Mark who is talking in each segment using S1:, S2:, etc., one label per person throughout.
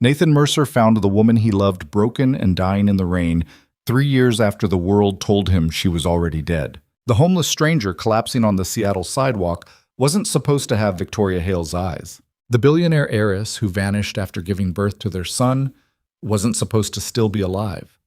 S1: Nathan Mercer found the woman he loved broken and dying in the rain 3 years after the world told him she was already dead. The homeless stranger collapsing on the Seattle sidewalk wasn't supposed to have Victoria Hale's eyes. The billionaire heiress who vanished after giving birth to their son wasn't supposed to still be alive.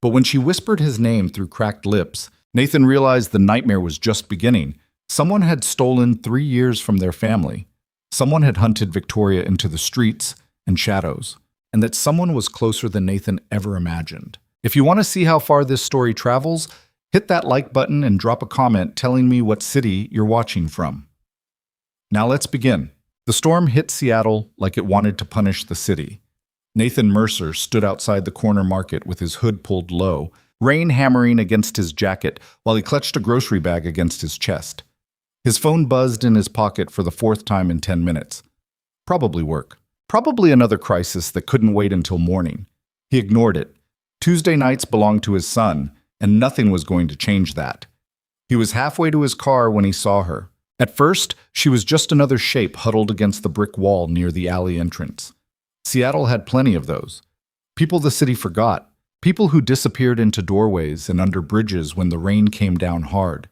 S1: But when she whispered his name through cracked lips, Nathan realized the nightmare was just beginning. Someone had stolen 3 years from their family. Someone had hunted Victoria into the streets and shadows, and that someone was closer than Nathan ever imagined. If you want to see how far this story travels, hit that like button and drop a comment telling me what city you're watching from. Now let's begin. The storm hit Seattle like it wanted to punish the city. Nathan Mercer stood outside the corner market with his hood pulled low, rain hammering against his jacket while he clutched a grocery bag against his chest. His phone buzzed in his pocket for the 4th time in 10 minutes. Probably work. Probably another crisis that couldn't wait until morning. He ignored it. Tuesday nights belonged to his son, and nothing was going to change that. He was halfway to his car when he saw her. At first, she was just another shape huddled against the brick wall near the alley entrance. Seattle had plenty of those. People the city forgot. People who disappeared into doorways and under bridges when the rain came down hard.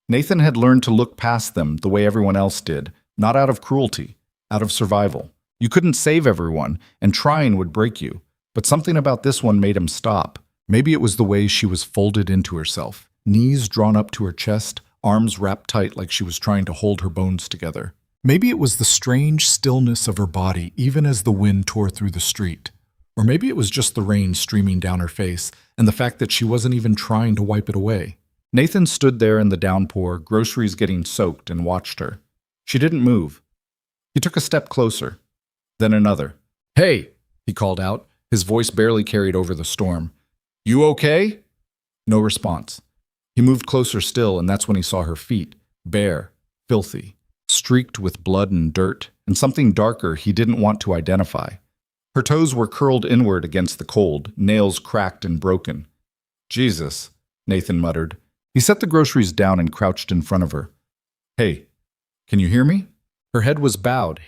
S1: Nathan had learned to look past them the way everyone else did, not out of cruelty, out of survival. You couldn't save everyone, and trying would break you. But something about this one made him stop. Maybe it was the way she was folded into herself, knees drawn up to her chest, arms wrapped tight like she was trying to hold her bones together. Maybe it was the strange stillness of her body even as the wind tore through the street. Or maybe it was just the rain streaming down her face and the fact that she wasn't even trying to wipe it away. Nathan stood there in the downpour, groceries getting soaked, and watched her. She didn't move. He took a step closer, then another. "Hey," he called out, his voice barely carried over the storm. "You okay?" No response. He moved closer still, and that's when he saw her feet, bare, filthy, streaked with blood and dirt, and something darker he didn't want to identify. Her toes were curled inward against the cold, nails cracked and broken. "Jesus," Nathan muttered. He set the groceries down and crouched in front of her. "Hey, can you hear me?" Her head was bowed,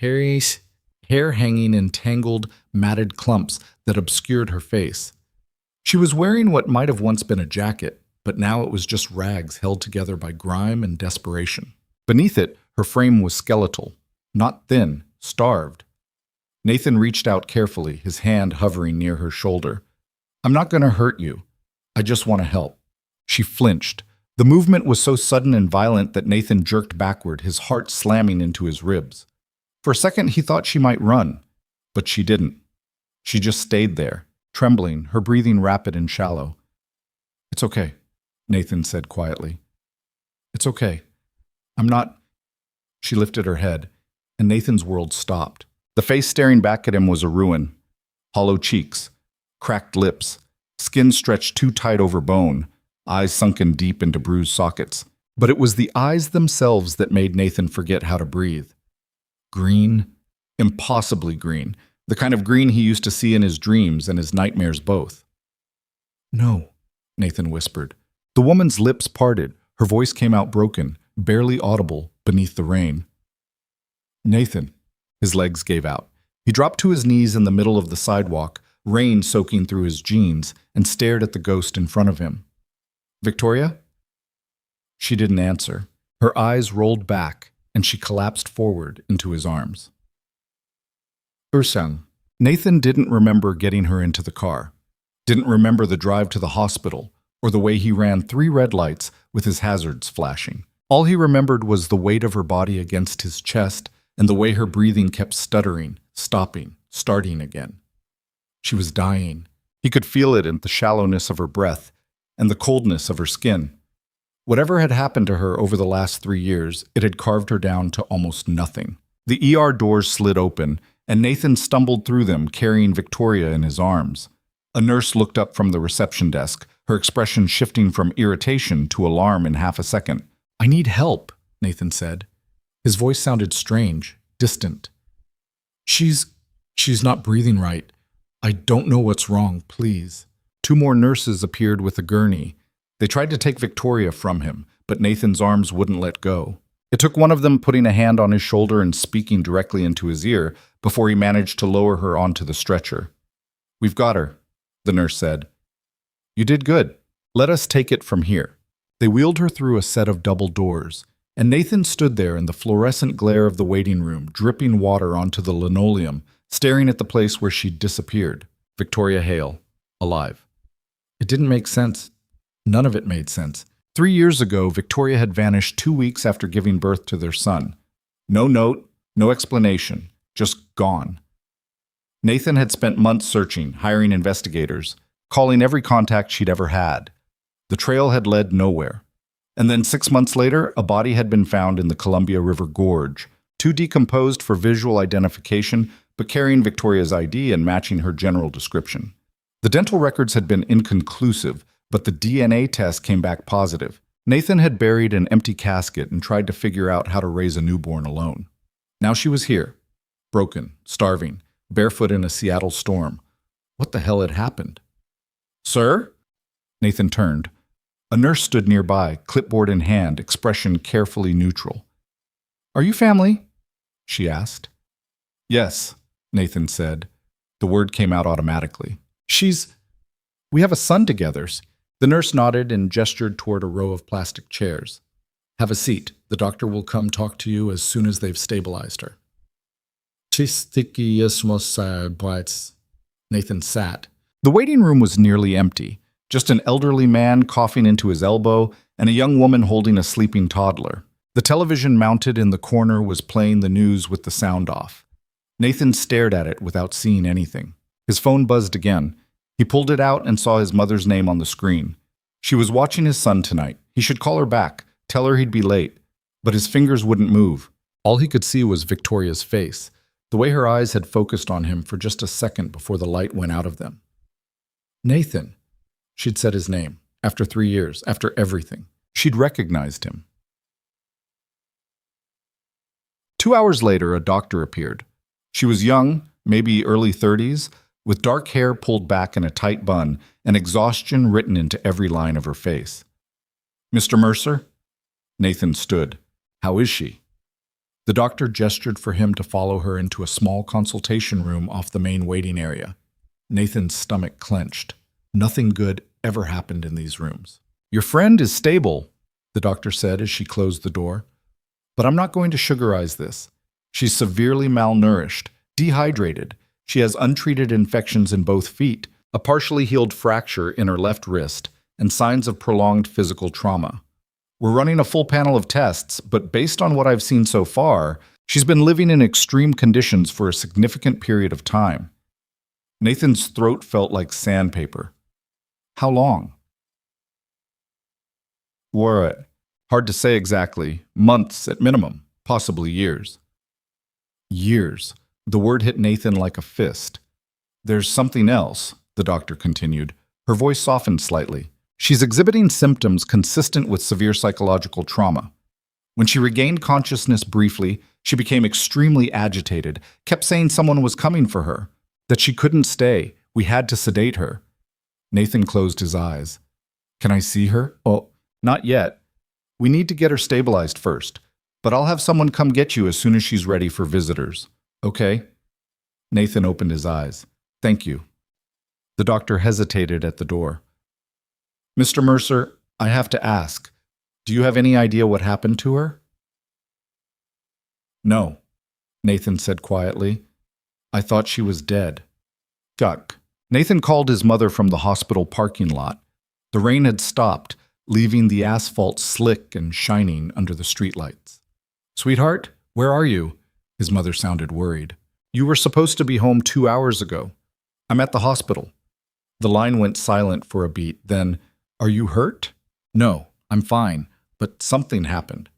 S1: hair hanging in tangled, matted clumps that obscured her face. She was wearing what might have once been a jacket, but now it was just rags held together by grime and desperation. Beneath it, her frame was skeletal, not thin, starved. Nathan reached out carefully, his hand hovering near her shoulder. "I'm not going to hurt you. I just want to help." She flinched. The movement was so sudden and violent that Nathan jerked backward, his heart slamming into his ribs. For a second, he thought she might run, but she didn't. She just stayed there, trembling, her breathing rapid and shallow. "It's okay," Nathan said quietly. "It's okay. I'm not—" She lifted her head, and Nathan's world stopped. The face staring back at him was a ruin. Hollow cheeks, cracked lips, skin stretched too tight over bone, eyes sunken deep into bruised sockets. But it was the eyes themselves that made Nathan forget how to breathe. Green, impossibly green, the kind of green he used to see in his dreams and his nightmares both. "No," Nathan whispered. The woman's lips parted, her voice came out broken, barely audible beneath the rain. "Nathan." His legs gave out. He dropped to his knees in the middle of the sidewalk, rain soaking through his jeans, and stared at the ghost in front of him. "Victoria?" She didn't answer. Her eyes rolled back, and she collapsed forward into his arms. Ursang. Nathan didn't remember getting her into the car, didn't remember the drive to the hospital, or the way he ran 3 red lights with his hazards flashing. All he remembered was the weight of her body against his chest and the way her breathing kept stuttering, stopping, starting again. She was dying. He could feel it in the shallowness of her breath and the coldness of her skin. Whatever had happened to her over the last 3 years, it had carved her down to almost nothing. The ER doors slid open, and Nathan stumbled through them, carrying Victoria in his arms. A nurse looked up from the reception desk, her expression shifting from irritation to alarm in half a second. "I need help," Nathan said. His voice sounded strange, distant. She's not breathing right. I don't know what's wrong, please." 2 more nurses appeared with a gurney. They tried to take Victoria from him, but Nathan's arms wouldn't let go. It took one of them putting a hand on his shoulder and speaking directly into his ear before he managed to lower her onto the stretcher. "We've got her," the nurse said. "You did good. Let us take it from here." They wheeled her through a set of double doors, and Nathan stood there in the fluorescent glare of the waiting room, dripping water onto the linoleum, staring at the place where she'd disappeared. Victoria Hale, alive. It didn't make sense. None of it made sense. 3 years ago, Victoria had vanished 2 weeks after giving birth to their son. No note, no explanation, just gone. Nathan had spent months searching, hiring investigators, calling every contact she'd ever had. The trail had led nowhere. And then 6 months later, a body had been found in the Columbia River Gorge, too decomposed for visual identification, but carrying Victoria's ID and matching her general description. The dental records had been inconclusive, but the DNA test came back positive. Nathan had buried an empty casket and tried to figure out how to raise a newborn alone. Now she was here, broken, starving, barefoot in a Seattle storm. What the hell had happened? "Sir?" Nathan turned. A nurse stood nearby, clipboard in hand, expression carefully neutral. "Are you family?" she asked. "Yes," Nathan said. The word came out automatically. We have a son together." The nurse nodded and gestured toward a row of plastic chairs. "Have a seat. The doctor will come talk to you as soon as they've stabilized her." Nathan sat. The waiting room was nearly empty. Just an elderly man coughing into his elbow and a young woman holding a sleeping toddler. The television mounted in the corner was playing the news with the sound off. Nathan stared at it without seeing anything. His phone buzzed again. He pulled it out and saw his mother's name on the screen. She was watching his son tonight. He should call her back, tell her he'd be late. But his fingers wouldn't move. All he could see was Victoria's face, the way her eyes had focused on him for just a second before the light went out of them. Nathan. She'd said his name. After 3 years, after everything. She'd recognized him. 2 hours later, a doctor appeared. She was young, maybe early 30s, with dark hair pulled back in a tight bun and exhaustion written into every line of her face. "Mr. Mercer?" Nathan stood. "How is she?" The doctor gestured for him to follow her into a small consultation room off the main waiting area. Nathan's stomach clenched. Nothing good ever happened in these rooms. "Your friend is stable," the doctor said as she closed the door. "But I'm not going to sugarize this. She's severely malnourished, dehydrated. She has untreated infections in both feet, a partially healed fracture in her left wrist, and signs of prolonged physical trauma. We're running a full panel of tests, but based on what I've seen so far, she's been living in extreme conditions for a significant period of time." Nathan's throat felt like sandpaper. "How long?" "What? Hard to say exactly. Months at minimum, possibly years." Years. The word hit Nathan like a fist. "There's something else," the doctor continued. Her voice softened slightly. "She's exhibiting symptoms consistent with severe psychological trauma. When she regained consciousness briefly, she became extremely agitated, kept saying someone was coming for her, that she couldn't stay. We had to sedate her." Nathan closed his eyes. "Can I see her?" "Oh, not yet. We need to get her stabilized first. But I'll have someone come get you as soon as she's ready for visitors." "Okay." Nathan opened his eyes. "Thank you." The doctor hesitated at the door. "Mr. Mercer, I have to ask, do you have any idea what happened to her?" "No," Nathan said quietly. "I thought she was dead." "Guck." Nathan called his mother from the hospital parking lot. The rain had stopped, leaving the asphalt slick and shining under the streetlights. "Sweetheart, where are you?" His mother sounded worried. "You were supposed to be home 2 hours ago." "I'm at the hospital." The line went silent for a beat, then, "Are you hurt?" "No, I'm fine, but something happened."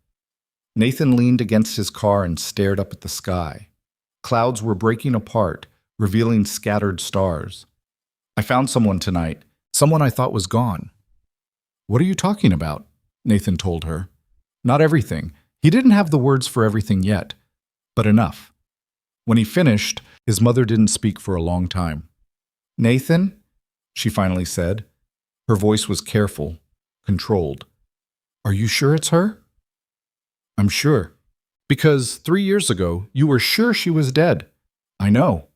S1: Nathan leaned against his car and stared up at the sky. Clouds were breaking apart, revealing scattered stars. "I found someone tonight, someone I thought was gone." "What are you talking about?" Nathan told her. Not everything. He didn't have the words for everything yet, but enough. When he finished, his mother didn't speak for a long time. "Nathan?" she finally said. Her voice was careful, controlled. "Are you sure it's her?" "I'm sure. Because 3 years ago, you were sure she was dead." "I know."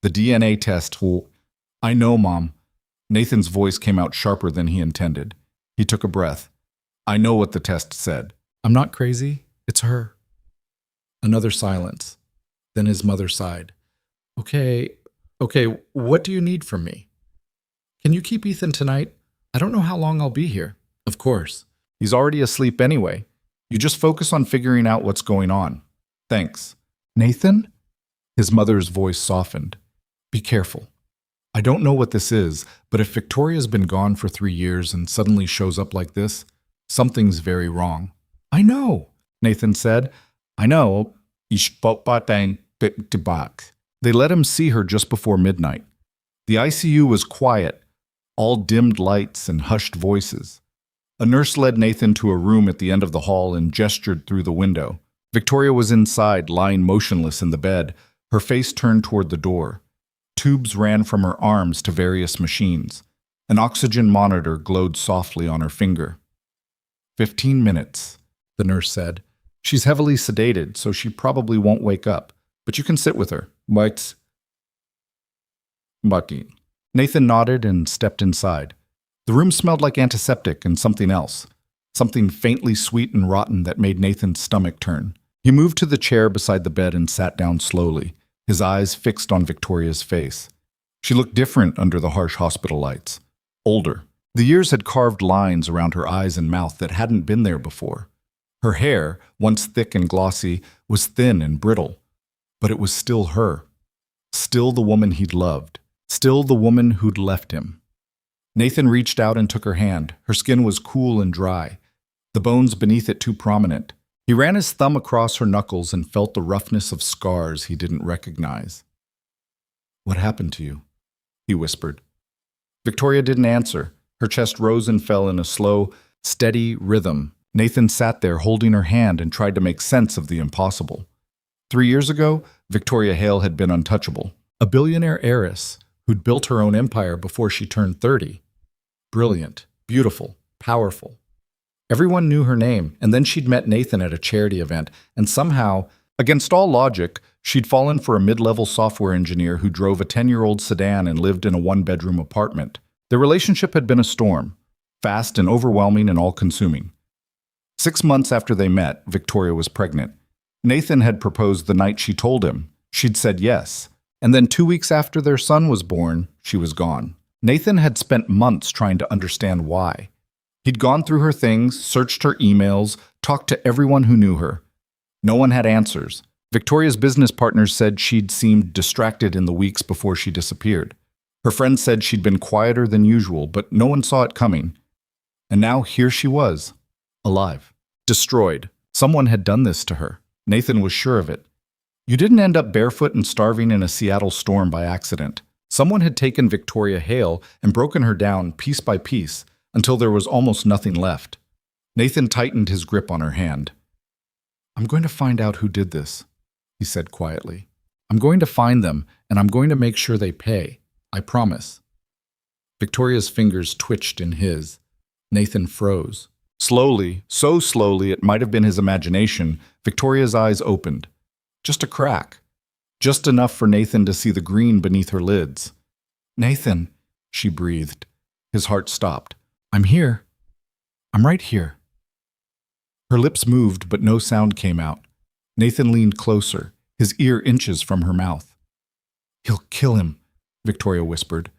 S1: The DNA test I know, Mom. Nathan's voice came out sharper than he intended. He took a breath. I know what the test said. I'm not crazy. It's her. Another silence. Then his mother sighed. Okay, what do you need from me? Can you keep Ethan tonight? I don't know how long I'll be here. Of course. He's already asleep anyway. You just focus on figuring out what's going on. Thanks. Nathan? His mother's voice softened. Be careful. I don't know what this is, but if Victoria's been gone for 3 years and suddenly shows up like this, something's very wrong. I know, Nathan said. I know. They let him see her just before midnight. The ICU was quiet, all dimmed lights and hushed voices. A nurse led Nathan to a room at the end of the hall and gestured through the window. Victoria was inside, lying motionless in the bed, her face turned toward the door. Tubes ran from her arms to various machines. An oxygen monitor glowed softly on her finger. 15 minutes, the nurse said. She's heavily sedated, so she probably won't wake up, but you can sit with her. Bucky. Nathan nodded and stepped inside. The room smelled like antiseptic and something else, something faintly sweet and rotten that made Nathan's stomach turn. He moved to the chair beside the bed and sat down slowly, his eyes fixed on Victoria's face. She looked different under the harsh hospital lights. Older. The years had carved lines around her eyes and mouth that hadn't been there before. Her hair, once thick and glossy, was thin and brittle. But it was still her. Still the woman he'd loved. Still the woman who'd left him. Nathan reached out and took her hand. Her skin was cool and dry, the bones beneath it too prominent. He ran his thumb across her knuckles and felt the roughness of scars he didn't recognize. What happened to you? He whispered. Victoria didn't answer. Her chest rose and fell in a slow, steady rhythm. Nathan sat there holding her hand and tried to make sense of the impossible. 3 years ago, Victoria Hale had been untouchable. A billionaire heiress who'd built her own empire before she turned 30. Brilliant, beautiful, powerful. Everyone knew her name, and then she'd met Nathan at a charity event, and somehow, against all logic, she'd fallen for a mid-level software engineer who drove a 10-year-old sedan and lived in a one-bedroom apartment. Their relationship had been a storm, fast and overwhelming and all-consuming. 6 months after they met, Victoria was pregnant. Nathan had proposed the night she told him. She'd said yes. And then 2 weeks after their son was born, she was gone. Nathan had spent months trying to understand why. He'd gone through her things, searched her emails, talked to everyone who knew her. No one had answers. Victoria's business partners said she'd seemed distracted in the weeks before she disappeared. Her friends said she'd been quieter than usual, but no one saw it coming. And now here she was, alive, destroyed. Someone had done this to her. Nathan was sure of it. You didn't end up barefoot and starving in a Seattle storm by accident. Someone had taken Victoria Hale and broken her down piece by piece until there was almost nothing left. Nathan tightened his grip on her hand. I'm going to find out who did this, he said quietly. I'm going to find them, and I'm going to make sure they pay. I promise. Victoria's fingers twitched in his. Nathan froze. Slowly, so slowly it might have been his imagination, Victoria's eyes opened. Just a crack. Just enough for Nathan to see the green beneath her lids. Nathan, she breathed. His heart stopped. I'm here. I'm right here. Her lips moved, but no sound came out. Nathan leaned closer, his ear inches from her mouth. He'll kill him, Victoria whispered.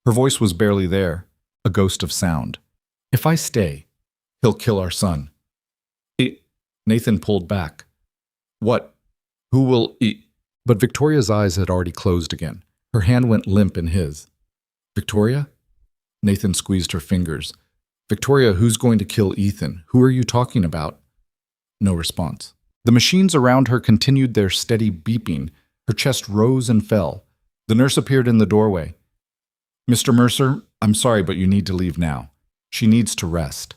S1: Her voice was barely there, a ghost of sound. If I stay, he'll kill our son. Nathan pulled back. What? Who will eat? But Victoria's eyes had already closed again. Her hand went limp in his. Victoria? Nathan squeezed her fingers. Victoria, who's going to kill Ethan? Who are you talking about? No response. The machines around her continued their steady beeping. Her chest rose and fell. The nurse appeared in the doorway. Mr. Mercer, I'm sorry, but you need to leave now. She needs to rest.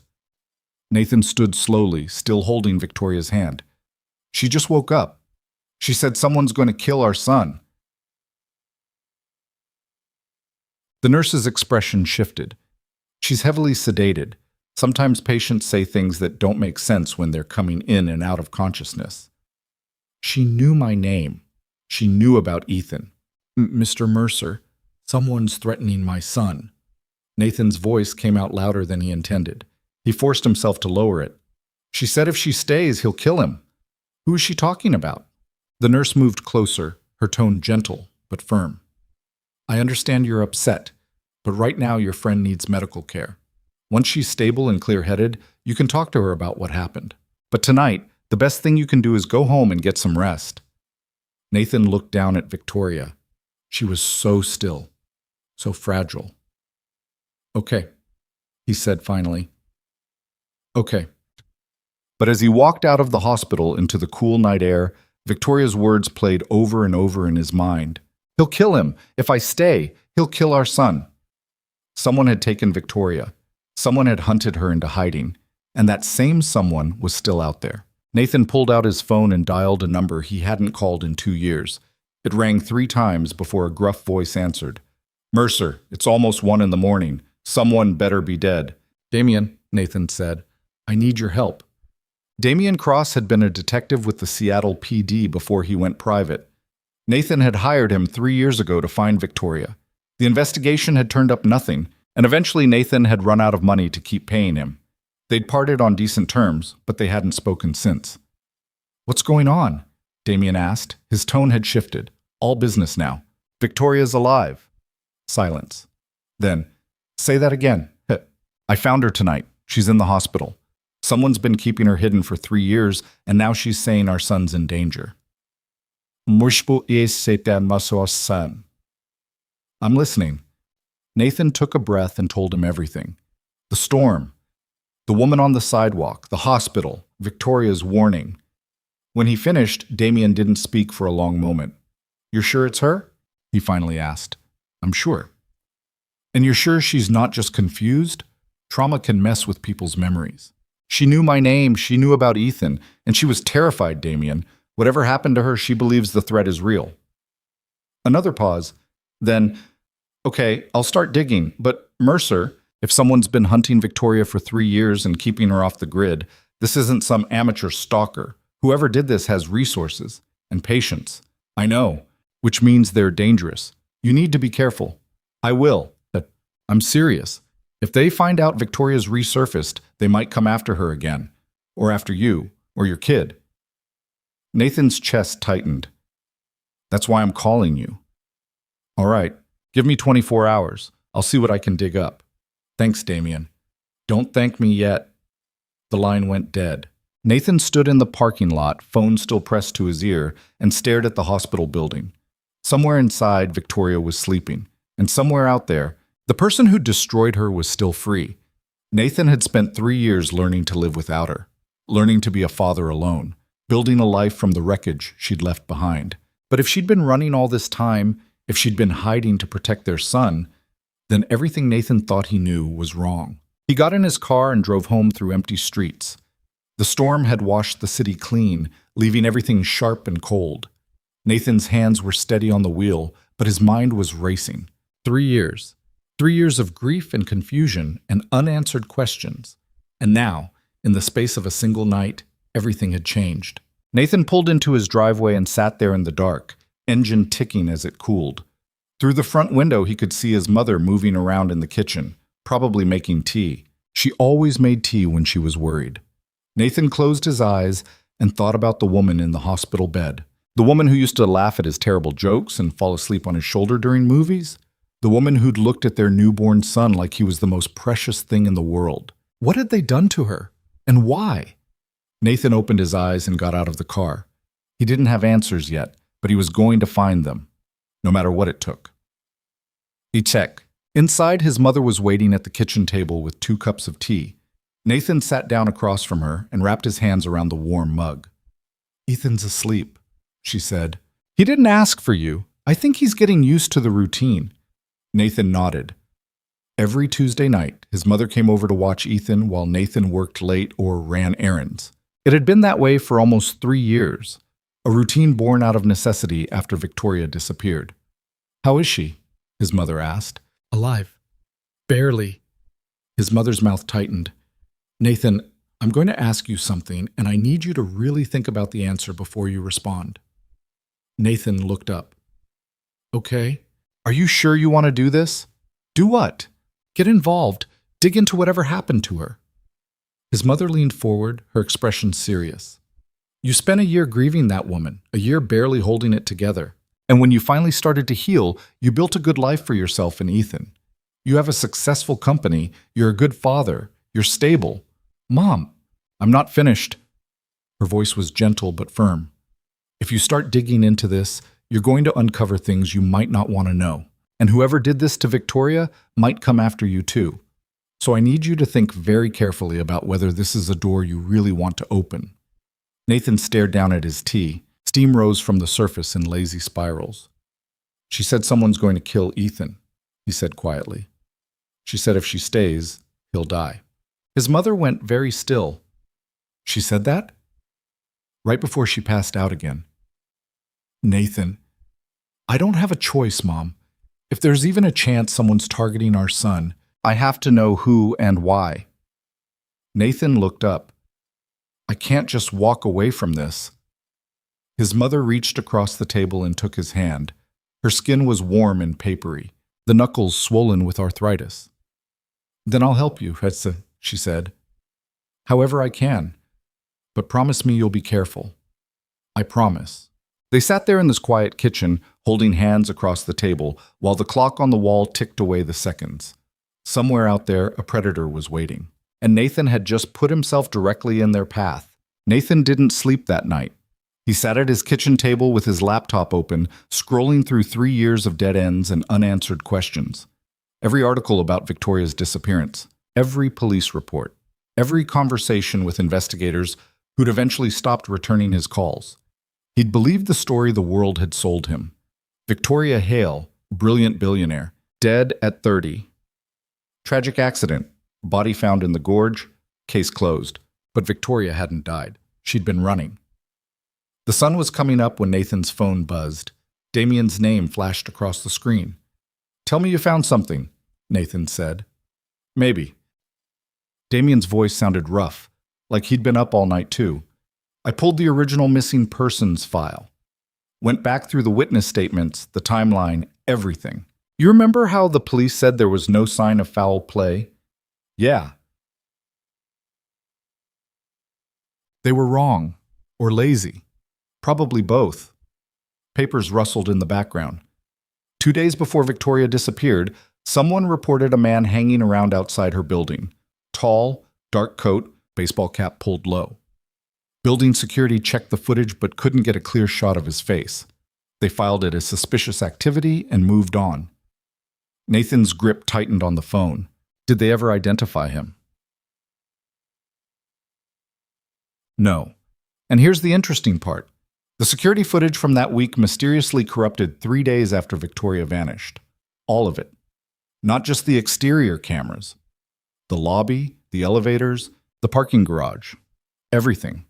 S1: Nathan stood slowly, still holding Victoria's hand. She just woke up. She said someone's going to kill our son. The nurse's expression shifted. She's heavily sedated. Sometimes patients say things that don't make sense when they're coming in and out of consciousness. She knew my name. She knew about Ethan. Mr. Mercer, Someone's threatening my son. Nathan's voice came out louder than he intended. He forced himself to lower it. She said if she stays, he'll kill him. Who is she talking about? The nurse moved closer, her tone gentle but firm. I understand you're upset, but right now your friend needs medical care. Once she's stable and clear-headed, you can talk to her about what happened. But tonight, the best thing you can do is go home and get some rest. Nathan looked down at Victoria. She was so still, so fragile. Okay, he said finally. Okay. But as he walked out of the hospital into the cool night air, Victoria's words played over and over in his mind. He'll kill him. If I stay, he'll kill our son. Someone had taken Victoria. Someone had hunted her into hiding. And that same someone was still out there. Nathan pulled out his phone and dialed a number he hadn't called in 2 years. It rang 3 times before a gruff voice answered. Mercer, it's almost 1 in the morning. Someone better be dead. Damien, Nathan said, I need your help. Damien Cross had been a detective with the Seattle PD before he went private. Nathan had hired him 3 years ago to find Victoria. The investigation had turned up nothing, and eventually Nathan had run out of money to keep paying him. They'd parted on decent terms, but they hadn't spoken since. What's going on? Damien asked. His tone had shifted. All business now. Victoria's alive. Silence. Then, say that again. I found her tonight. She's in the hospital. Someone's been keeping her hidden for 3 years, and now she's saying our son's in danger. I'm listening. Nathan took a breath and told him everything. The storm. The woman on the sidewalk. The hospital. Victoria's warning. When he finished, Damien didn't speak for a long moment. You're sure it's her? He finally asked. I'm sure. And you're sure she's not just confused? Trauma can mess with people's memories. She knew my name, she knew about Ethan, and she was terrified, Damien. Whatever happened to her, she believes the threat is real. Another pause. Then, okay, I'll start digging, but Mercer, if someone's been hunting Victoria for 3 years and keeping her off the grid, this isn't some amateur stalker. Whoever did this has resources and patience. I know, which means they're dangerous. You need to be careful. I will. I'm serious. If they find out Victoria's resurfaced, they might come after her again. Or after you, or your kid. Nathan's chest tightened. That's why I'm calling you. All right, give me 24 hours. I'll see what I can dig up. Thanks, Damien. Don't thank me yet. The line went dead. Nathan stood in the parking lot, phone still pressed to his ear, and stared at the hospital building. Somewhere inside, Victoria was sleeping. And somewhere out there, the person who destroyed her was still free. Nathan had spent 3 years learning to live without her, learning to be a father alone, building a life from the wreckage she'd left behind. But if she'd been running all this time, if she'd been hiding to protect their son, then everything Nathan thought he knew was wrong. He got in his car and drove home through empty streets. The storm had washed the city clean, leaving everything sharp and cold. Nathan's hands were steady on the wheel, but his mind was racing. 3 years. 3 years of grief and confusion and unanswered questions. And now, in the space of a single night, everything had changed. Nathan pulled into his driveway and sat there in the dark, engine ticking as it cooled. Through the front window, he could see his mother moving around in the kitchen, probably making tea. She always made tea when she was worried. Nathan closed his eyes and thought about the woman in the hospital bed. The woman who used to laugh at his terrible jokes and fall asleep on his shoulder during movies. The woman who'd looked at their newborn son like he was the most precious thing in the world. What had they done to her? And why? Nathan opened his eyes and got out of the car. He didn't have answers yet, but he was going to find them, no matter what it took. Itek. Inside, his mother was waiting at the kitchen table with 2 cups of tea. Nathan sat down across from her and wrapped his hands around the warm mug. Ethan's asleep, she said. He didn't ask for you. I think he's getting used to the routine. Nathan nodded. Every Tuesday night, his mother came over to watch Ethan while Nathan worked late or ran errands. It had been that way for almost 3 years, a routine born out of necessity after Victoria disappeared. How is she? His mother asked. Alive. Barely. His mother's mouth tightened. Nathan, I'm going to ask you something, and I need you to really think about the answer before you respond. Nathan looked up. Okay. Are you sure you want to do this? Do what? Get involved. Dig into whatever happened to her. His mother leaned forward, her expression serious. You spent a year grieving that woman, a year barely holding it together. And when you finally started to heal, you built a good life for yourself and Ethan. You have a successful company, you're a good father, you're stable. Mom, I'm not finished. Her voice was gentle but firm. If you start digging into this, you're going to uncover things you might not want to know. And whoever did this to Victoria might come after you too. So I need you to think very carefully about whether this is a door you really want to open. Nathan stared down at his tea. Steam rose from the surface in lazy spirals. She said someone's going to kill Ethan, he said quietly. She said if she stays, he'll die. His mother went very still. She said that? Right before she passed out again. Nathan, I don't have a choice, Mom. If there's even a chance someone's targeting our son, I have to know who and why. Nathan looked up. I can't just walk away from this. His mother reached across the table and took his hand. Her skin was warm and papery, the knuckles swollen with arthritis. Then I'll help you, Hetze, she said. However I can. But promise me you'll be careful. I promise. They sat there in this quiet kitchen, holding hands across the table, while the clock on the wall ticked away the seconds. Somewhere out there, a predator was waiting. And Nathan had just put himself directly in their path. Nathan didn't sleep that night. He sat at his kitchen table with his laptop open, scrolling through 3 years of dead ends and unanswered questions. Every article about Victoria's disappearance, every police report, every conversation with investigators who'd eventually stopped returning his calls. He'd believed the story the world had sold him. Victoria Hale, brilliant billionaire, dead at 30. Tragic accident, body found in the gorge, case closed. But Victoria hadn't died. She'd been running. The sun was coming up when Nathan's phone buzzed. Damien's name flashed across the screen. Tell me you found something, Nathan said. Maybe. Damien's voice sounded rough, like he'd been up all night too. I pulled the original missing persons file. Went back through the witness statements, the timeline, everything. You remember how the police said there was no sign of foul play? Yeah. They were wrong, or lazy. Probably both. Papers rustled in the background. 2 days before Victoria disappeared, someone reported a man hanging around outside her building. Tall, dark coat, baseball cap pulled low. Building security checked the footage but couldn't get a clear shot of his face. They filed it as suspicious activity and moved on. Nathan's grip tightened on the phone. Did they ever identify him? No. And here's the interesting part. The security footage from that week mysteriously corrupted 3 days after Victoria vanished. All of it. Not just the exterior cameras. The lobby, the elevators, the parking garage. Everything.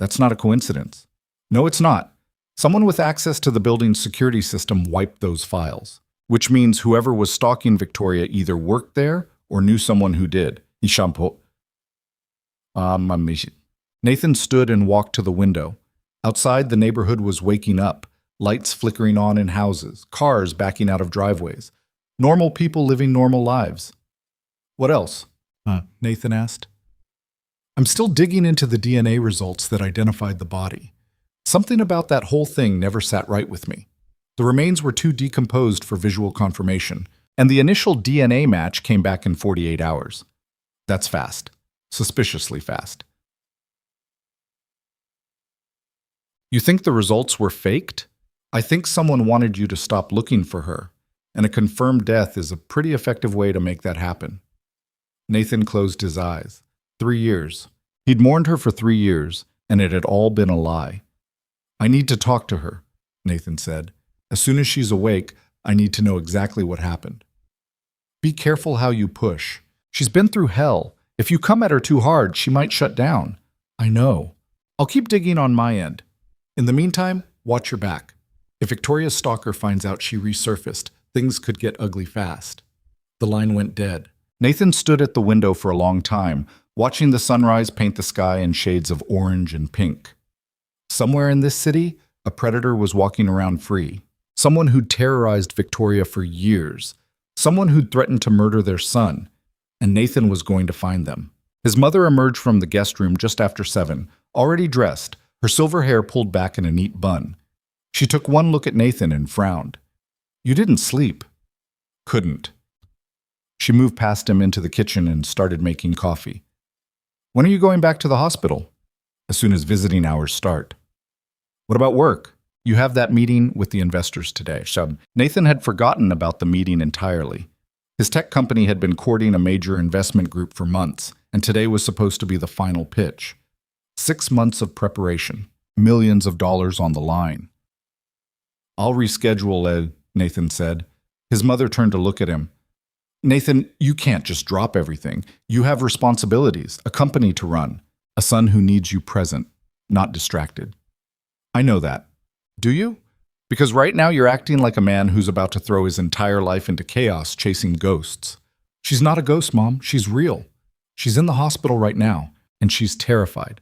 S1: That's not a coincidence. No, it's not. Someone with access to the building's security system wiped those files. Which means whoever was stalking Victoria either worked there or knew someone who did. Nathan stood and walked to the window. Outside, the neighborhood was waking up, lights flickering on in houses, cars backing out of driveways. Normal people living normal lives. What else? Nathan asked. I'm still digging into the DNA results that identified the body. Something about that whole thing never sat right with me. The remains were too decomposed for visual confirmation, and the initial DNA match came back in 48 hours. That's fast. Suspiciously fast. You think the results were faked? I think someone wanted you to stop looking for her, and a confirmed death is a pretty effective way to make that happen. Nathan closed his eyes. 3 years. He'd mourned her for 3 years, and it had all been a lie. I need to talk to her, Nathan said. As soon as she's awake, I need to know exactly what happened. Be careful how you push. She's been through hell. If you come at her too hard, she might shut down. I know. I'll keep digging on my end. In the meantime, watch your back. If Victoria's stalker finds out she resurfaced, things could get ugly fast. The line went dead. Nathan stood at the window for a long time, watching the sunrise paint the sky in shades of orange and pink. Somewhere in this city, a predator was walking around free. Someone who'd terrorized Victoria for years. Someone who'd threatened to murder their son. And Nathan was going to find them. His mother emerged from the guest room just after 7, already dressed, her silver hair pulled back in a neat bun. She took one look at Nathan and frowned. "You didn't sleep." "Couldn't." She moved past him into the kitchen and started making coffee. "When are you going back to the hospital?" "As soon as visiting hours start." "What about work?" "You have that meeting with the investors today." Nathan had forgotten about the meeting entirely. His tech company had been courting a major investment group for months, and today was supposed to be the final pitch. 6 months of preparation, millions of dollars on the line. "I'll reschedule, Nathan said. His mother turned to look at him. "Nathan, you can't just drop everything. You have responsibilities, a company to run, a son who needs you present, not distracted." "I know that." "Do you? Because right now you're acting like a man who's about to throw his entire life into chaos chasing ghosts." "She's not a ghost, Mom. She's real. She's in the hospital right now, and she's terrified."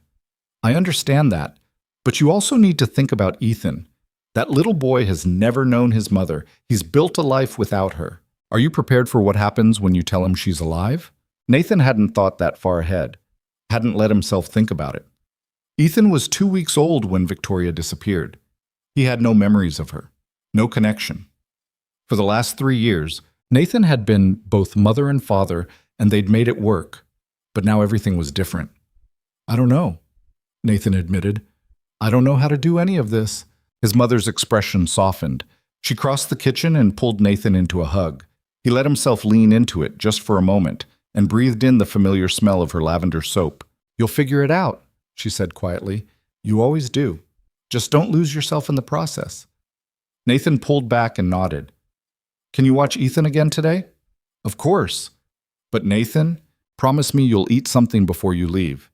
S1: "I understand that, but you also need to think about Ethan. That little boy has never known his mother. He's built a life without her. Are you prepared for what happens when you tell him she's alive?" Nathan hadn't thought that far ahead, hadn't let himself think about it. Ethan was 2 weeks old when Victoria disappeared. He had no memories of her, no connection. For the last 3 years, Nathan had been both mother and father, and they'd made it work. But now everything was different. "I don't know," Nathan admitted. "I don't know how to do any of this." His mother's expression softened. She crossed the kitchen and pulled Nathan into a hug. He let himself lean into it just for a moment and breathed in the familiar smell of her lavender soap. "You'll figure it out," she said quietly. "You always do. Just don't lose yourself in the process." Nathan pulled back and nodded. "Can you watch Ethan again today?" "Of course." "But Nathan, promise me you'll eat something before you leave.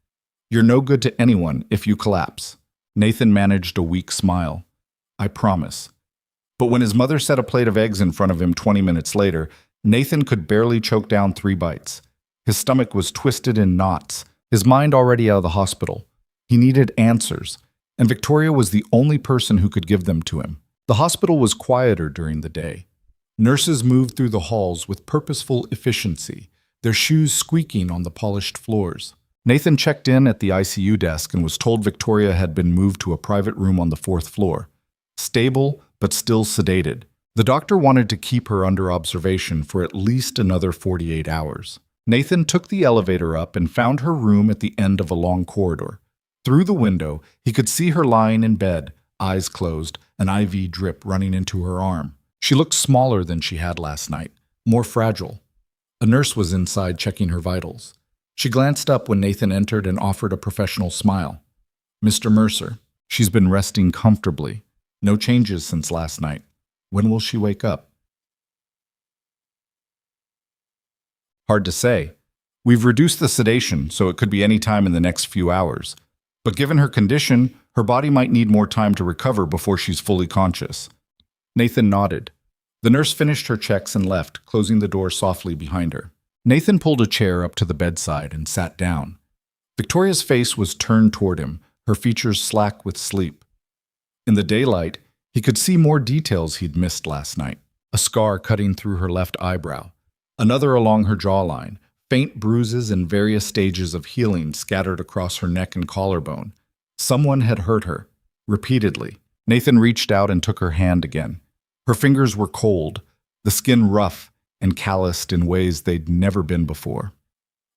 S1: You're no good to anyone if you collapse." Nathan managed a weak smile. "I promise." But when his mother set a plate of eggs in front of him 20 minutes later, Nathan could barely choke down 3 bites. His stomach was twisted in knots, his mind already out of the hospital. He needed answers, and Victoria was the only person who could give them to him. The hospital was quieter during the day. Nurses moved through the halls with purposeful efficiency, their shoes squeaking on the polished floors. Nathan checked in at the ICU desk and was told Victoria had been moved to a private room on the 4th floor. Stable, but still sedated. The doctor wanted to keep her under observation for at least another 48 hours. Nathan took the elevator up and found her room at the end of a long corridor. Through the window, he could see her lying in bed, eyes closed, an IV drip running into her arm. She looked smaller than she had last night, more fragile. A nurse was inside checking her vitals. She glanced up when Nathan entered and offered a professional smile. "Mr. Mercer, she's been resting comfortably. No changes since last night. When will she wake up?" "Hard to say. We've reduced the sedation, so it could be any time in the next few hours. But given her condition, her body might need more time to recover before she's fully conscious." Nathan nodded. The nurse finished her checks and left, closing the door softly behind her. Nathan pulled a chair up to the bedside and sat down. Victoria's face was turned toward him, her features slack with sleep. In the daylight, he could see more details he'd missed last night. A scar cutting through her left eyebrow, another along her jawline, faint bruises in various stages of healing scattered across her neck and collarbone. Someone had hurt her, repeatedly. Nathan reached out and took her hand again. Her fingers were cold, the skin rough and calloused in ways they'd never been before.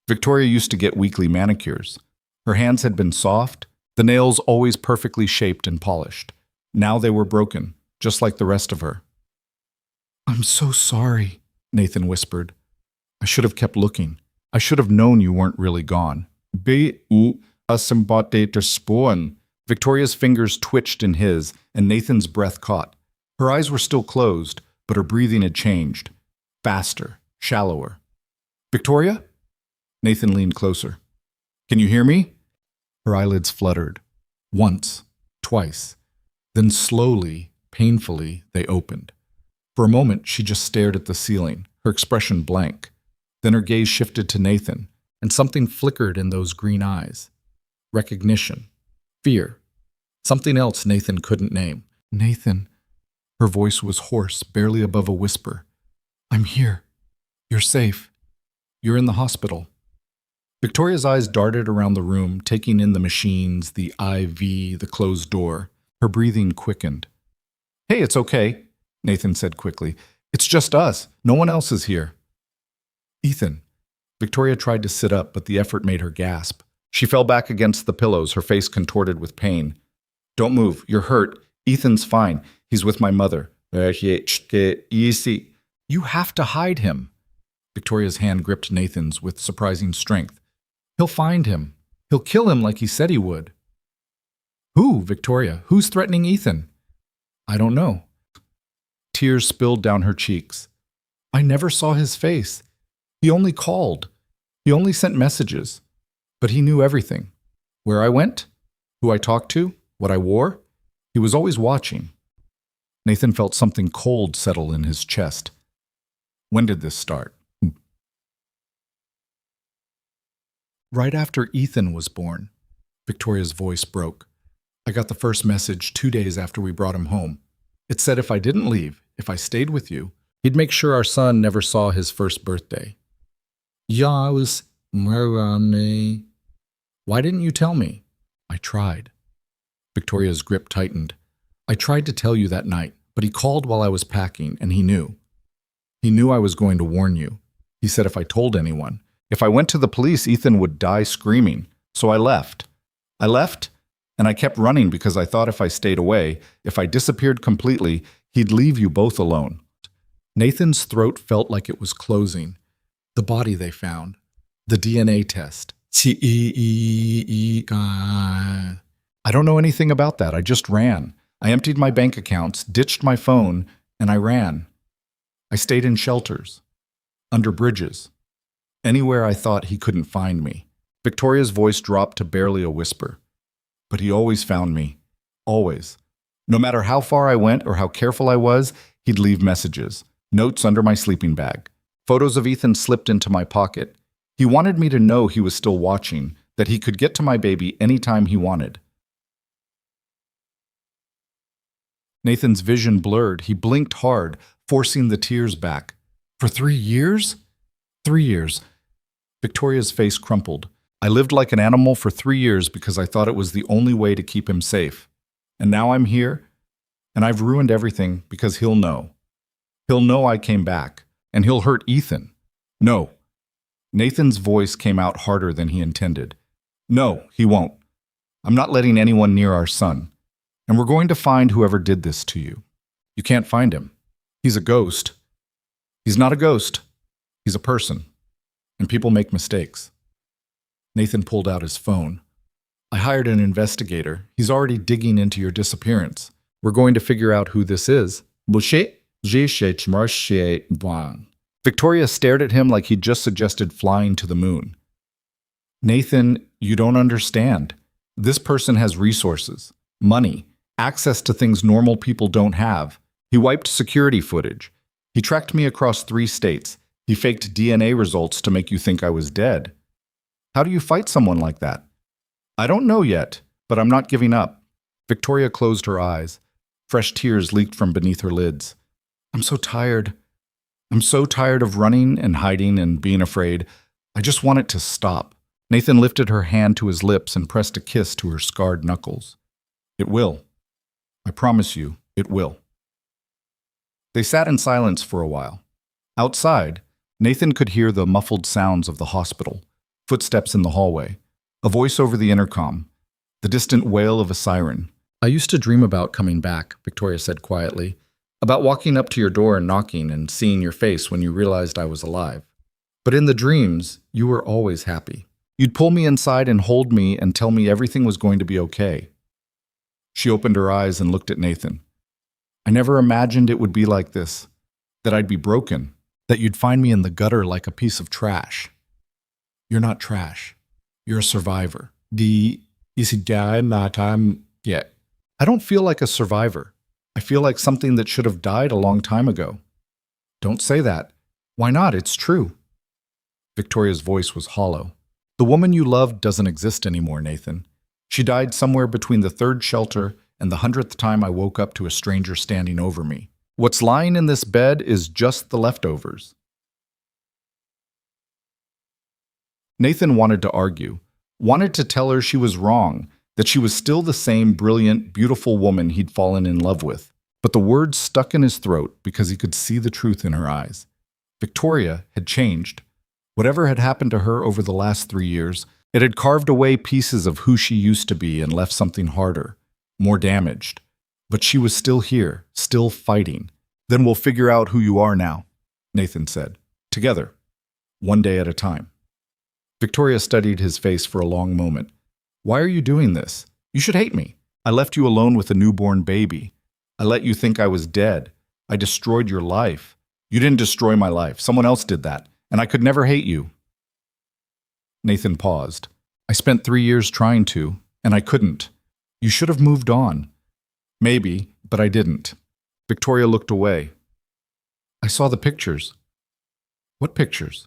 S1: Victoria used to get weekly manicures. Her hands had been soft, the nails always perfectly shaped and polished. Now they were broken, just like the rest of her. "I'm so sorry," Nathan whispered. "I should have kept looking. I should have known you weren't really gone." Victoria's fingers twitched in his, and Nathan's breath caught. Her eyes were still closed, but her breathing had changed. Faster, shallower. "Victoria?" Nathan leaned closer. "Can you hear me?" Her eyelids fluttered. Once, twice. Then slowly, painfully, they opened. For a moment, she just stared at the ceiling, her expression blank. Then her gaze shifted to Nathan, and something flickered in those green eyes. Recognition. Fear. Something else Nathan couldn't name. "Nathan." Her voice was hoarse, barely above a whisper. I'm here. You're safe. You're in the hospital. Victoria's eyes darted around the room, taking in the machines, the IV, the closed door. Her breathing quickened. Hey, it's okay, Nathan said quickly. It's just us. No one else is here. Ethan. Victoria tried to sit up, but the effort made her gasp. She fell back against the pillows, her face contorted with pain. Don't move. You're hurt. Ethan's fine. He's with my mother. You have to hide him. Victoria's hand gripped Nathan's with surprising strength. He'll find him. He'll kill him like he said he would. Who, Victoria? Who's threatening Ethan? I don't know. Tears spilled down her cheeks. I never saw his face. He only called. He only sent messages. But he knew everything. Where I went, who I talked to, what I wore. He was always watching. Nathan felt something cold settle in his chest. When did this start? Right after Ethan was born, Victoria's voice broke. I got the first message 2 days after we brought him home. It said if I didn't leave, if I stayed with you, he'd make sure our son never saw his first birthday. Yes, Meridian. Why didn't you tell me? I tried. Victoria's grip tightened. I tried to tell you that night, but he called while I was packing, and he knew. He knew I was going to warn you. He said if I told anyone, if I went to the police, Ethan would die screaming. So I left. I left, and I kept running because I thought if I stayed away, if I disappeared completely, he'd leave you both alone. Nathan's throat felt like it was closing. The body they found. The DNA test. I don't know anything about that. I just ran. I emptied my bank accounts, ditched my phone, and I ran. I stayed in shelters, under bridges, anywhere I thought he couldn't find me. Victoria's voice dropped to barely a whisper. But he always found me. Always. No matter how far I went or how careful I was, he'd leave messages, notes under my sleeping bag. Photos of Ethan slipped into my pocket. He wanted me to know he was still watching, that he could get to my baby anytime he wanted. Nathan's vision blurred. He blinked hard, forcing the tears back. For 3 years? 3 years. Victoria's face crumpled. I lived like an animal for 3 years because I thought it was the only way to keep him safe. And now I'm here, and I've ruined everything because he'll know. He'll know I came back, and he'll hurt Ethan. No. Nathan's voice came out harder than he intended. No, he won't. I'm not letting anyone near our son. And we're going to find whoever did this to you. You can't find him. He's a ghost. He's not a ghost. He's a person. And people make mistakes. Nathan pulled out his phone. I hired an investigator. He's already digging into your disappearance. We're going to figure out who this is. Victoria stared at him like he'd just suggested flying to the moon. Nathan, you don't understand. This person has resources, money, access to things normal people don't have. He wiped security footage. He tracked me across 3 states. He faked DNA results to make you think I was dead. How do you fight someone like that? I don't know yet, but I'm not giving up. Victoria closed her eyes. Fresh tears leaked from beneath her lids. I'm so tired. I'm so tired of running and hiding and being afraid. I just want it to stop. Nathan lifted her hand to his lips and pressed a kiss to her scarred knuckles. It will. I promise you, it will. They sat in silence for a while. Outside, Nathan could hear the muffled sounds of the hospital, footsteps in the hallway, a voice over the intercom, the distant wail of a siren. I used to dream about coming back, Victoria said quietly, about walking up to your door and knocking and seeing your face when you realized I was alive. But in the dreams, you were always happy. You'd pull me inside and hold me and tell me everything was going to be okay. She opened her eyes and looked at Nathan. I never imagined it would be like this, that I'd be broken, that you'd find me in the gutter like a piece of trash. You're not trash. You're a survivor. I don't feel like a survivor. I feel like something that should have died a long time ago. Don't say that. Why not? It's true. Victoria's voice was hollow. The woman you loved doesn't exist anymore, Nathan. She died somewhere between the 3rd shelter and the 100th time I woke up to a stranger standing over me. What's lying in this bed is just the leftovers. Nathan wanted to argue, wanted to tell her she was wrong, that she was still the same brilliant, beautiful woman he'd fallen in love with. But the words stuck in his throat because he could see the truth in her eyes. Victoria had changed. Whatever had happened to her over the last 3 years, it had carved away pieces of who she used to be and left something harder, more damaged. But she was still here, still fighting. Then we'll figure out who you are now, Nathan said. Together, one day at a time. Victoria studied his face for a long moment. Why are you doing this? You should hate me. I left you alone with a newborn baby. I let you think I was dead. I destroyed your life. You didn't destroy my life. Someone else did that, and I could never hate you. Nathan paused. I spent 3 years trying to, and I couldn't. You should have moved on. Maybe, but I didn't. Victoria looked away. I saw the pictures. What pictures?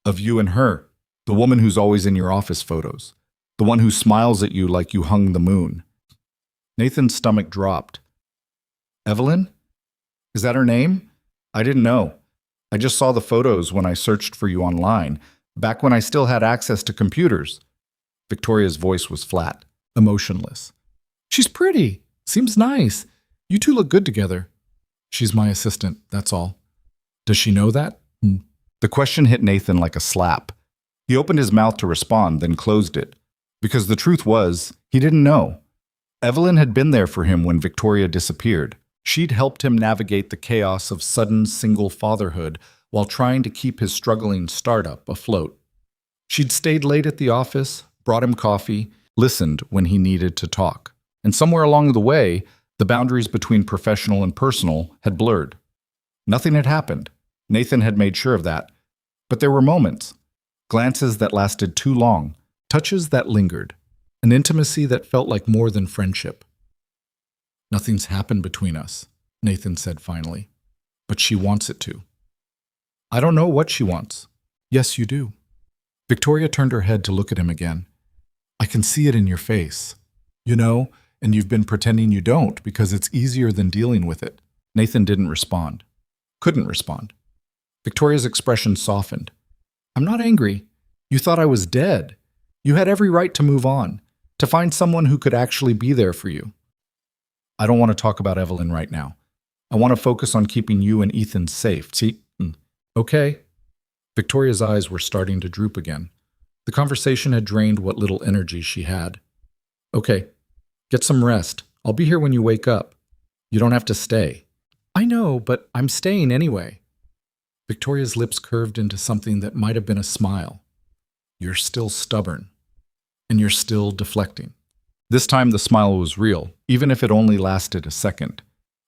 S1: Of you and her, the woman who's always in your office photos, the one who smiles at you like you hung the moon. Nathan's stomach dropped. Evelyn? Is that her name? I didn't know. I just saw the photos when I searched for you online, back when I still had access to computers. Victoria's voice was flat, emotionless. She's pretty. Seems nice. You two look good together. She's my assistant, that's all. Does she know that? The question hit Nathan like a slap. He opened his mouth to respond, then closed it. Because the truth was, he didn't know. Evelyn had been there for him when Victoria disappeared. She'd helped him navigate the chaos of sudden single fatherhood while trying to keep his struggling startup afloat. She'd stayed late at the office, brought him coffee, listened when he needed to talk. And somewhere along the way, the boundaries between professional and personal had blurred. Nothing had happened. Nathan had made sure of that. But there were moments, glances that lasted too long, touches that lingered, an intimacy that felt like more than friendship. Nothing's happened between us, Nathan said finally, but she wants it to. I don't know what she wants. Yes, you do. Victoria turned her head to look at him again. I can see it in your face. You know, and you've been pretending you don't because it's easier than dealing with it. Nathan didn't respond. Couldn't respond. Victoria's expression softened. I'm not angry. You thought I was dead. You had every right to move on, to find someone who could actually be there for you. I don't want to talk about Evelyn right now. I want to focus on keeping you and Ethan safe. See? Okay. Victoria's eyes were starting to droop again. The conversation had drained what little energy she had. Okay. Get some rest. I'll be here when you wake up. You don't have to stay. I know, but I'm staying anyway. Victoria's lips curved into something that might have been a smile. You're still stubborn. And you're still deflecting. This time the smile was real, even if it only lasted a second.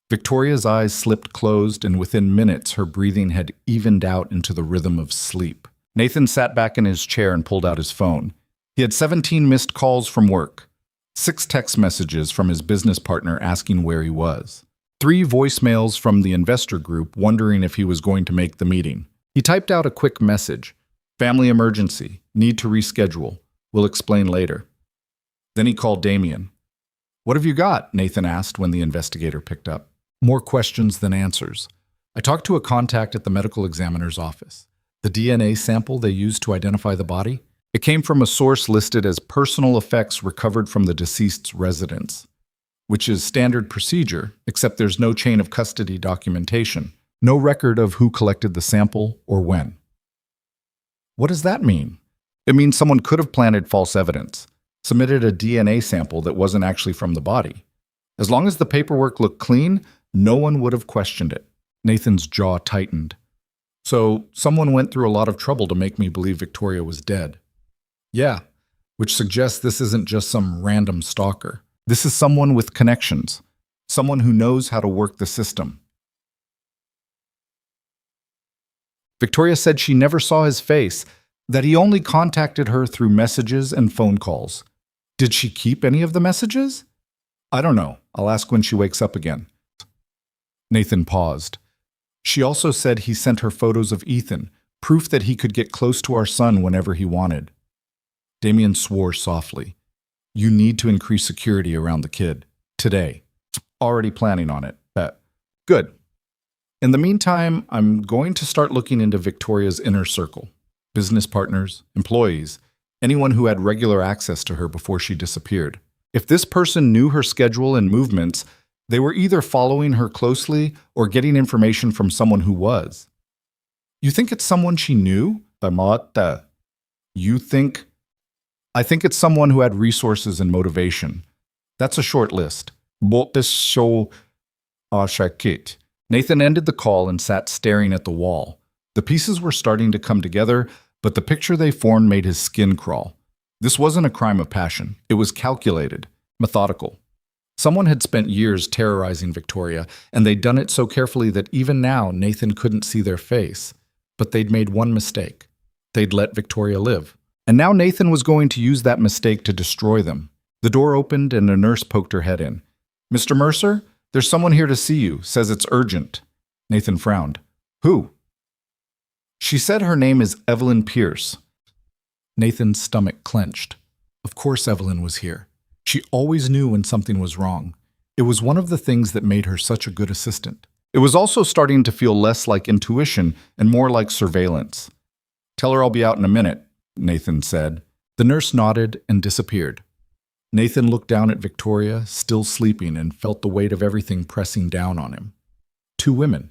S1: Victoria's eyes slipped closed, and within minutes her breathing had evened out into the rhythm of sleep. Nathan sat back in his chair and pulled out his phone. He had 17 missed calls from work, 6 text messages from his business partner asking where he was, 3 voicemails from the investor group wondering if he was going to make the meeting. He typed out a quick message. Family emergency. Need to reschedule. We'll explain later. Then he called Damien. What have you got? Nathan asked when the investigator picked up. More questions than answers. I talked to a contact at the medical examiner's office. The DNA sample they used to identify the body? It came from a source listed as personal effects recovered from the deceased's residence, which is standard procedure, except there's no chain of custody documentation, no record of who collected the sample or when. What does that mean? It means someone could have planted false evidence, submitted a DNA sample that wasn't actually from the body. As long as the paperwork looked clean, no one would have questioned it. Nathan's jaw tightened. So, someone went through a lot of trouble to make me believe Victoria was dead. Yeah, which suggests this isn't just some random stalker. This is someone with connections, someone who knows how to work the system. Victoria said she never saw his face, that he only contacted her through messages and phone calls. Did she keep any of the messages? I don't know. I'll ask when she wakes up again. Nathan paused. She also said he sent her photos of Ethan, proof that he could get close to our son whenever he wanted. Damien swore softly. You need to increase security around the kid. Today. Already planning on it. Good. In the meantime, I'm going to start looking into Victoria's inner circle. Business partners, employees, anyone who had regular access to her before she disappeared. If this person knew her schedule and movements, they were either following her closely or getting information from someone who was. You think it's someone she knew? You think? I think it's someone who had resources and motivation. That's a short list. Nathan ended the call and sat staring at the wall. The pieces were starting to come together, but the picture they formed made his skin crawl. This wasn't a crime of passion. It was calculated, methodical. Someone had spent years terrorizing Victoria, and they'd done it so carefully that even now Nathan couldn't see their face. But they'd made one mistake. They'd let Victoria live. And now Nathan was going to use that mistake to destroy them. The door opened and a nurse poked her head in. "Mr. Mercer, there's someone here to see you. Says it's urgent." Nathan frowned. "Who?" "She said her name is Evelyn Pierce." Nathan's stomach clenched. Of course Evelyn was here. She always knew when something was wrong. It was one of the things that made her such a good assistant. It was also starting to feel less like intuition and more like surveillance. "Tell her I'll be out in a minute," Nathan said. The nurse nodded and disappeared. Nathan looked down at Victoria, still sleeping, and felt the weight of everything pressing down on him. Two women.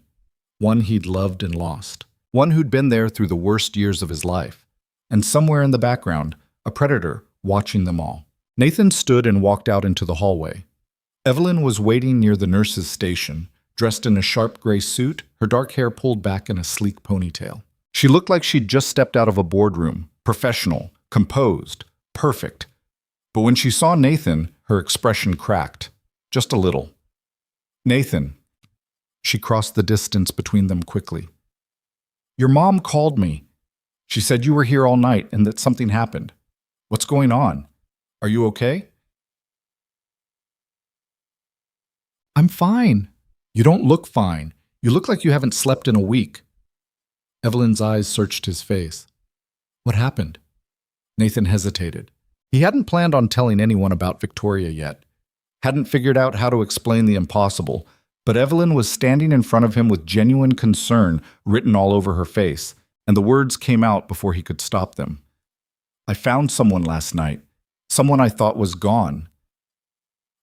S1: One he'd loved and lost. One who'd been there through the worst years of his life. And somewhere in the background, a predator watching them all. Nathan stood and walked out into the hallway. Evelyn was waiting near the nurse's station, dressed in a sharp gray suit, her dark hair pulled back in a sleek ponytail. She looked like she'd just stepped out of a boardroom, professional, composed, perfect. But when she saw Nathan, her expression cracked, just a little. "Nathan." She crossed the distance between them quickly. "Your mom called me. She said you were here all night and that something happened. What's going on? Are you okay?" "I'm fine." "You don't look fine. You look like you haven't slept in a week." Evelyn's eyes searched his face. "What happened?" Nathan hesitated. He hadn't planned on telling anyone about Victoria yet. Hadn't figured out how to explain the impossible, but Evelyn was standing in front of him with genuine concern written all over her face, and the words came out before he could stop them. "I found someone last night. Someone I thought was gone."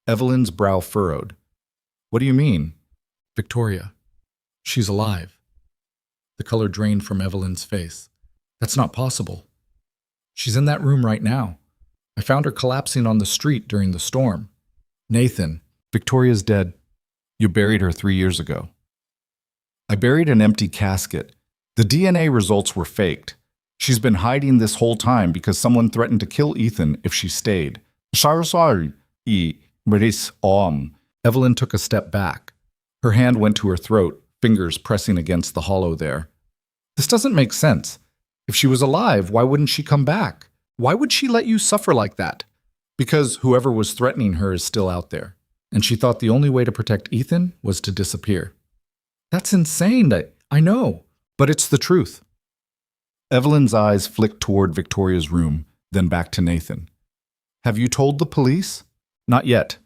S1: Evelyn's brow furrowed. "What do you mean?" "Victoria. She's alive." The color drained from Evelyn's face. "That's not possible. She's in that room right now. I found her collapsing on the street during the storm." "Nathan, Victoria's dead. You buried her 3 years ago." "I buried an empty casket. The DNA results were faked. She's been hiding this whole time because someone threatened to kill Ethan if she stayed." Evelyn took a step back. Her hand went to her throat, fingers pressing against the hollow there. "This doesn't make sense. If she was alive, why wouldn't she come back? Why would she let you suffer like that?" "Because whoever was threatening her is still out there, and she thought the only way to protect Ethan was to disappear." "That's insane. I know, but it's the truth." Evelyn's eyes flicked toward Victoria's room, then back to Nathan. "Have you told the police?" "Not yet.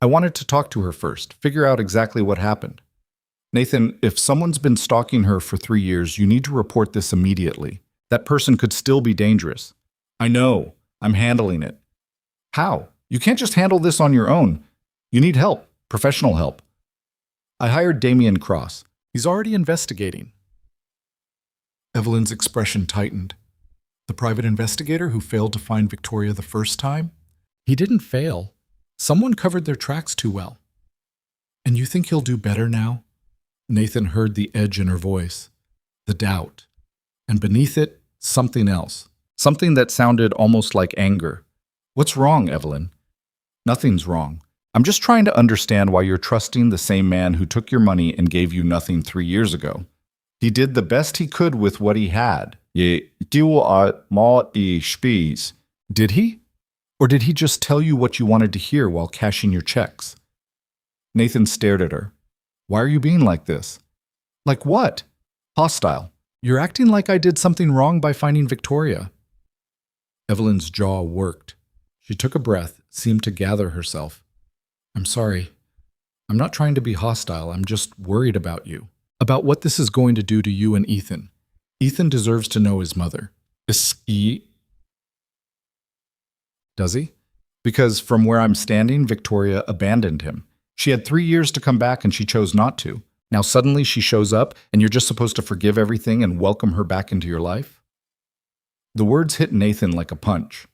S1: I wanted to talk to her first, figure out exactly what happened." "Nathan, if someone's been stalking her for 3 years, you need to report this immediately. That person could still be dangerous." "I know. I'm handling it." "How? You can't just handle this on your own. You need help, professional help." "I hired Damian Cross. He's already investigating." Evelyn's expression tightened. "The private investigator who failed to find Victoria the first time?" "He didn't fail. Someone covered their tracks too well." "And you think he'll do better now?" Nathan heard the edge in her voice, the doubt, and beneath it, something else, something that sounded almost like anger. "What's wrong, Evelyn?" "Nothing's wrong. I'm just trying to understand why you're trusting the same man who took your money and gave you nothing 3 years ago. He did the best he could with what he had." Did he? Or did he just tell you what you wanted to hear while cashing your checks? Nathan stared at her. "Why are you being like this?" "Like what?" "Hostile. You're acting like I did something wrong by finding Victoria." Evelyn's jaw worked. She took a breath, seemed to gather herself. "I'm sorry. I'm not trying to be hostile. I'm just worried about you. About what this is going to do to you and Ethan. Ethan deserves to know his mother. Does he? Because from where I'm standing, Victoria abandoned him. She had 3 years to come back and she chose not to. Now suddenly she shows up and you're just supposed to forgive everything and welcome her back into your life? The words hit Nathan like a punch.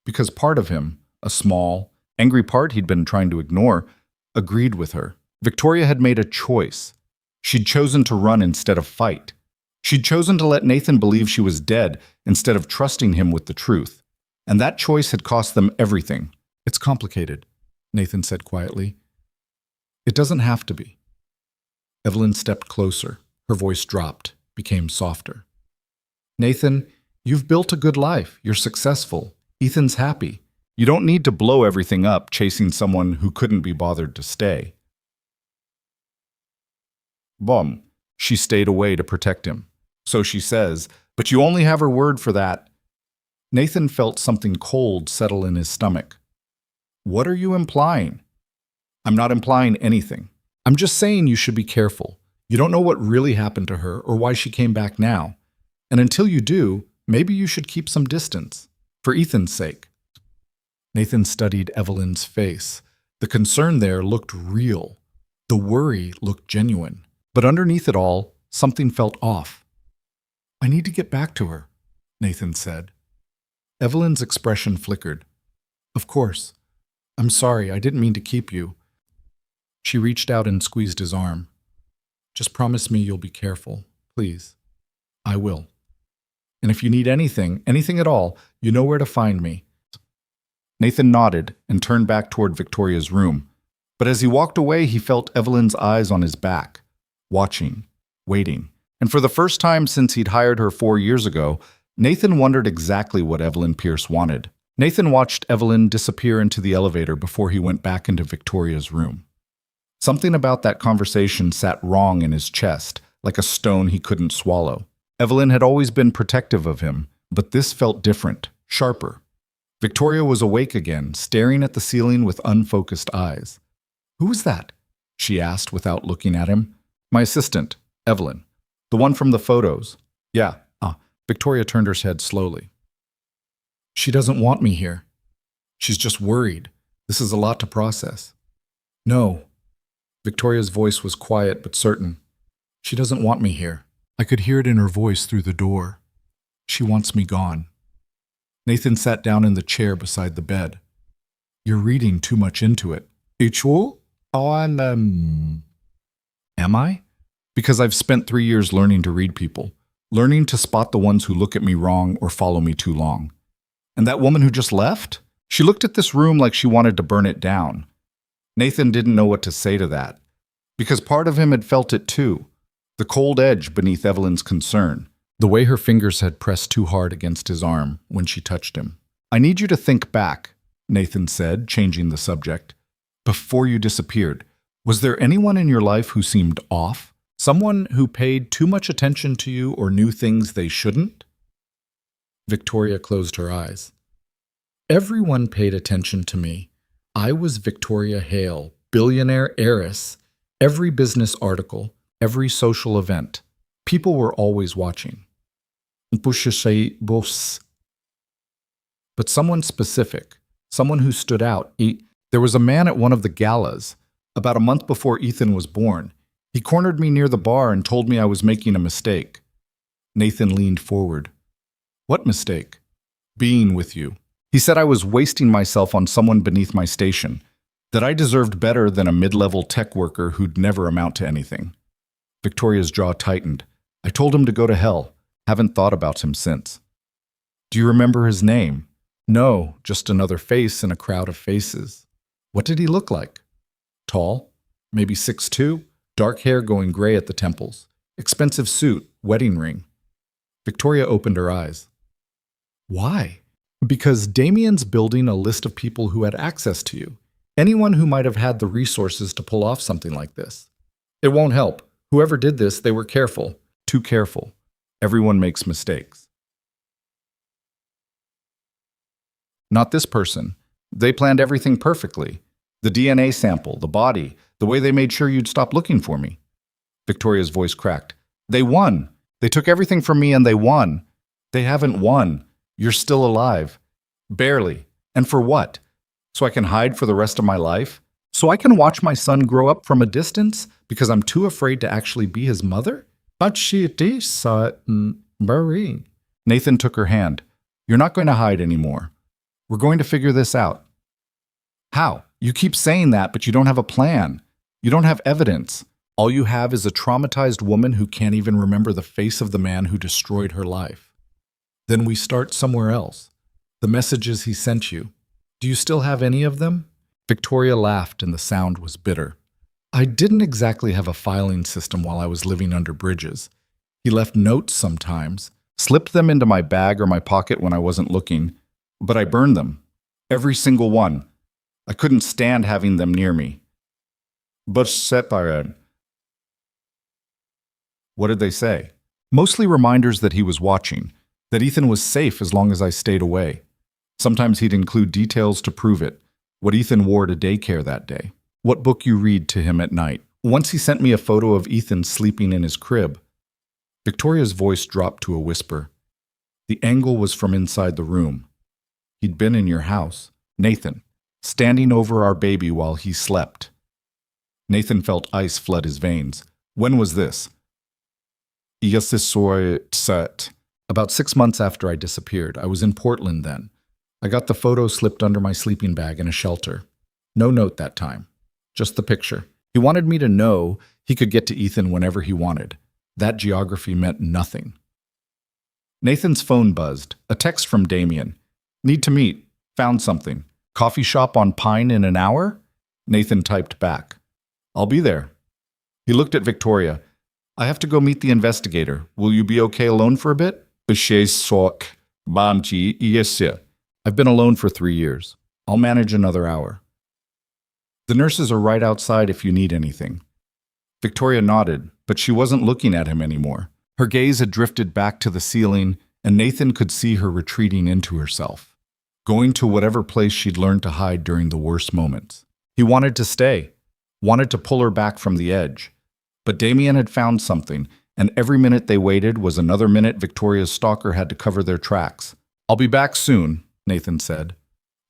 S1: Because part of him, a small, angry part he'd been trying to ignore, agreed with her. Victoria had made a choice. She'd chosen to run instead of fight. She'd chosen to let Nathan believe she was dead instead of trusting him with the truth. And that choice had cost them everything. It's complicated, Nathan said quietly. It doesn't have to be. Evelyn stepped closer. Her voice dropped, became softer. Nathan, you've built a good life. You're successful. Ethan's happy. You don't need to blow everything up chasing someone who couldn't be bothered to stay. Bum. She stayed away to protect him. So she says, but you only have her word for that. Nathan felt something cold settle in his stomach. What are you implying? I'm not implying anything. I'm just saying you should be careful. You don't know what really happened to her or why she came back now. And until you do, maybe you should keep some distance. For Ethan's sake. Nathan studied Evelyn's face. The concern there looked real. The worry looked genuine. But underneath it all, something felt off. I need to get back to her, Nathan said. Evelyn's expression flickered. Of course. I'm sorry, I didn't mean to keep you. She reached out and squeezed his arm. Just promise me you'll be careful, please. I will. And if you need anything at all, you know where to find me. Nathan nodded and turned back toward Victoria's room. But as he walked away, he felt Evelyn's eyes on his back, watching, waiting. And for the first time since he'd hired her 4 years ago, Nathan wondered exactly what Evelyn Pierce wanted. Nathan watched Evelyn disappear into the elevator before he went back into Victoria's room. Something about that conversation sat wrong in his chest, like a stone he couldn't swallow. Evelyn had always been protective of him, but this felt different, sharper. Victoria was awake again, staring at the ceiling with unfocused eyes. Who was that? She asked without looking at him. My assistant, Evelyn. The one from the photos. Yeah. Victoria turned her head slowly. She doesn't want me here. She's just worried. This is a lot to process. No. Victoria's voice was quiet but certain. She doesn't want me here. I could hear it in her voice through the door. She wants me gone. Nathan sat down in the chair beside the bed. You're reading too much into it. Am I? Because I've spent 3 years learning to read people, learning to spot the ones who look at me wrong or follow me too long. And that woman who just left? She looked at this room like she wanted to burn it down. Nathan didn't know what to say to that, because part of him had felt it too, the cold edge beneath Evelyn's concern, the way her fingers had pressed too hard against his arm when she touched him. I need you to think back, Nathan said, changing the subject. Before you disappeared, was there anyone in your life who seemed off? Someone who paid too much attention to you or knew things they shouldn't? Victoria closed her eyes. Everyone paid attention to me. I was Victoria Hale, billionaire heiress. Every business article, every social event. People were always watching. But someone specific, someone who stood out. There was a man at one of the galas, about a month before Ethan was born. He cornered me near the bar and told me I was making a mistake. Nathan leaned forward. What mistake? Being with you. He said I was wasting myself on someone beneath my station, that I deserved better than a mid-level tech worker who'd never amount to anything. Victoria's jaw tightened. I told him to go to hell. Haven't thought about him since. Do you remember his name? No, just another face in a crowd of faces. What did he look like? Tall? Maybe 6'2"? Dark hair going gray at the temples. Expensive suit, wedding ring. Victoria opened her eyes. Why? Because Damien's building a list of people who had access to you. Anyone who might have had the resources to pull off something like this. It won't help. Whoever did this, they were careful. Too careful. Everyone makes mistakes. Not this person. They planned everything perfectly. The DNA sample, the body, the way they made sure you'd stop looking for me. Victoria's voice cracked. They won. They took everything from me and they won. They haven't won. You're still alive. Barely. And for what? So I can hide for the rest of my life? So I can watch my son grow up from a distance because I'm too afraid to actually be his mother? But she saw Marie. Nathan took her hand. You're not going to hide anymore. We're going to figure this out. How? You keep saying that, but you don't have a plan. You don't have evidence. All you have is a traumatized woman who can't even remember the face of the man who destroyed her life. Then we start somewhere else. The messages he sent you. Do you still have any of them? Victoria laughed and the sound was bitter. I didn't exactly have a filing system while I was living under bridges. He left notes sometimes, slipped them into my bag or my pocket when I wasn't looking, but I burned them. Every single one. I couldn't stand having them near me. But separate. What did they say? Mostly reminders that he was watching, that Ethan was safe as long as I stayed away. Sometimes he'd include details to prove it, what Ethan wore to daycare that day, what book you read to him at night. Once he sent me a photo of Ethan sleeping in his crib. Victoria's voice dropped to a whisper. The angle was from inside the room. He'd been in your house, Nathan, standing over our baby while he slept. Nathan felt ice flood his veins. When was this? About 6 months after I disappeared. I was in Portland then. I got the photo slipped under my sleeping bag in a shelter. No note that time. Just the picture. He wanted me to know he could get to Ethan whenever he wanted. That geography meant nothing. Nathan's phone buzzed. A text from Damien. Need to meet. Found something. Coffee shop on Pine in an hour? Nathan typed back. I'll be there. He looked at Victoria. I have to go meet the investigator. Will you be okay alone for a bit? I've been alone for 3 years. I'll manage another hour. The nurses are right outside if you need anything. Victoria nodded, but she wasn't looking at him anymore. Her gaze had drifted back to the ceiling, and Nathan could see her retreating into herself, going to whatever place she'd learned to hide during the worst moments. He wanted to stay, wanted to pull her back from the edge. But Damien had found something, and every minute they waited was another minute Victoria's stalker had to cover their tracks. I'll be back soon, Nathan said.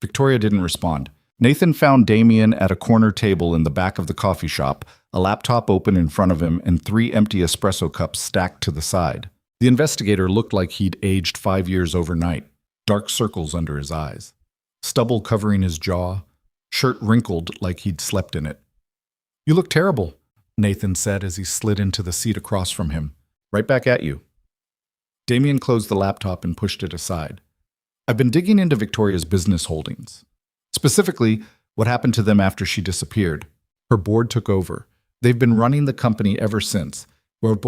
S1: Victoria didn't respond. Nathan found Damien at a corner table in the back of the coffee shop, a laptop open in front of him and 3 empty espresso cups stacked to the side. The investigator looked like he'd aged 5 years overnight, dark circles under his eyes, stubble covering his jaw, shirt wrinkled like he'd slept in it. You look terrible, Nathan said as he slid into the seat across from him. Right back at you. Damien closed the laptop and pushed it aside. I've been digging into Victoria's business holdings. Specifically, what happened to them after she disappeared. Her board took over. They've been running the company ever since. Right,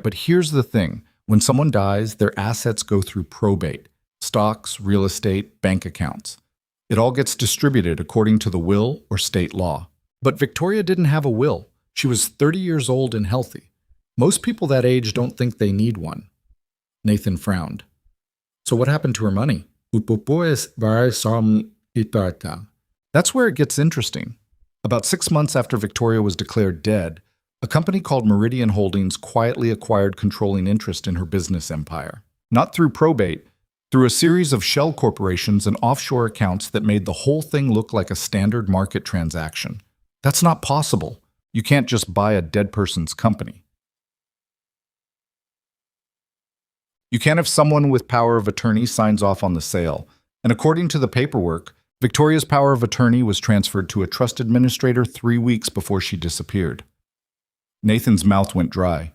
S1: but here's the thing. When someone dies, their assets go through probate. Stocks, real estate, bank accounts. It all gets distributed according to the will or state law. But Victoria didn't have a will. She was 30 years old and healthy. Most people that age don't think they need one. Nathan frowned. So what happened to her money? That's where it gets interesting. About 6 months after Victoria was declared dead, a company called Meridian Holdings quietly acquired controlling interest in her business empire. Not through probate, through a series of shell corporations and offshore accounts that made the whole thing look like a standard market transaction. That's not possible. You can't just buy a dead person's company. You can if someone with power of attorney signs off on the sale. And according to the paperwork, Victoria's power of attorney was transferred to a trust administrator 3 weeks before she disappeared. Nathan's mouth went dry.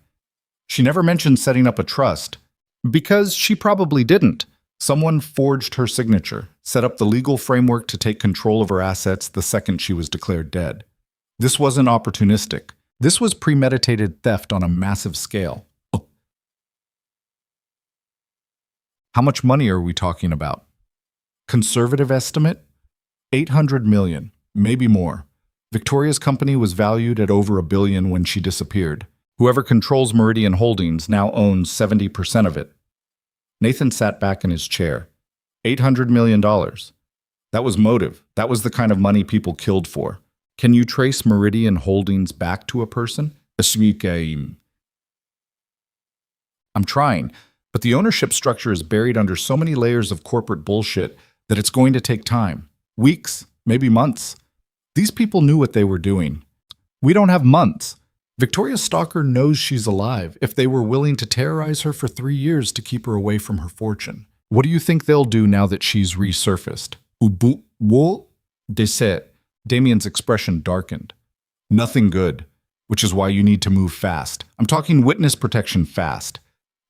S1: She never mentioned setting up a trust, because she probably didn't. Someone forged her signature, set up the legal framework to take control of her assets the second she was declared dead. This wasn't opportunistic. This was premeditated theft on a massive scale. How much money are we talking about? Conservative estimate? 800 million, maybe more. Victoria's company was valued at over $1 billion when she disappeared. Whoever controls Meridian Holdings now owns 70% of it. Nathan sat back in his chair. $800 million. That was motive. That was the kind of money people killed for. Can you trace Meridian Holdings back to a person? I'm trying, but the ownership structure is buried under so many layers of corporate bullshit that it's going to take time. Weeks, maybe months. These people knew what they were doing. We don't have months. Victoria's stalker knows she's alive if they were willing to terrorize her for 3 years to keep her away from her fortune. What do you think they'll do now that she's resurfaced? Damien's expression darkened. Nothing good, which is why you need to move fast. I'm talking witness protection fast.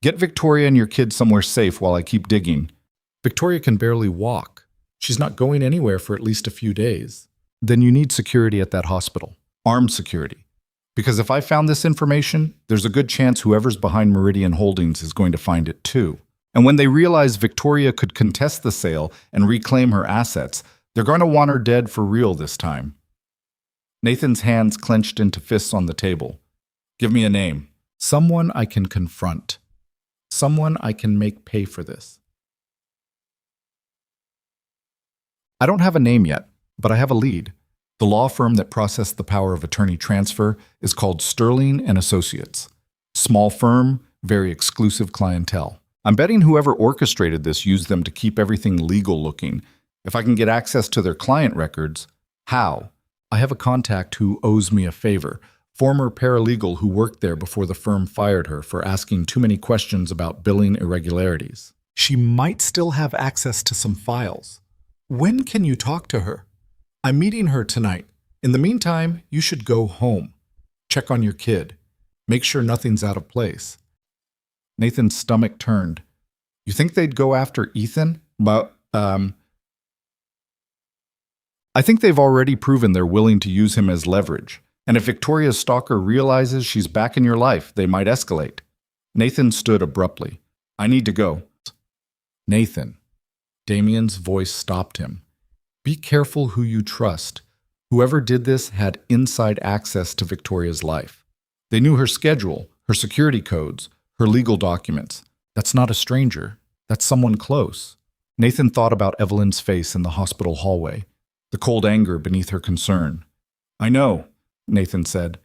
S1: Get Victoria and your kids somewhere safe while I keep digging. Victoria can barely walk. She's not going anywhere for at least a few days. Then you need security at that hospital. Armed security. Because if I found this information, there's a good chance whoever's behind Meridian Holdings is going to find it too. And when they realize Victoria could contest the sale and reclaim her assets, they're going to want her dead for real this time. Nathan's hands clenched into fists on the table. Give me a name. Someone I can confront. Someone I can make pay for this. I don't have a name yet, but I have a lead. The law firm that processed the power of attorney transfer is called Sterling and Associates. Small firm, very exclusive clientele. I'm betting whoever orchestrated this used them to keep everything legal looking. If I can get access to their client records, how? I have a contact who owes me a favor, former paralegal who worked there before the firm fired her for asking too many questions about billing irregularities. She might still have access to some files. When can you talk to her? I'm meeting her tonight. In the meantime, you should go home. Check on your kid. Make sure nothing's out of place. Nathan's stomach turned. You think they'd go after Ethan? I think they've already proven they're willing to use him as leverage. And if Victoria's stalker realizes she's back in your life, they might escalate. Nathan stood abruptly. I need to go. Nathan. Damien's voice stopped him. Be careful who you trust. Whoever did this had inside access to Victoria's life. They knew her schedule, her security codes, her legal documents. That's not a stranger. That's someone close. Nathan thought about Evelyn's face in the hospital hallway, the cold anger beneath her concern. I know, Nathan said.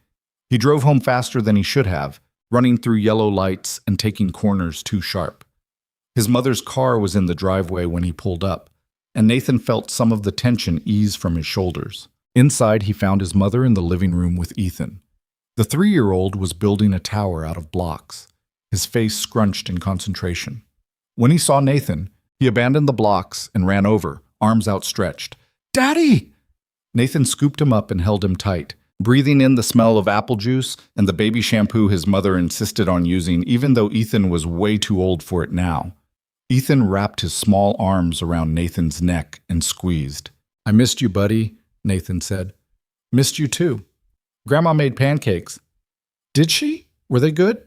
S1: He drove home faster than he should have, running through yellow lights and taking corners too sharp. His mother's car was in the driveway when he pulled up, and Nathan felt some of the tension ease from his shoulders. Inside, he found his mother in the living room with Ethan. The 3-year-old was building a tower out of blocks, his face scrunched in concentration. When he saw Nathan, he abandoned the blocks and ran over, arms outstretched. Daddy! Nathan scooped him up and held him tight, breathing in the smell of apple juice and the baby shampoo his mother insisted on using, even though Ethan was way too old for it now. Ethan wrapped his small arms around Nathan's neck and squeezed. I missed you, buddy, Nathan said. Missed you too. Grandma made pancakes. Did she? Were they good?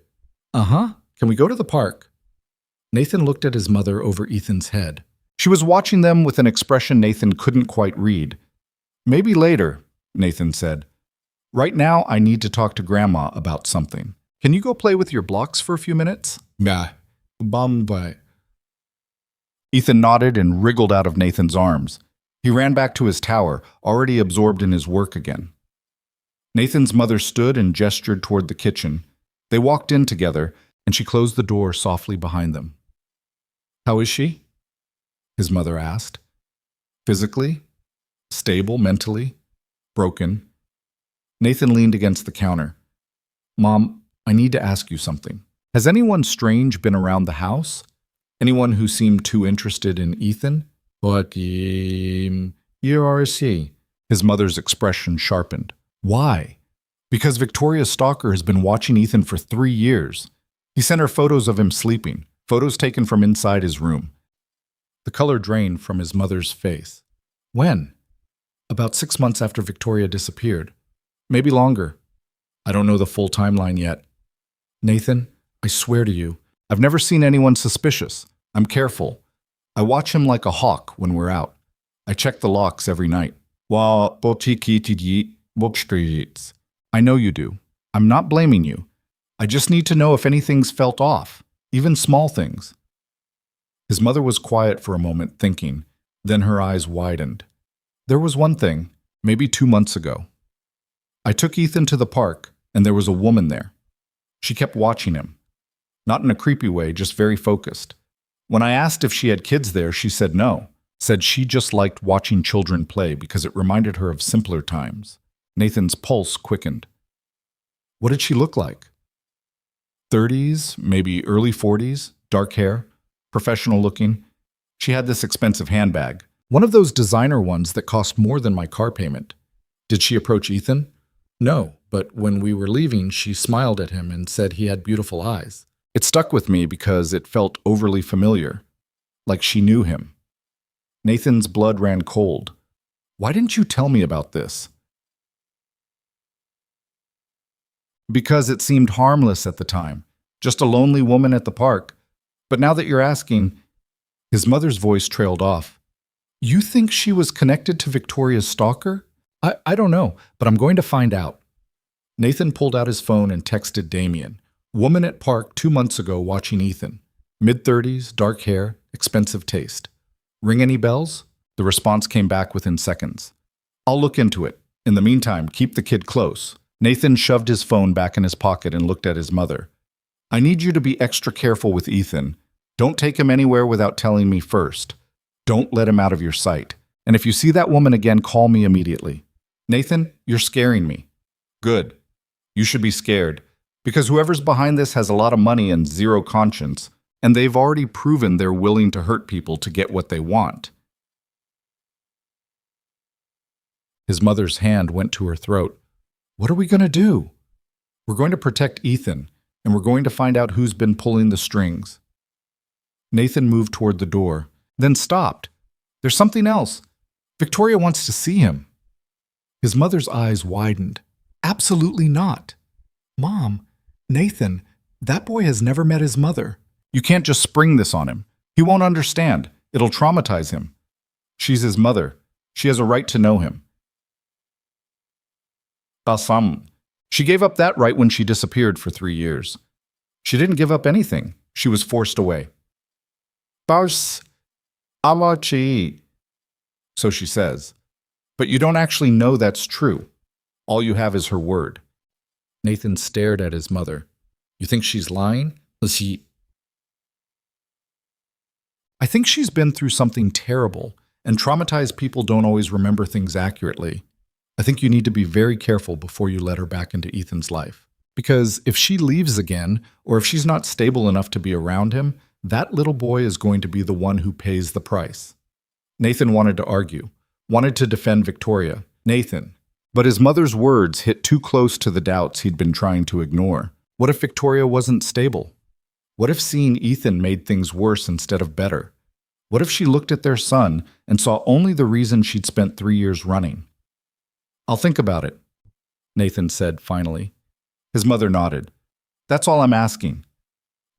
S1: Uh-huh. Can we go to the park? Nathan looked at his mother over Ethan's head. She was watching them with an expression Nathan couldn't quite read. Maybe later, Nathan said. Right now, I need to talk to Grandma about something. Can you go play with your blocks for a few minutes? Yeah. Ethan nodded and wriggled out of Nathan's arms. He ran back to his tower, already absorbed in his work again. Nathan's mother stood and gestured toward the kitchen. They walked in together, and she closed the door softly behind them. How is she? His mother asked. Physically? Stable mentally? Broken? Nathan leaned against the counter. Mom, I need to ask you something. Has anyone strange been around the house? Anyone who seemed too interested in Ethan? But, here is he. His mother's expression sharpened. Why? Because Victoria's stalker has been watching Ethan for 3 years. He sent her photos of him sleeping, photos taken from inside his room. The color drained from his mother's face. When? About 6 months after Victoria disappeared. Maybe longer. I don't know the full timeline yet. Nathan, I swear to you, I've never seen anyone suspicious. I'm careful. I watch him like a hawk when we're out. I check the locks every night. I know you do. I'm not blaming you. I just need to know if anything's felt off, even small things. His mother was quiet for a moment, thinking. Then her eyes widened. There was one thing, maybe 2 months ago. I took Ethan to the park, and there was a woman there. She kept watching him. Not in a creepy way, just very focused. When I asked if she had kids there, she said no. Said she just liked watching children play because it reminded her of simpler times. Nathan's pulse quickened. What did she look like? 30s, maybe early 40s, dark hair, professional looking. She had this expensive handbag, one of those designer ones that cost more than my car payment. Did she approach Ethan? No, but when we were leaving, she smiled at him and said he had beautiful eyes. It stuck with me because it felt overly familiar, like she knew him. Nathan's blood ran cold. Why didn't you tell me about this? Because it seemed harmless at the time, just a lonely woman at the park. But now that you're asking, his mother's voice trailed off. You think she was connected to Victoria's stalker? I don't know, but I'm going to find out. Nathan pulled out his phone and texted Damien. Woman at park 2 months ago watching Ethan. Mid-30s, dark hair, expensive taste. Ring any bells? The response came back within seconds. I'll look into it. In the meantime, keep the kid close. Nathan shoved his phone back in his pocket and looked at his mother. I need you to be extra careful with Ethan. Don't take him anywhere without telling me first. Don't let him out of your sight. And if you see that woman again, call me immediately. Nathan, you're scaring me. Good. You should be scared, because whoever's behind this has a lot of money and zero conscience, and they've already proven they're willing to hurt people to get what they want. His mother's hand went to her throat. What are we going to do? We're going to protect Ethan, and we're going to find out who's been pulling the strings. Nathan moved toward the door, then stopped. There's something else. Victoria wants to see him. His mother's eyes widened. Absolutely not. Mom, Nathan, that boy has never met his mother. You can't just spring this on him. He won't understand. It'll traumatize him. She's his mother. She has a right to know him. Basam. She gave up that right when she disappeared for 3 years. She didn't give up anything. She was forced away. Bars Amachi. So she says. But you don't actually know that's true. All you have is her word. Nathan stared at his mother. You think she's lying? I think she's been through something terrible, and traumatized people don't always remember things accurately. I think you need to be very careful before you let her back into Ethan's life. Because if she leaves again, or if she's not stable enough to be around him, that little boy is going to be the one who pays the price. Nathan wanted to argue, wanted to defend Victoria. Nathan. But his mother's words hit too close to the doubts he'd been trying to ignore. What if Victoria wasn't stable? What if seeing Ethan made things worse instead of better? What if she looked at their son and saw only the reason she'd spent 3 years running? I'll think about it, Nathan said finally. His mother nodded. That's all I'm asking.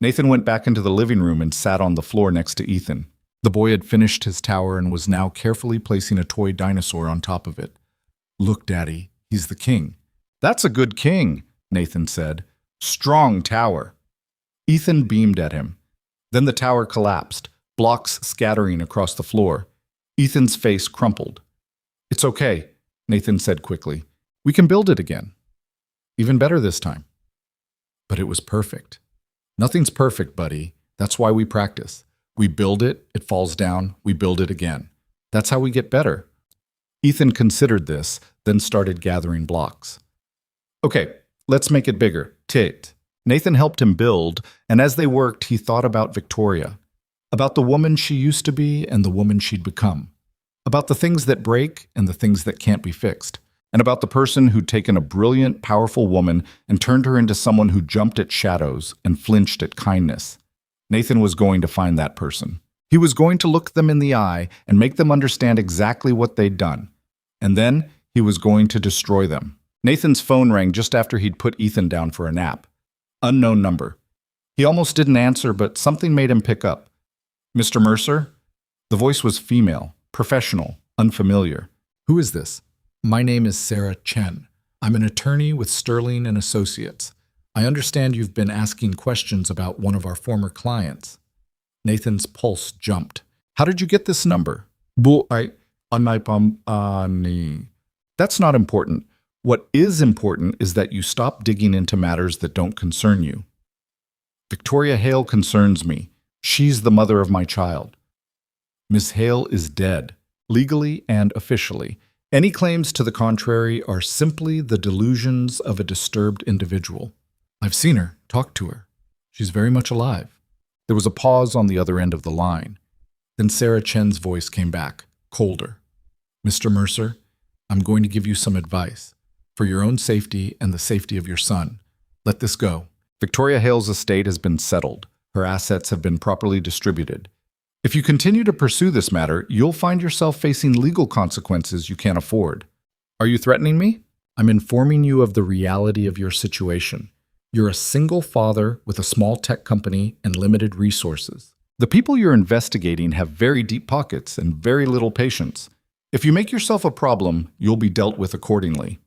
S1: Nathan went back into the living room and sat on the floor next to Ethan. The boy had finished his tower and was now carefully placing a toy dinosaur on top of it. Look, Daddy, he's the king. That's a good king, Nathan said. Strong tower. Ethan beamed at him. Then the tower collapsed, blocks scattering across the floor. Ethan's face crumpled. It's okay, Nathan said quickly. We can build it again. Even better this time. But it was perfect. Nothing's perfect, buddy. That's why we practice. We build it, it falls down, we build it again. That's how we get better. Ethan considered this, then started gathering blocks. Okay, let's make it bigger. Tit. Nathan helped him build, and as they worked, he thought about Victoria. About the woman she used to be and the woman she'd become. About the things that break and the things that can't be fixed. And about the person who'd taken a brilliant, powerful woman and turned her into someone who jumped at shadows and flinched at kindness. Nathan was going to find that person. He was going to look them in the eye and make them understand exactly what they'd done. And then he was going to destroy them. Nathan's phone rang just after he'd put Ethan down for a nap. Unknown number. He almost didn't answer, but something made him pick up. Mr. Mercer? The voice was female, professional, unfamiliar. Who is this? My name is Sarah Chen. I'm an attorney with Sterling and Associates. I understand you've been asking questions about one of our former clients. Nathan's pulse jumped. How did you get this number? Buhay ani. That's not important. What is important is that you stop digging into matters that don't concern you. Victoria Hale concerns me. She's the mother of my child. Miss Hale is dead, legally and officially. Any claims to the contrary are simply the delusions of a disturbed individual. I've seen her, talked to her. She's very much alive. There was a pause on the other end of the line. Then Sarah Chen's voice came back, colder. Mr. Mercer, I'm going to give you some advice. For your own safety and the safety of your son, let this go. Victoria Hale's estate has been settled. Her assets have been properly distributed. If you continue to pursue this matter, you'll find yourself facing legal consequences you can't afford. Are you threatening me? I'm informing you of the reality of your situation. You're a single father with a small tech company and limited resources. The people you're investigating have very deep pockets and very little patience. If you make yourself a problem, you'll be dealt with accordingly.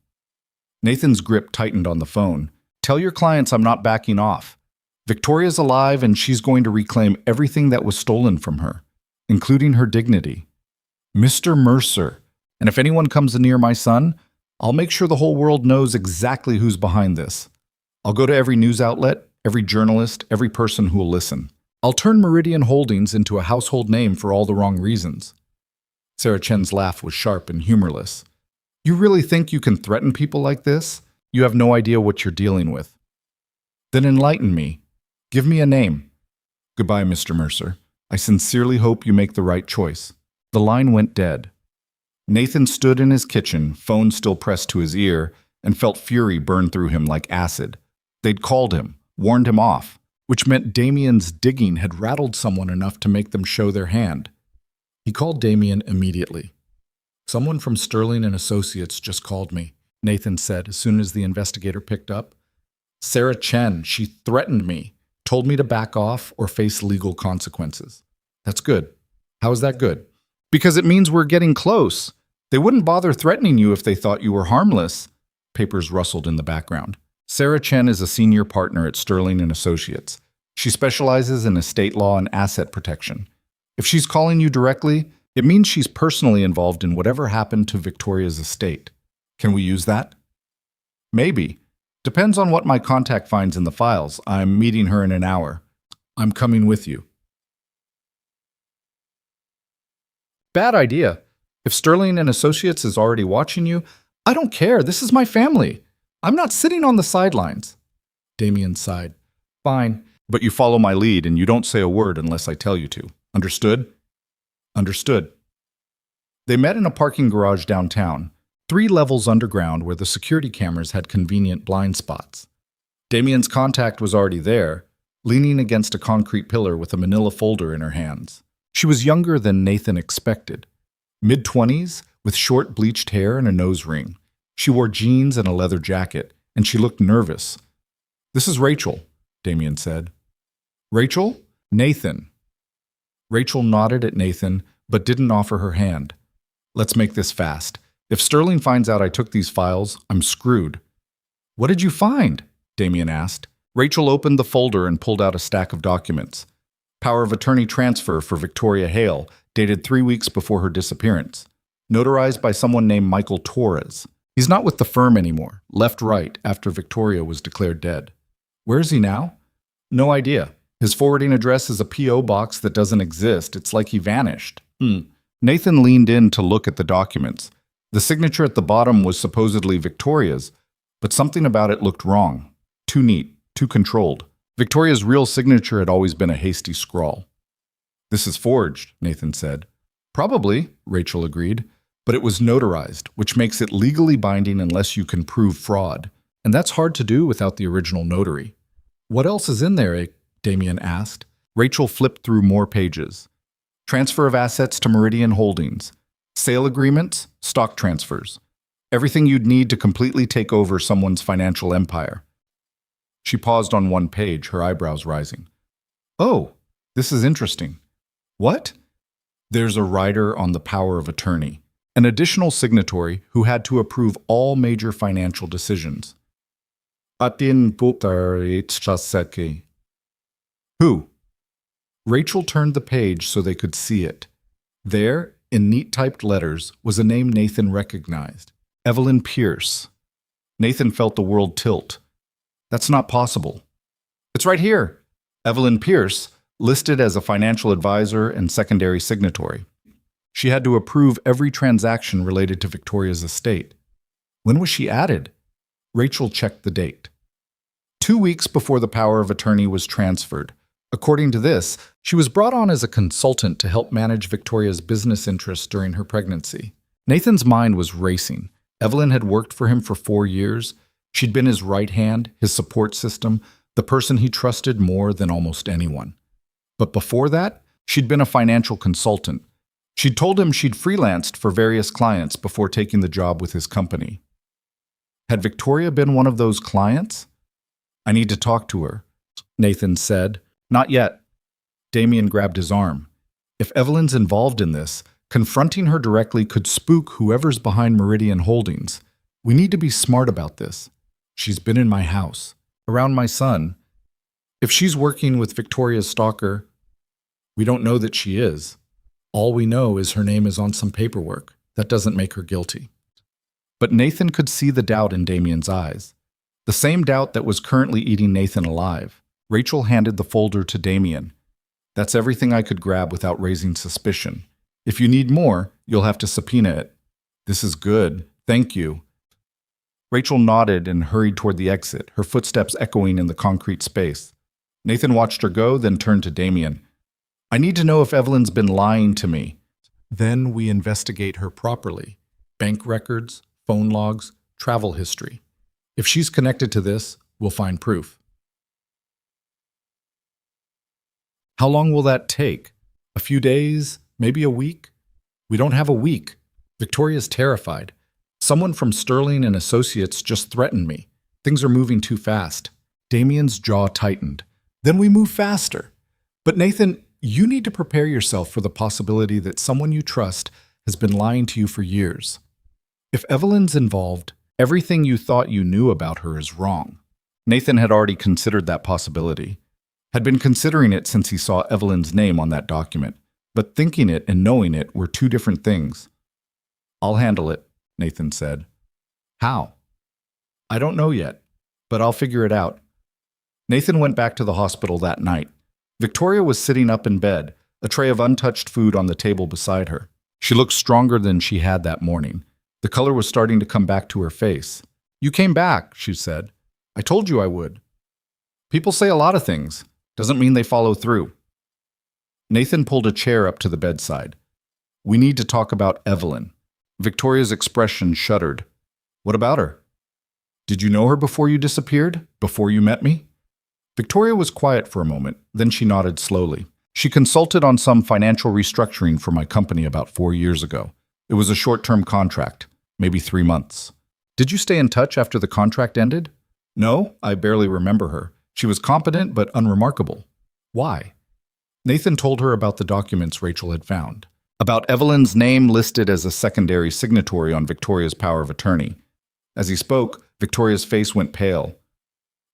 S1: Nathan's grip tightened on the phone. Tell your clients I'm not backing off. Victoria's alive and she's going to reclaim everything that was stolen from her, including her dignity. Mr. Mercer, and if anyone comes near my son, I'll make sure the whole world knows exactly who's behind this. I'll go to every news outlet, every journalist, every person who will listen. I'll turn Meridian Holdings into a household name for all the wrong reasons. Sarah Chen's laugh was sharp and humorless. You really think you can threaten people like this? You have no idea what you're dealing with. Then enlighten me. Give me a name. Goodbye, Mr. Mercer. I sincerely hope you make the right choice. The line went dead. Nathan stood in his kitchen, phone still pressed to his ear, and felt fury burn through him like acid. They'd called him, warned him off, which meant Damien's digging had rattled someone enough to make them show their hand. He called Damien immediately. Someone from Sterling and Associates just called me, Nathan said as soon as the investigator picked up. Sarah Chen, she threatened me, told me to back off or face legal consequences. That's good. How is that good? Because it means we're getting close. They wouldn't bother threatening you if they thought you were harmless. Papers rustled in the background. Sarah Chen is a senior partner at Sterling and Associates. She specializes in estate law and asset protection. If she's calling you directly, it means she's personally involved in whatever happened to Victoria's estate. Can we use that? Maybe. Depends on what my contact finds in the files. I'm meeting her in an hour. I'm coming with you. Bad idea. If Sterling and Associates is already watching you, I don't care. This is my family. I'm not sitting on the sidelines. Damien sighed. Fine, but you follow my lead and you don't say a word unless I tell you to. Understood? Understood. They met in a parking garage downtown, 3 levels underground where the security cameras had convenient blind spots. Damien's contact was already there, leaning against a concrete pillar with a manila folder in her hands. She was younger than Nathan expected. Mid-20s, with short bleached hair and a nose ring. She wore jeans and a leather jacket, and she looked nervous. This is Rachel, Damien said. Rachel? Nathan. Rachel nodded at Nathan, but didn't offer her hand. Let's make this fast. If Sterling finds out I took these files, I'm screwed. What did you find? Damien asked. Rachel opened the folder and pulled out a stack of documents. Power of attorney transfer for Victoria Hale, dated 3 weeks before her disappearance. Notarized by someone named Michael Torres. He's not with the firm anymore, left right after Victoria was declared dead. Where is he now? No idea. His forwarding address is a P.O. box that doesn't exist. It's like he vanished. Nathan leaned in to look at the documents. The signature at the bottom was supposedly Victoria's, but something about it looked wrong. Too neat, too controlled. Victoria's real signature had always been a hasty scrawl. This is forged, Nathan said. Probably, Rachel agreed, but it was notarized, which makes it legally binding unless you can prove fraud. And that's hard to do without the original notary. What else is in there? Damien asked. Rachel flipped through more pages. Transfer of assets to Meridian Holdings. Sale agreements, stock transfers. Everything you'd need to completely take over someone's financial empire. She paused on one page, her eyebrows rising. Oh, this is interesting. What? There's a rider on the power of attorney, an additional signatory who had to approve all major financial decisions. Who? Rachel turned the page so they could see it. There, in neat typed letters, was a name Nathan recognized. Evelyn Pierce. Nathan felt the world tilt. That's not possible. It's right here. Evelyn Pierce, listed as a financial advisor and secondary signatory. She had to approve every transaction related to Victoria's estate. When was she added? Rachel checked the date. 2 weeks before the power of attorney was transferred. According to this, she was brought on as a consultant to help manage Victoria's business interests during her pregnancy. Nathan's mind was racing. Evelyn had worked for him for 4 years. She'd been his right hand, his support system, the person he trusted more than almost anyone. But before that, she'd been a financial consultant. She'd told him she'd freelanced for various clients before taking the job with his company. Had Victoria been one of those clients? I need to talk to her, Nathan said. Not yet. Damien grabbed his arm. If Evelyn's involved in this, confronting her directly could spook whoever's behind Meridian Holdings. We need to be smart about this. She's been in my house, around my son. If she's working with Victoria's stalker, we don't know that she is. All we know is her name is on some paperwork. That doesn't make her guilty. But Nathan could see the doubt in Damien's eyes. The same doubt that was currently eating Nathan alive. Rachel handed the folder to Damien. That's everything I could grab without raising suspicion. If you need more, you'll have to subpoena it. This is good. Thank you. Rachel nodded and hurried toward the exit, her footsteps echoing in the concrete space. Nathan watched her go, then turned to Damien. I need to know if Evelyn's been lying to me. Then we investigate her properly. Bank records, phone logs, travel history. If she's connected to this, we'll find proof. How long will that take? A few days? Maybe a week? We don't have a week. Victoria's terrified. Someone from Sterling and Associates just threatened me. Things are moving too fast. Damien's jaw tightened. Then we move faster. But Nathan, you need to prepare yourself for the possibility that someone you trust has been lying to you for years. If Evelyn's involved, everything you thought you knew about her is wrong. Nathan had already considered that possibility. Had been considering it since he saw Evelyn's name on that document. But thinking it and knowing it were two different things. I'll handle it, Nathan said. How? I don't know yet, but I'll figure it out. Nathan went back to the hospital that night. Victoria was sitting up in bed, a tray of untouched food on the table beside her. She looked stronger than she had that morning. The color was starting to come back to her face. You came back, she said. I told you I would. People say a lot of things. Doesn't mean they follow through. Nathan pulled a chair up to the bedside. We need to talk about Evelyn. Victoria's expression shuddered. What about her? Did you know her before you disappeared? Before you met me? Victoria was quiet for a moment, then she nodded slowly. She consulted on some financial restructuring for my company about 4 years ago. It was a short-term contract, maybe 3 months. Did you stay in touch after the contract ended? No, I barely remember her. She was competent but unremarkable. Why? Nathan told her about the documents Rachel had found. About Evelyn's name listed as a secondary signatory on Victoria's power of attorney. As he spoke, Victoria's face went pale.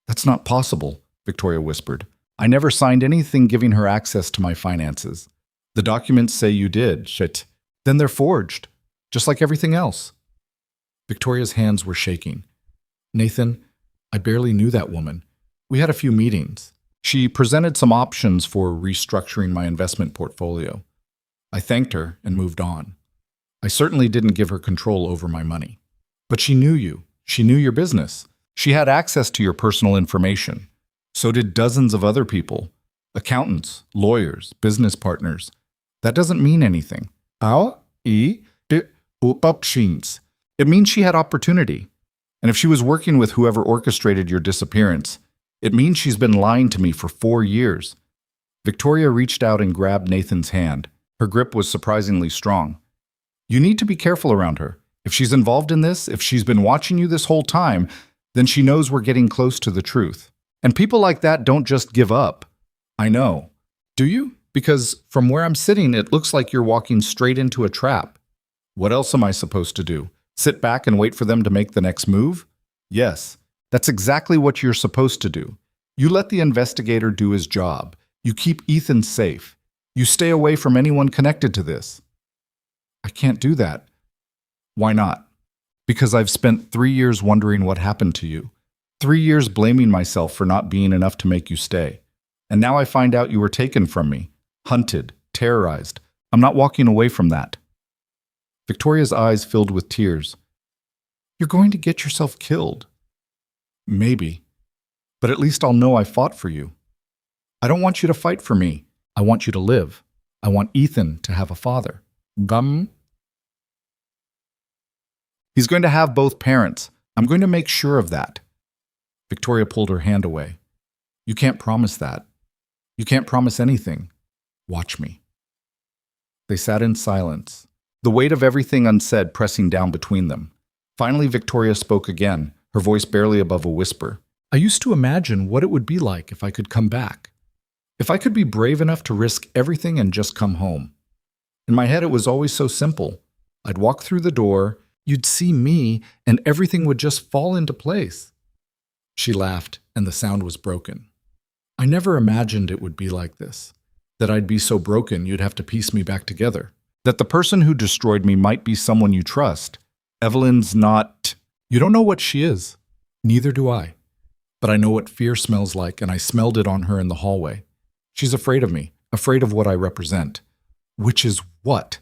S1: That's not possible, Victoria whispered. I never signed anything giving her access to my finances. The documents say you did, shit. Then they're forged, just like everything else. Victoria's hands were shaking. Nathan, I barely knew that woman. We had a few meetings. She presented some options for restructuring my investment portfolio. I thanked her and moved on. I certainly didn't give her control over my money. But she knew you. She knew your business. She had access to your personal information. So did dozens of other people. Accountants, lawyers, business partners. That doesn't mean anything. It means she had opportunity. And if she was working with whoever orchestrated your disappearance, it means she's been lying to me for 4 years. Victoria reached out and grabbed Nathan's hand. Her grip was surprisingly strong. You need to be careful around her. If she's involved in this, if she's been watching you this whole time, then she knows we're getting close to the truth. And people like that don't just give up. I know. Do you? Because from where I'm sitting, it looks like you're walking straight into a trap. What else am I supposed to do? Sit back and wait for them to make the next move? Yes, that's exactly what you're supposed to do. You let the investigator do his job. You keep Ethan safe. You stay away from anyone connected to this. I can't do that. Why not? Because I've spent 3 years wondering what happened to you. 3 years blaming myself for not being enough to make you stay. And now I find out you were taken from me, hunted, terrorized. I'm not walking away from that. Victoria's eyes filled with tears. You're going to get yourself killed. Maybe. But at least I'll know I fought for you. I don't want you to fight for me. I want you to live. I want Ethan to have a father. He's going to have both parents. I'm going to make sure of that. Victoria pulled her hand away. You can't promise that. You can't promise anything. Watch me. They sat in silence, the weight of everything unsaid pressing down between them. Finally, Victoria spoke again, her voice barely above a whisper. I used to imagine what it would be like if I could come back. If I could be brave enough to risk everything and just come home. In my head, it was always so simple. I'd walk through the door, you'd see me, and everything would just fall into place. She laughed, and the sound was broken. I never imagined it would be like this. That I'd be so broken you'd have to piece me back together. That the person who destroyed me might be someone you trust. Evelyn's not... You don't know what she is. Neither do I. But I know what fear smells like, and I smelled it on her in the hallway. She's afraid of me, afraid of what I represent. Which is what?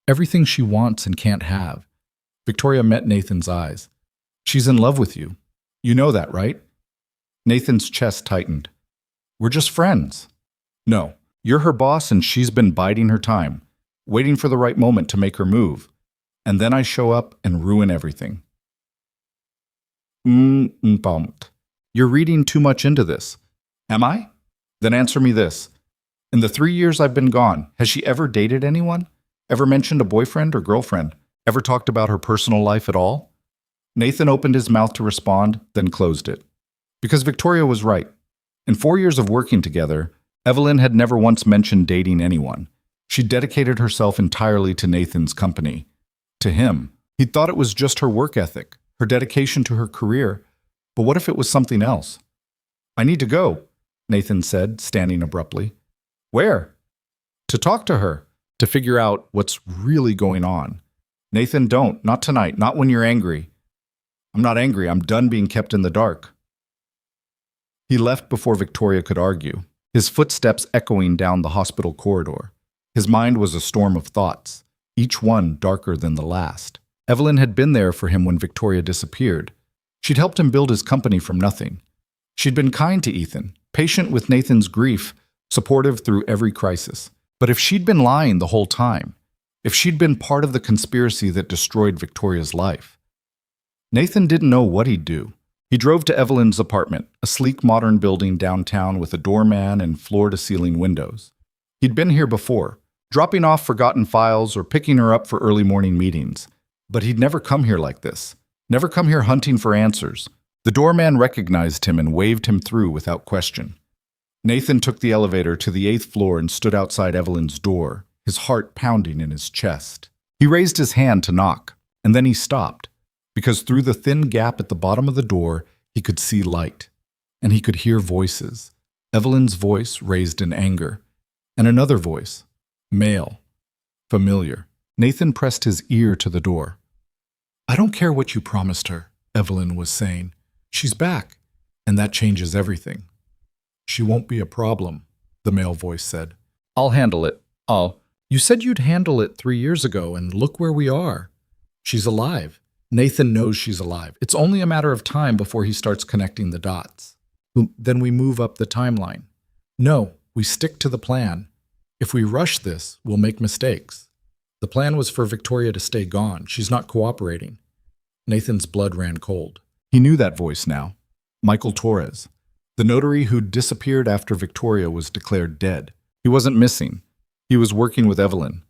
S1: Everything she wants and can't have. Victoria met Nathan's eyes. She's in love with you. You know that, right? Nathan's chest tightened. We're just friends. No, you're her boss and she's been biding her time, waiting for the right moment to make her move. And then I show up and ruin everything. You're reading too much into this. Am I? Then answer me this. In the 3 years I've been gone, has she ever dated anyone? Ever mentioned a boyfriend or girlfriend? Ever talked about her personal life at all? Nathan opened his mouth to respond, then closed it. Because Victoria was right. In 4 years of working together, Evelyn had never once mentioned dating anyone. She dedicated herself entirely to Nathan's company. To him. He'd thought it was just her work ethic, her dedication to her career. But what if it was something else? I need to go, Nathan said, standing abruptly. Where? To talk to her, to figure out what's really going on. Nathan, don't. Not tonight. Not when you're angry. I'm not angry. I'm done being kept in the dark. He left before Victoria could argue, his footsteps echoing down the hospital corridor. His mind was a storm of thoughts, each one darker than the last. Evelyn had been there for him when Victoria disappeared. She'd helped him build his company from nothing. She'd been kind to Ethan, patient with Nathan's grief, supportive through every crisis. But if she'd been lying the whole time, if she'd been part of the conspiracy that destroyed Victoria's life, Nathan didn't know what he'd do. He drove to Evelyn's apartment, a sleek modern building downtown with a doorman and floor-to-ceiling windows. He'd been here before, dropping off forgotten files or picking her up for early morning meetings. But he'd never come here like this, never come here hunting for answers. The doorman recognized him and waved him through without question. Nathan took the elevator to the 8th floor and stood outside Evelyn's door, his heart pounding in his chest. He raised his hand to knock, and then he stopped, because through the thin gap at the bottom of the door, he could see light, and he could hear voices. Evelyn's voice raised in anger, and another voice, male, familiar. Nathan pressed his ear to the door. I don't care what you promised her, Evelyn was saying. She's back, and that changes everything. She won't be a problem, the male voice said. I'll handle it. You said you'd handle it 3 years ago, and look where we are. She's alive. Nathan knows she's alive. It's only a matter of time before he starts connecting the dots. Then we move up the timeline. No, we stick to the plan. If we rush this, we'll make mistakes. The plan was for Victoria to stay gone. She's not cooperating. Nathan's blood ran cold. He knew that voice now. Michael Torres, the notary who'd disappeared after Victoria was declared dead. He wasn't missing. He was working with Evelyn.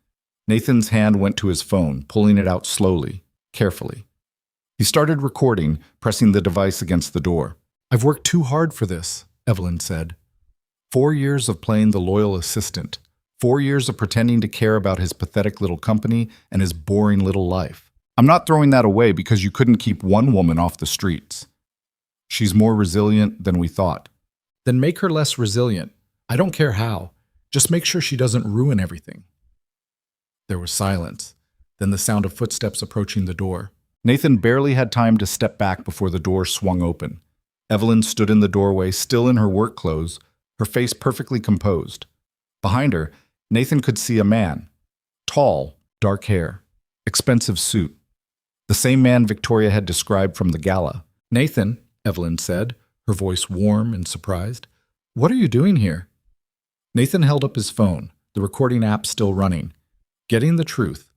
S1: Nathan's hand went to his phone, pulling it out slowly, carefully. He started recording, pressing the device against the door. I've worked too hard for this, Evelyn said. 4 years of playing the loyal assistant. 4 years of pretending to care about his pathetic little company and his boring little life. I'm not throwing that away because you couldn't keep one woman off the streets. She's more resilient than we thought. Then make her less resilient. I don't care how. Just make sure she doesn't ruin everything. There was silence. then the sound of footsteps approaching the door. Nathan barely had time to step back before the door swung open. Evelyn stood in the doorway, still in her work clothes, her face perfectly composed. Behind her, Nathan could see a man. Tall, dark hair, expensive suit. The same man Victoria had described from the gala. "Nathan," Evelyn said, her voice warm and surprised. "What are you doing here?" Nathan held up his phone, the recording app still running. Getting the truth.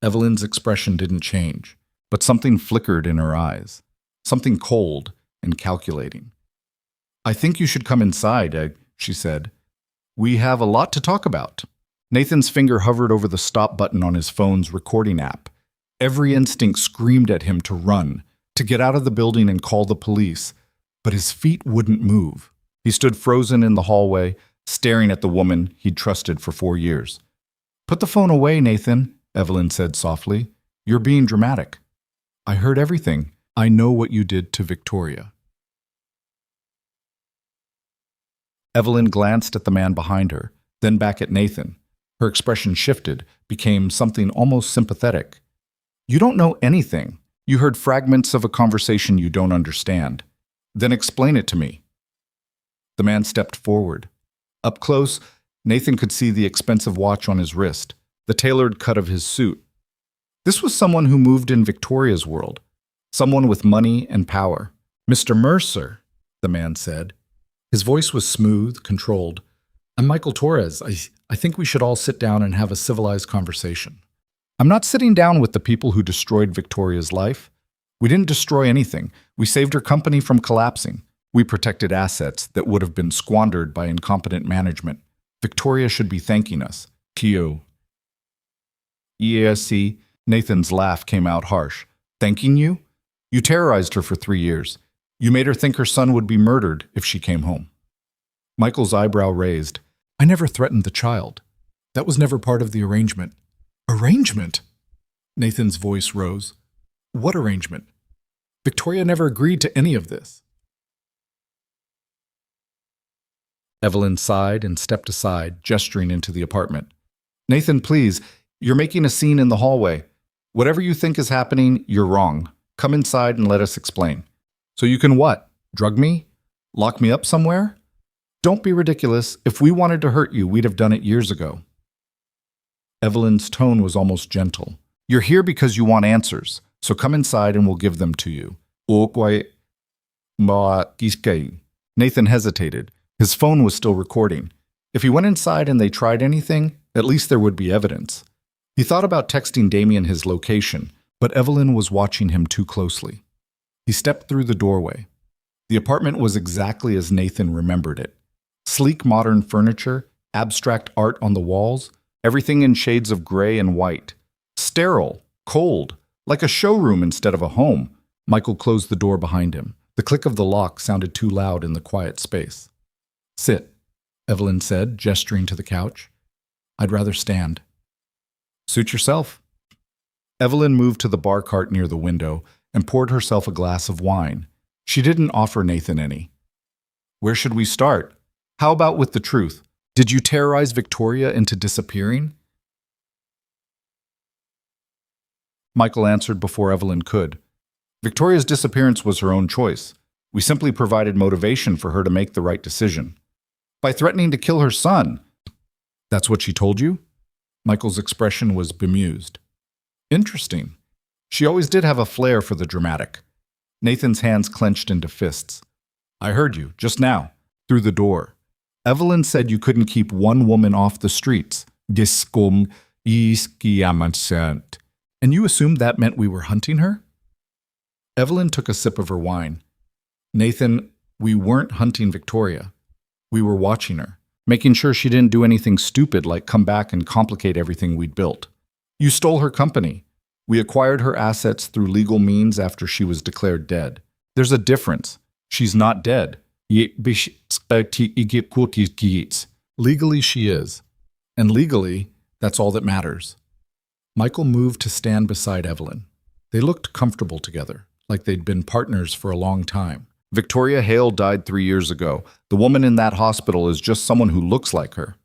S1: Evelyn's expression didn't change, but something flickered in her eyes. Something cold and calculating. "I think you should come inside," she said. "We have a lot to talk about." Nathan's finger hovered over the stop button on his phone's recording app. Every instinct screamed at him to run, to get out of the building and call the police, but his feet wouldn't move. He stood frozen in the hallway, staring at the woman he'd trusted for 4 years. "Put the phone away, Nathan," Evelyn said softly. "You're being dramatic." "I heard everything. I know what you did to Victoria." Evelyn glanced at the man behind her, then back at Nathan. Her expression shifted, became something almost sympathetic. "You don't know anything. You heard fragments of a conversation you don't understand. Then explain it to me." The man stepped forward. Up close, Nathan could see the expensive watch on his wrist, the tailored cut of his suit. This was someone who moved in Victoria's world, someone with money and power. "Mr. Mercer," the man said. His voice was smooth, controlled. "I'm Michael Torres. I think we should all sit down and have a civilized conversation." "I'm not sitting down with the people who destroyed Victoria's life. We didn't destroy anything. We saved her company from collapsing. We protected assets that would have been squandered by incompetent management. Victoria should be thanking us." Kyo. "EASC," Nathan's laugh came out harsh. "Thanking you? You terrorized her for 3 years. You made her think her son would be murdered if she came home." Michael's eyebrow raised. "I never threatened the child. That was never part of the arrangement." "Arrangement?" Nathan's voice rose. "What arrangement? Victoria never agreed to any of this." Evelyn sighed and stepped aside, gesturing into the apartment. "Nathan, please, you're making a scene in the hallway. Whatever you think is happening, you're wrong. Come inside and let us explain." "So you can what? Drug me? Lock me up somewhere?" "Don't be ridiculous. If we wanted to hurt you, we'd have done it years ago." Evelyn's tone was almost gentle. "You're here because you want answers, so come inside and we'll give them to you." Nathan hesitated. His phone was still recording. If he went inside and they tried anything, at least there would be evidence. He thought about texting Damien his location, but Evelyn was watching him too closely. He stepped through the doorway. The apartment was exactly as Nathan remembered it. Sleek modern furniture, abstract art on the walls, everything in shades of gray and white. Sterile, cold, like a showroom instead of a home. Michael closed the door behind him. The click of the lock sounded too loud in the quiet space. "Sit," Evelyn said, gesturing to the couch. "I'd rather stand." "Suit yourself." Evelyn moved to the bar cart near the window and poured herself a glass of wine. She didn't offer Nathan any. "Where should we start? How about with the truth? Did you terrorize Victoria into disappearing?" Michael answered before Evelyn could. "Victoria's disappearance was her own choice. We simply provided motivation for her to make the right decision. By threatening to kill her son." "That's what she told you?" Michael's expression was bemused. "Interesting. She always did have a flair for the dramatic." Nathan's hands clenched into fists. "I heard you, just now, through the door. Evelyn said you couldn't keep one woman off the streets. And you assumed that meant we were hunting her?" Evelyn took a sip of her wine. "Nathan, we weren't hunting Victoria. We were watching her, making sure she didn't do anything stupid like come back and complicate everything we'd built. You stole her company. We acquired her assets through legal means after she was declared dead. There's a difference. She's not dead. Legally, she is. And legally, that's all that matters." Michael moved to stand beside Evelyn. They looked comfortable together, like they'd been partners for a long time. "Victoria Hale died 3 years ago. The woman in that hospital is just someone who looks like her."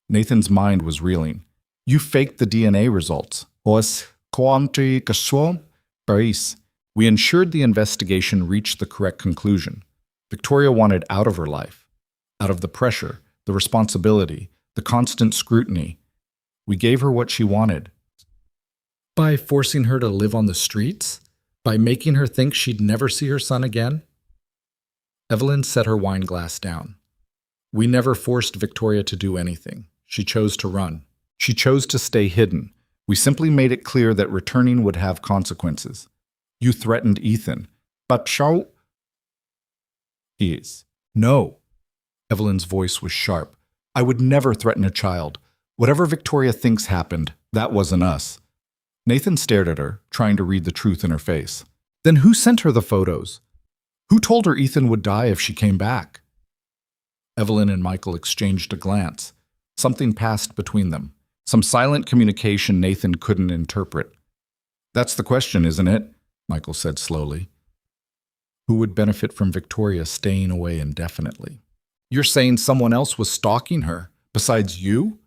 S1: Nathan's mind was reeling. "You faked the DNA results." We ensured the investigation reached the correct conclusion. Victoria wanted out of her life, out of the pressure, the responsibility, the constant scrutiny. We gave her what she wanted. By forcing her to live on the streets? By making her think she'd never see her son again? Evelyn set her wine glass down. We never forced Victoria to do anything. She chose to run. She chose to stay hidden. We simply made it clear that returning would have consequences. You threatened Ethan. But shall... Is. No. Evelyn's voice was sharp. I would never threaten a child. Whatever Victoria thinks happened, that wasn't us. Nathan stared at her, trying to read the truth in her face. Then who sent her the photos? Who told her Ethan would die if she came back? Evelyn and Michael exchanged a glance. Something passed between them. Some silent communication Nathan couldn't interpret. That's the question, isn't it? Michael said slowly. Who would benefit from Victoria staying away indefinitely? You're saying someone else was stalking her, besides you?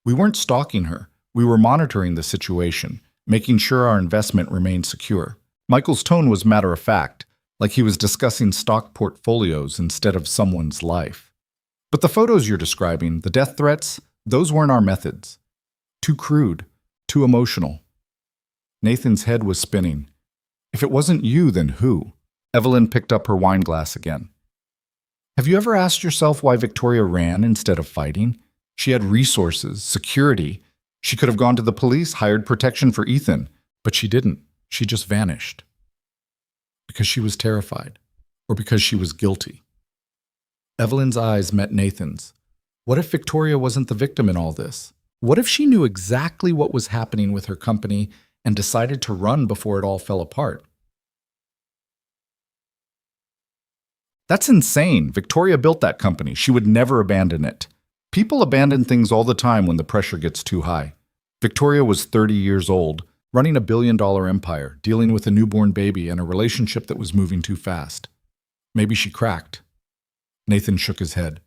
S1: We weren't stalking her. We were monitoring the situation, making sure our investment remained secure. Michael's tone was matter-of-fact, like he was discussing stock portfolios instead of someone's life. But the photos you're describing, the death threats, those weren't our methods. Too crude, too emotional. Nathan's head was spinning. If it wasn't you, then who? Evelyn picked up her wine glass again. Have you ever asked yourself why Victoria ran instead of fighting? She had resources, security. She could have gone to the police, hired protection for Ethan, but she didn't. She just vanished. Because she was terrified, or because she was guilty. Evelyn's eyes met Nathan's. What if Victoria wasn't the victim in all this? What if she knew exactly what was happening with her company and decided to run before it all fell apart? That's insane. Victoria built that company. She would never abandon it. People abandon things all the time when the pressure gets too high. Victoria was 30 years old, running a billion-dollar empire, dealing with a newborn baby and a relationship that was moving too fast. Maybe she cracked. Nathan shook his head.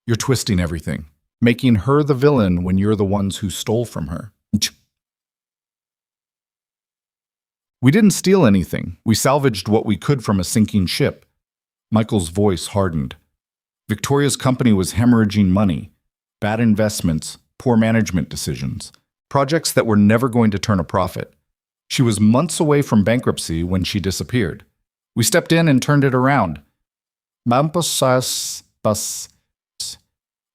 S1: You're twisting everything, making her the villain when you're the ones who stole from her. We didn't steal anything. We salvaged what we could from a sinking ship. Michael's voice hardened. Victoria's company was hemorrhaging money, bad investments, poor management decisions, projects that were never going to turn a profit. She was months away from bankruptcy when she disappeared. We stepped in and turned it around.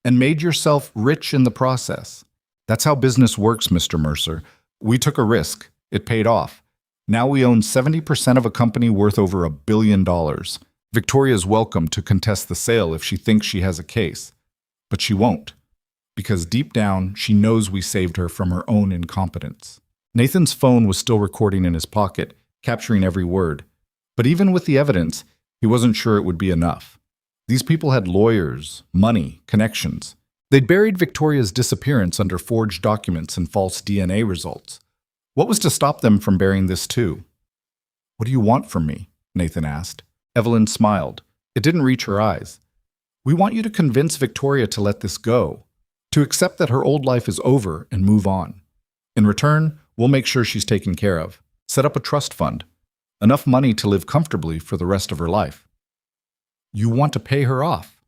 S1: And made yourself rich in the process. That's how business works, Mr. Mercer. We took a risk. It paid off. Now we own 70% of a company worth over $1 billion. Victoria's welcome to contest the sale if she thinks she has a case. But she won't. Because deep down, she knows we saved her from her own incompetence. Nathan's phone was still recording in his pocket, capturing every word. But even with the evidence, he wasn't sure it would be enough. These people had lawyers, money, connections. They'd buried Victoria's disappearance under forged documents and false DNA results. What was to stop them from burying this too? What do you want from me? Nathan asked. Evelyn smiled. It didn't reach her eyes. We want you to convince Victoria to let this go, to accept that her old life is over and move on. In return, we'll make sure she's taken care of. Set up a trust fund. Enough money to live comfortably for the rest of her life. You want to pay her off.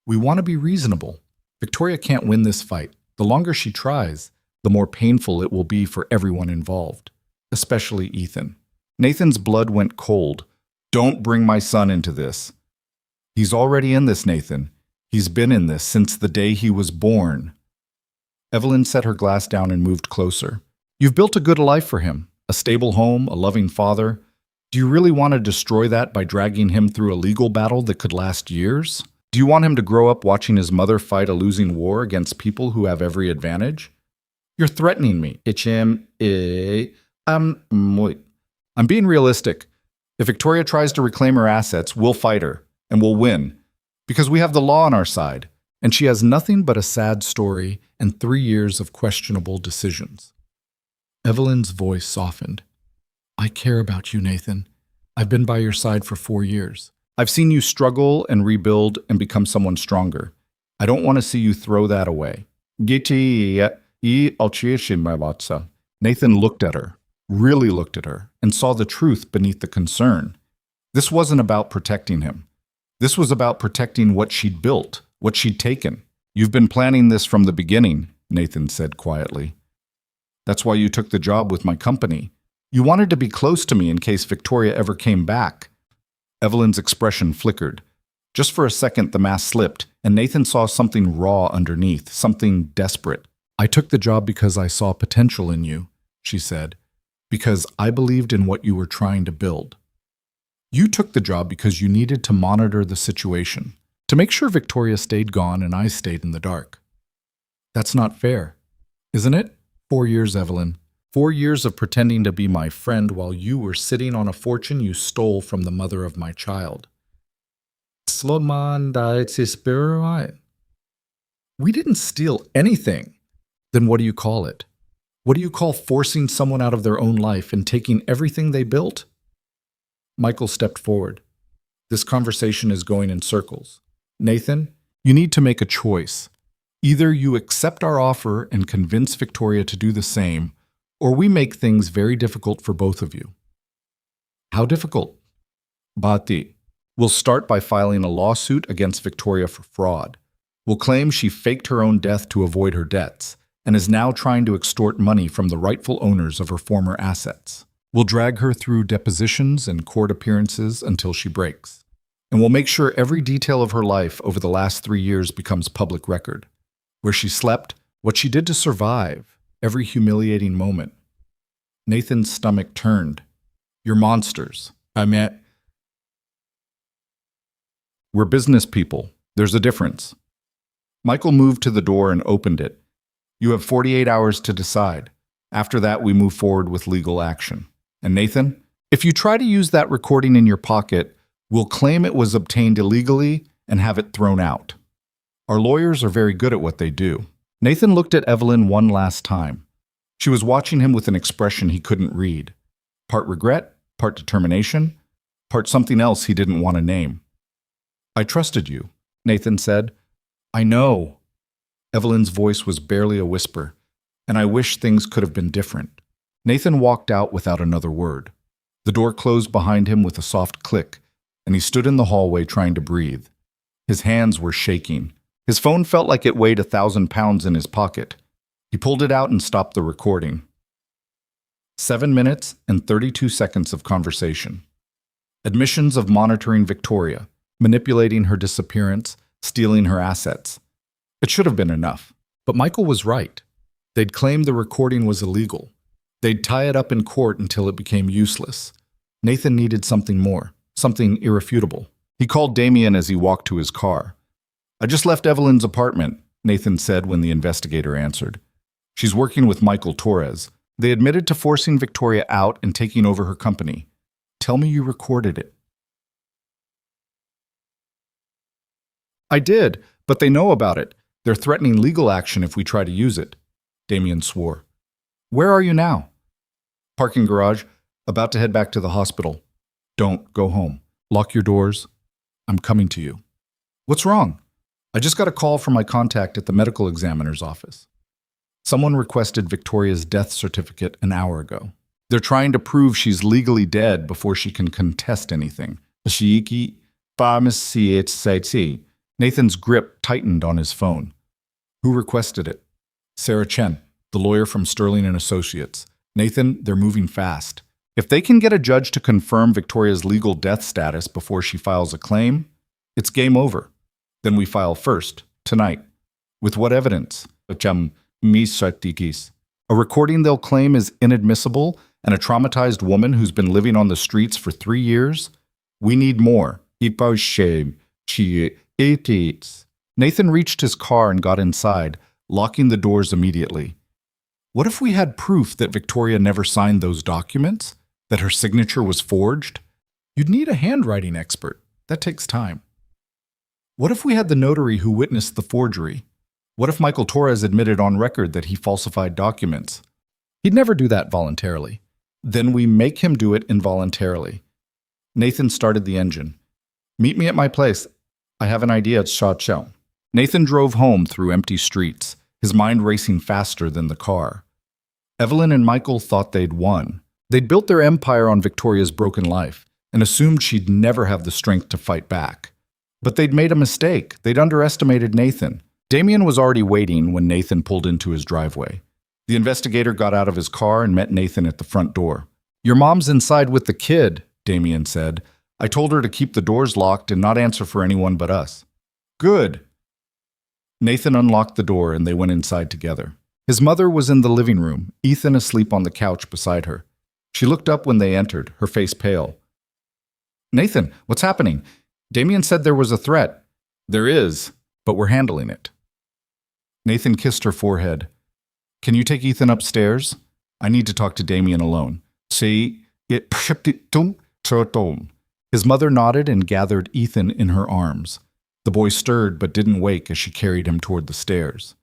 S1: We want to be reasonable. Victoria can't win this fight. The longer she tries, the more painful it will be for everyone involved, especially Ethan. Nathan's blood went cold. Don't bring my son into this. He's already in this, Nathan. He's been in this since the day he was born. Evelyn set her glass down and moved closer. You've built a good life for him, a stable home, a loving father. Do you really want to destroy that by dragging him through a legal battle that could last years? Do you want him to grow up watching his mother fight a losing war against people who have every advantage? You're threatening me. I'm being realistic. If Victoria tries to reclaim her assets, we'll fight her, and we'll win. Because we have the law on our side, and she has nothing but a sad story and 3 years of questionable decisions. Evelyn's voice softened. I care about you, Nathan. I've been by your side for 4 years. I've seen you struggle and rebuild and become someone stronger. I don't want to see you throw that away. Nathan looked at her. really looked at her, and saw the truth beneath the concern. This wasn't about protecting him. This was about protecting what she'd built, what she'd taken. "You've been planning this from the beginning," Nathan said quietly. "That's why you took the job with my company. You wanted to be close to me in case Victoria ever came back." Evelyn's expression flickered. Just for a second, the mask slipped, and Nathan saw something raw underneath, something desperate. "I took the job because I saw potential in you," she said, "because I believed in what you were trying to build. You took the job because you needed to monitor the situation, to make sure Victoria stayed gone and I stayed in the dark. That's not fair, isn't it? 4 years, Evelyn. 4 years of pretending to be my friend while you were sitting on a fortune you stole from the mother of my child. We didn't steal anything. Then what do you call it? What do you call forcing someone out of their own life and taking everything they built?" Michael stepped forward. "This conversation is going in circles. Nathan, you need to make a choice. Either you accept our offer and convince Victoria to do the same, or we make things very difficult for both of you." "How difficult?" "Bhati, we'll start by filing a lawsuit against Victoria for fraud. We'll claim she faked her own death to avoid her debts and is now trying to extort money from the rightful owners of her former assets. We'll drag her through depositions and court appearances until she breaks. And we'll make sure every detail of her life over the last 3 years becomes public record. Where she slept, what she did to survive, every humiliating moment." Nathan's stomach turned. "You're monsters. We're business people. There's a difference." Michael moved to the door and opened it. "You have 48 hours to decide. After that, we move forward with legal action. And Nathan, if you try to use that recording in your pocket, we'll claim it was obtained illegally and have it thrown out. Our lawyers are very good at what they do." Nathan looked at Evelyn one last time. She was watching him with an expression he couldn't read. Part regret, part determination, part something else he didn't want to name. "I trusted you," Nathan said. "I know." Evelyn's voice was barely a whisper. "And I wish things could have been different." Nathan walked out without another word. The door closed behind him with a soft click, and he stood in the hallway trying to breathe. His hands were shaking. His phone felt like it weighed 1,000 pounds in his pocket. He pulled it out and stopped the recording. 7 minutes and 32 seconds of conversation. Admissions of monitoring Victoria, manipulating her disappearance, stealing her assets. It should have been enough. But Michael was right. They'd claim the recording was illegal. They'd tie it up in court until it became useless. Nathan needed something more, something irrefutable. He called Damien as he walked to his car. "I just left Evelyn's apartment," Nathan said when the investigator answered. "She's working with Michael Torres. They admitted to forcing Victoria out and taking over her company. Tell me you recorded it." "I did, but they know about it. They're threatening legal action if we try to use it," Damien swore. "Where are you now?" "Parking garage, about to head back to the hospital." "Don't go home. Lock your doors. I'm coming to you." "What's wrong?" "I just got a call from my contact at the medical examiner's office. Someone requested Victoria's death certificate an hour ago. They're trying to prove she's legally dead before she can contest anything." Nathan's grip tightened on his phone. "Who requested it?" "Sarah Chen, the lawyer from Sterling and Associates. Nathan, they're moving fast. If they can get a judge to confirm Victoria's legal death status before she files a claim, it's game over. Then we file first, tonight. With what evidence? A recording they'll claim is inadmissible and a traumatized woman who's been living on the streets for 3 years? We need more." Nathan reached his car and got inside, locking the doors immediately. What if we had proof that Victoria never signed those documents? That her signature was forged? You'd need a handwriting expert. That takes time. What if we had the notary who witnessed the forgery? What if Michael Torres admitted on record that he falsified documents? He'd never do that voluntarily. Then we make him do it involuntarily. Nathan started the engine. "Meet me at my place. I have an idea at Shao. Nathan drove home through empty streets, his mind racing faster than the car. Evelyn and Michael thought they'd won. They'd built their empire on Victoria's broken life and assumed she'd never have the strength to fight back. But they'd made a mistake. They'd underestimated Nathan. Damien was already waiting when Nathan pulled into his driveway. The investigator got out of his car and met Nathan at the front door. "Your mom's inside with the kid," Damien said. "I told her to keep the doors locked and not answer for anyone but us." "Good." Nathan unlocked the door and they went inside together. His mother was in the living room, Ethan asleep on the couch beside her. She looked up when they entered, her face pale. "Nathan, what's happening? Damien said there was a threat." "There is, but we're handling it." Nathan kissed her forehead. "Can you take Ethan upstairs? I need to talk to Damien alone." "See, it." His mother nodded and gathered Ethan in her arms. The boy stirred but didn't wake as she carried him toward the stairs.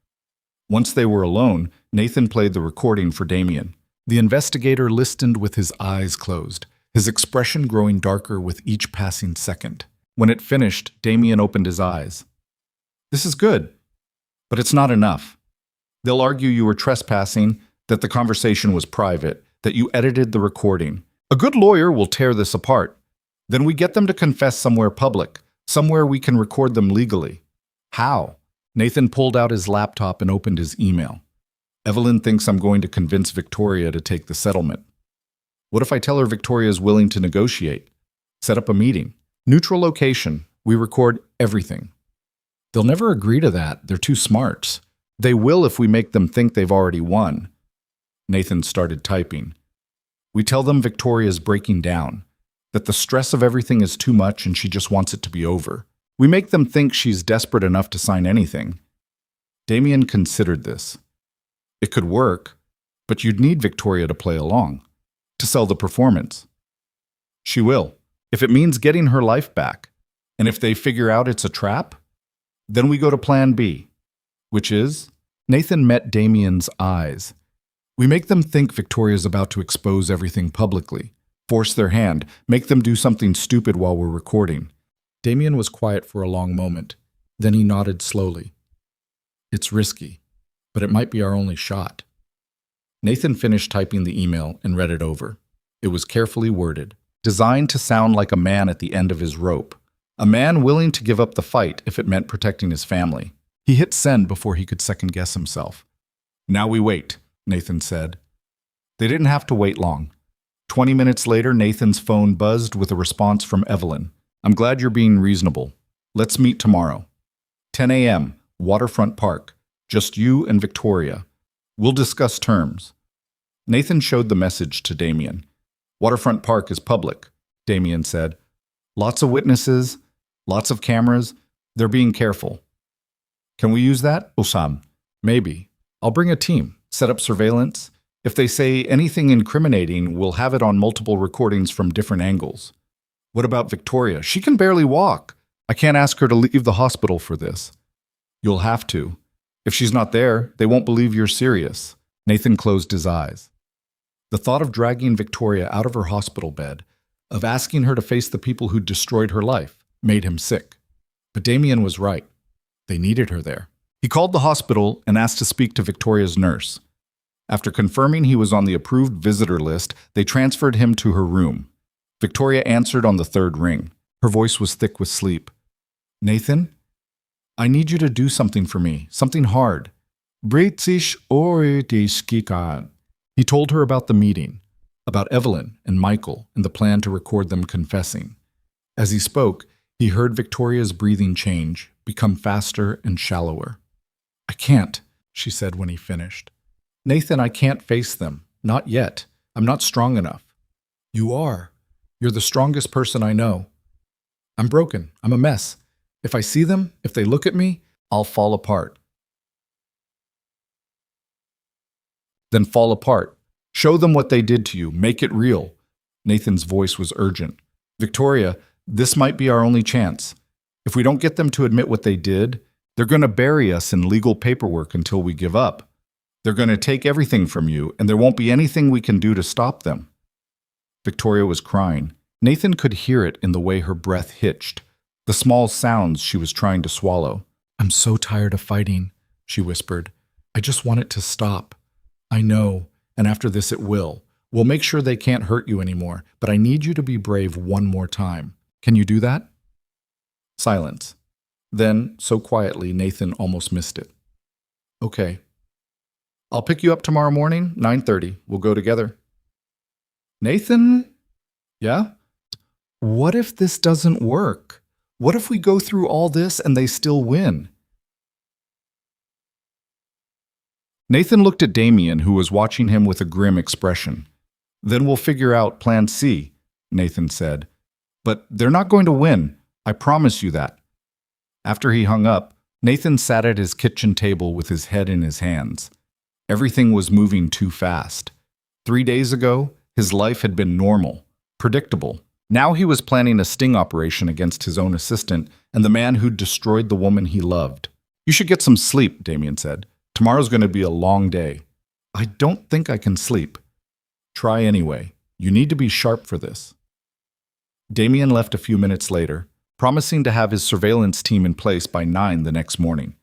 S1: Once they were alone, Nathan played the recording for Damien. The investigator listened with his eyes closed, his expression growing darker with each passing second. When it finished, Damien opened his eyes. "This is good, but it's not enough. They'll argue you were trespassing, that the conversation was private, that you edited the recording. A good lawyer will tear this apart. Then we get them to confess somewhere public, somewhere we can record them legally." "How?" Nathan pulled out his laptop and opened his email. "Evelyn thinks I'm going to convince Victoria to take the settlement." "What if I tell her Victoria is willing to negotiate? Set up a meeting. Neutral location. We record everything." "They'll never agree to that. They're too smart." "They will if we make them think they've already won." Nathan started typing. "We tell them Victoria's breaking down, that the stress of everything is too much and she just wants it to be over. We make them think she's desperate enough to sign anything." Damien considered this. "It could work, but you'd need Victoria to play along, to sell the performance." "She will, if it means getting her life back. And if they figure out it's a trap, then we go to plan B." "Which is?" Nathan met Damien's eyes. "We make them think Victoria's about to expose everything publicly, force their hand, make them do something stupid while we're recording." Damien was quiet for a long moment. Then he nodded slowly. "It's risky, but it might be our only shot." Nathan finished typing the email and read it over. It was carefully worded, designed to sound like a man at the end of his rope, a man willing to give up the fight if it meant protecting his family. He hit send before he could second-guess himself. "Now we wait," Nathan said. They didn't have to wait long. 20 minutes later, Nathan's phone buzzed with a response from Evelyn. "I'm glad you're being reasonable. Let's meet tomorrow. 10 a.m., Waterfront Park. Just you and Victoria. We'll discuss terms." Nathan showed the message to Damien. "Waterfront Park is public," Damien said. "Lots of witnesses, lots of cameras. They're being careful." "Can we use that, Osam?" "Maybe. I'll bring a team, set up surveillance. If they say anything incriminating, we'll have it on multiple recordings from different angles." "What about Victoria? She can barely walk. I can't ask her to leave the hospital for this." "You'll have to. If she's not there, they won't believe you're serious." Nathan closed his eyes. The thought of dragging Victoria out of her hospital bed, of asking her to face the people who'd destroyed her life, made him sick. But Damien was right. They needed her there. He called the hospital and asked to speak to Victoria's nurse. After confirming he was on the approved visitor list, they transferred him to her room. Victoria answered on the third ring. Her voice was thick with sleep. "Nathan, I need you to do something for me, something hard." British Oritiskikan. He told her about the meeting, about Evelyn and Michael and the plan to record them confessing. As he spoke, he heard Victoria's breathing change, become faster and shallower. "I can't," she said when he finished. "Nathan, I can't face them. Not yet. I'm not strong enough." "You are. You're the strongest person I know." "I'm broken. I'm a mess. If I see them, if they look at me, I'll fall apart." "Then fall apart. Show them what they did to you. Make it real." Nathan's voice was urgent. "Victoria, this might be our only chance. If we don't get them to admit what they did, they're going to bury us in legal paperwork until we give up. They're going to take everything from you, and there won't be anything we can do to stop them." Victoria was crying. Nathan could hear it in the way her breath hitched, the small sounds she was trying to swallow. "I'm so tired of fighting," she whispered. "I just want it to stop. I know, and after this it will. We'll make sure they can't hurt you anymore, but I need you to be brave one more time. Can you do that?" Silence. Then, so quietly, Nathan almost missed it. "Okay. I'll pick you up tomorrow morning, 9:30. We'll go together." "Nathan?" "Yeah?" "What if this doesn't work? What if we go through all this and they still win?" Nathan looked at Damien, who was watching him with a grim expression. "Then we'll figure out Plan C," Nathan said. "But they're not going to win. I promise you that." After he hung up, Nathan sat at his kitchen table with his head in his hands. Everything was moving too fast. 3 days ago, his life had been normal, predictable. Now he was planning a sting operation against his own assistant and the man who'd destroyed the woman he loved. "You should get some sleep," Damien said. "Tomorrow's going to be a long day." "I don't think I can sleep." "Try anyway. You need to be sharp for this." Damien left a few minutes later, promising to have his surveillance team in place by 9 the next morning.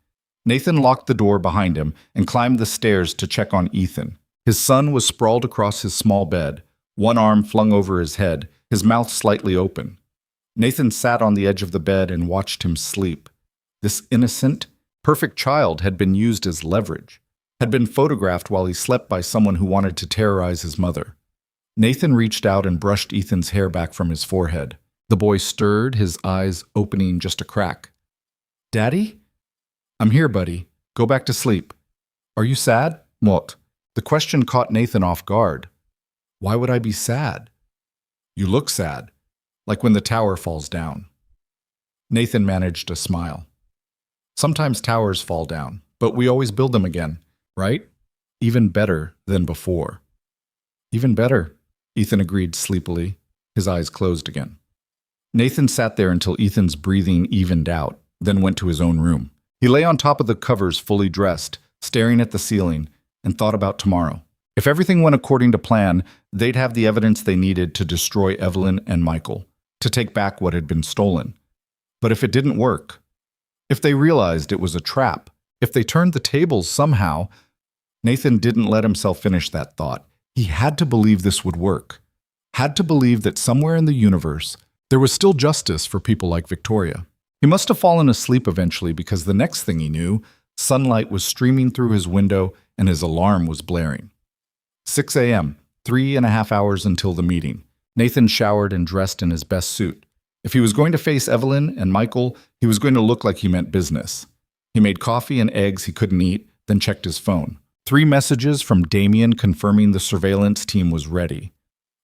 S1: Nathan locked the door behind him and climbed the stairs to check on Ethan. His son was sprawled across his small bed, one arm flung over his head, his mouth slightly open. Nathan sat on the edge of the bed and watched him sleep. This innocent, perfect child had been used as leverage, had been photographed while he slept by someone who wanted to terrorize his mother. Nathan reached out and brushed Ethan's hair back from his forehead. The boy stirred, his eyes opening just a crack. "Daddy?" "I'm here, buddy. Go back to sleep." "Are you sad?" "What?" The question caught Nathan off guard. "Why would I be sad?" "You look sad, like when the tower falls down." Nathan managed a smile. "Sometimes towers fall down, but we always build them again, right? Even better than before." "Even better," Ethan agreed sleepily, his eyes closed again. Nathan sat there until Ethan's breathing evened out, then went to his own room. He lay on top of the covers fully dressed, staring at the ceiling, and thought about tomorrow. If everything went according to plan, they'd have the evidence they needed to destroy Evelyn and Michael, to take back what had been stolen. But if it didn't work, if they realized it was a trap, if they turned the tables somehow, Nathan didn't let himself finish that thought. He had to believe this would work, had to believe that somewhere in the universe, there was still justice for people like Victoria. He must have fallen asleep eventually because the next thing he knew, sunlight was streaming through his window and his alarm was blaring. 6 a.m., 3.5 hours until the meeting. Nathan showered and dressed in his best suit. If he was going to face Evelyn and Michael, he was going to look like he meant business. He made coffee and eggs he couldn't eat, then checked his phone. 3 messages from Damien confirming the surveillance team was ready.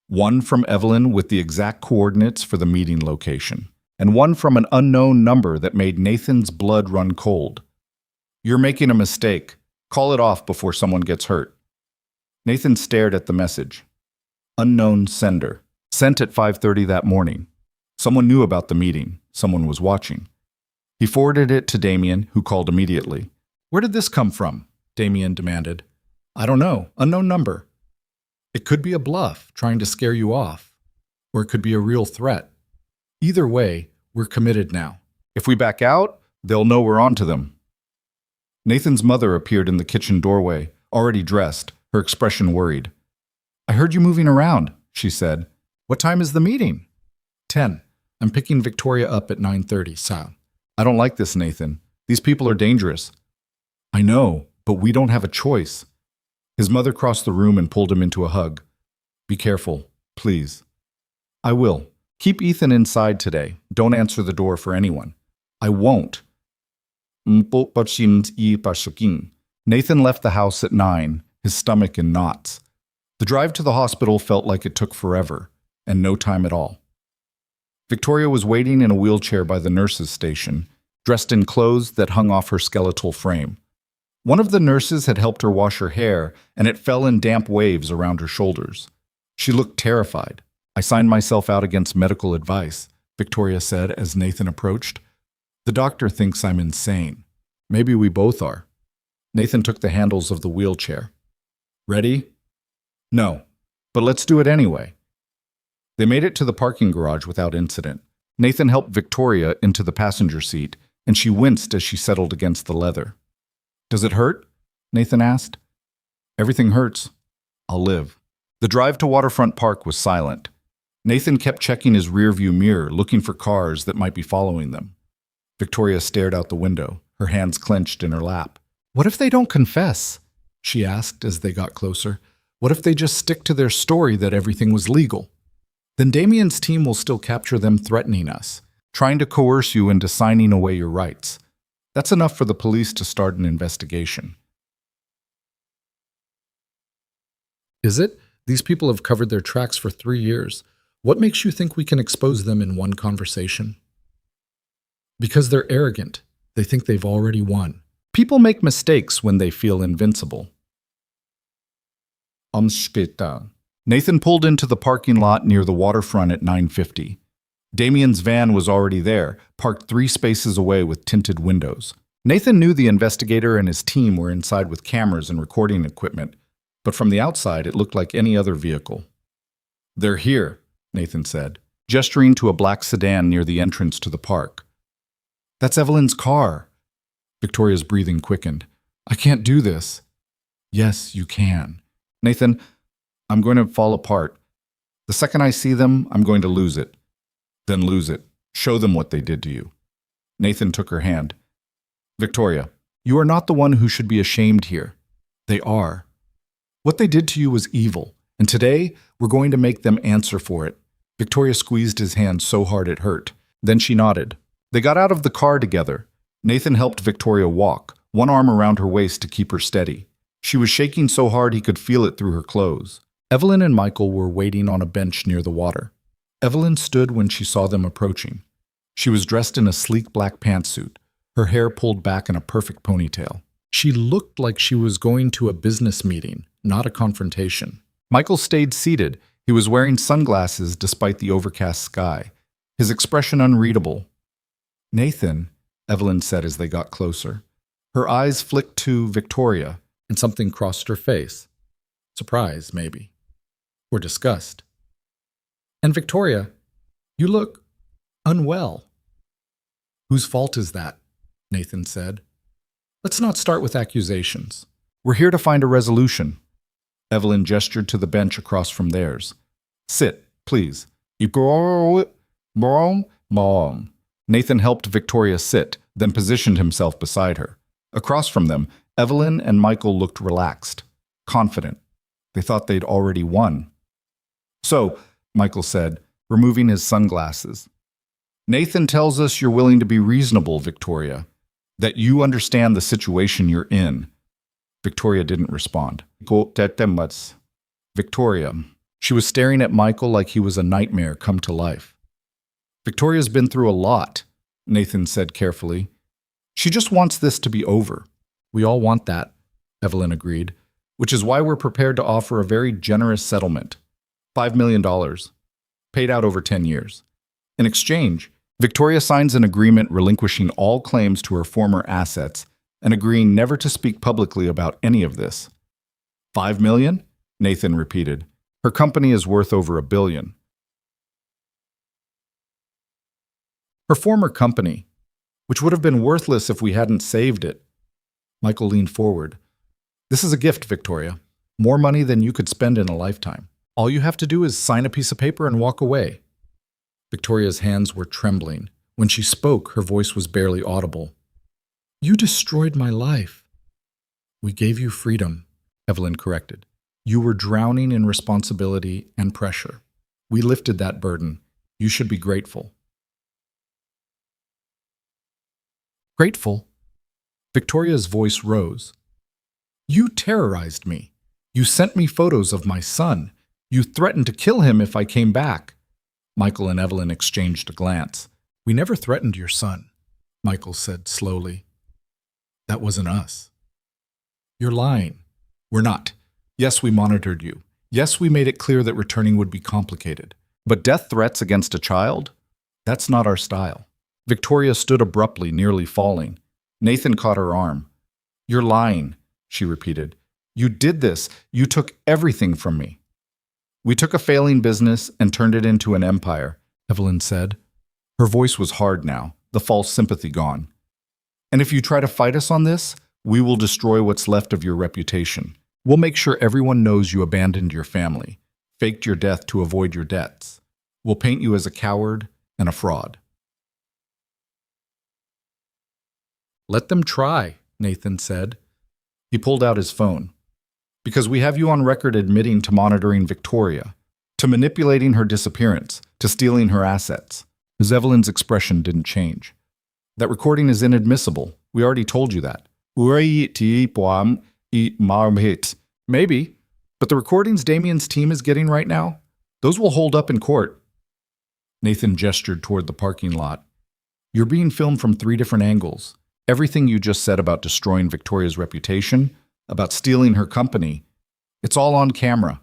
S1: One from Evelyn with the exact coordinates for the meeting location, and one from an unknown number that made Nathan's blood run cold. "You're making a mistake. Call it off before someone gets hurt." Nathan stared at the message. Unknown sender. Sent at 5:30 that morning. Someone knew about the meeting. Someone was watching. He forwarded it to Damien, who called immediately. "Where did this come from?" Damien demanded. "I don't know. Unknown number." "It could be a bluff, trying to scare you off. Or it could be a real threat. Either way, we're committed now. If we back out, they'll know we're on to them." Nathan's mother appeared in the kitchen doorway, already dressed, her expression worried. "I heard you moving around," she said. "What time is the meeting?" 10. "I'm picking Victoria up at 9:30, Sal." "I don't like this, Nathan. These people are dangerous." "I know, but we don't have a choice." His mother crossed the room and pulled him into a hug. "Be careful, please." "I will. Keep Ethan inside today. Don't answer the door for anyone." "I won't." Nathan left the house at 9, his stomach in knots. The drive to the hospital felt like it took forever, and no time at all. Victoria was waiting in a wheelchair by the nurses' station, dressed in clothes that hung off her skeletal frame. One of the nurses had helped her wash her hair, and it fell in damp waves around her shoulders. She looked terrified. "I signed myself out against medical advice," Victoria said as Nathan approached. "The doctor thinks I'm insane. Maybe we both are." Nathan took the handles of the wheelchair. "Ready?" "No, but let's do it anyway." They made it to the parking garage without incident. Nathan helped Victoria into the passenger seat, and she winced as she settled against the leather. "Does it hurt?" Nathan asked. "Everything hurts. I'll live." The drive to Waterfront Park was silent. Nathan kept checking his rearview mirror, looking for cars that might be following them. Victoria stared out the window, her hands clenched in her lap. "What if they don't confess?" she asked as they got closer. "What if they just stick to their story that everything was legal? Then Damien's team will still capture them threatening us, trying to coerce you into signing away your rights. That's enough for the police to start an investigation." "Is it? These people have covered their tracks for 3 years. What makes you think we can expose them in one conversation?" "Because they're arrogant. They think they've already won. People make mistakes when they feel invincible." Nathan pulled into the parking lot near the waterfront at 9:50. Damien's van was already there, parked 3 spaces away with tinted windows. Nathan knew the investigator and his team were inside with cameras and recording equipment, but from the outside it looked like any other vehicle. "They're here," Nathan said, gesturing to a black sedan near the entrance to the park. "That's Evelyn's car." Victoria's breathing quickened. "I can't do this." "Yes, you can." "Nathan, I'm going to fall apart. The second I see them, I'm going to lose it." "Then lose it. Show them what they did to you." Nathan took her hand. "Victoria, you are not the one who should be ashamed here. They are. What they did to you was evil, and today we're going to make them answer for it." Victoria squeezed his hand so hard it hurt. Then she nodded. They got out of the car together. Nathan helped Victoria walk, one arm around her waist to keep her steady. She was shaking so hard he could feel it through her clothes. Evelyn and Michael were waiting on a bench near the water. Evelyn stood when she saw them approaching. She was dressed in a sleek black pantsuit, her hair pulled back in a perfect ponytail. She looked like she was going to a business meeting, not a confrontation. Michael stayed seated. He was wearing sunglasses despite the overcast sky, his expression unreadable. "Nathan," Evelyn said as they got closer. Her eyes flicked to Victoria, and something crossed her face. Surprise, maybe. Or disgust. "And Victoria, you look unwell." "Whose fault is that?" Nathan said. "Let's not start with accusations. We're here to find a resolution." Evelyn gestured to the bench across from theirs. "Sit, please." Nathan helped Victoria sit, then positioned himself beside her. Across from them, Evelyn and Michael looked relaxed, confident. They thought they'd already won. "So," Michael said, removing his sunglasses, "Nathan tells us you're willing to be reasonable, Victoria, that you understand the situation you're in." Victoria didn't respond. Victoria. She was staring at Michael like he was a nightmare come to life. "Victoria's been through a lot," Nathan said carefully. "She just wants this to be over." "We all want that," Evelyn agreed, "which is why we're prepared to offer a very generous settlement. $5 million, paid out over 10 years. In exchange, Victoria signs an agreement relinquishing all claims to her former assets and agreeing never to speak publicly about any of this." "$5 million?" Nathan repeated. "Her company is worth over $1 billion. Her former company, which would have been worthless if we hadn't saved it." Michael leaned forward. "This is a gift, Victoria. More money than you could spend in a lifetime. All you have to do is sign a piece of paper and walk away." Victoria's hands were trembling. When she spoke, her voice was barely audible. "You destroyed my life." "We gave you freedom," Evelyn corrected. "You were drowning in responsibility and pressure. We lifted that burden. You should be grateful." "Grateful?" Victoria's voice rose. "You terrorized me. You sent me photos of my son. You threatened to kill him if I came back." Michael and Evelyn exchanged a glance. "We never threatened your son," Michael said slowly. "That wasn't us." "You're lying." "We're not. Yes, we monitored you. Yes, we made it clear that returning would be complicated. But death threats against a child? That's not our style." Victoria stood abruptly, nearly falling. Nathan caught her arm. "You're lying," she repeated. "You did this. You took everything from me." "We took a failing business and turned it into an empire," Evelyn said. Her voice was hard now, the false sympathy gone. "And if you try to fight us on this, we will destroy what's left of your reputation. We'll make sure everyone knows you abandoned your family. faked your death to avoid your debts. We'll paint you as a coward and a fraud. Let them try, Nathan said. He pulled out his phone. Because we have you on record admitting to monitoring Victoria, to manipulating her disappearance, to stealing her assets. Ms. Evelyn's expression didn't change. That recording is inadmissible. We already told you that. Maybe, but the recordings Damien's team is getting right now, those will hold up in court. Nathan gestured toward the parking lot. You're being filmed from 3 different angles. Everything you just said about destroying Victoria's reputation, about stealing her company, it's all on camera.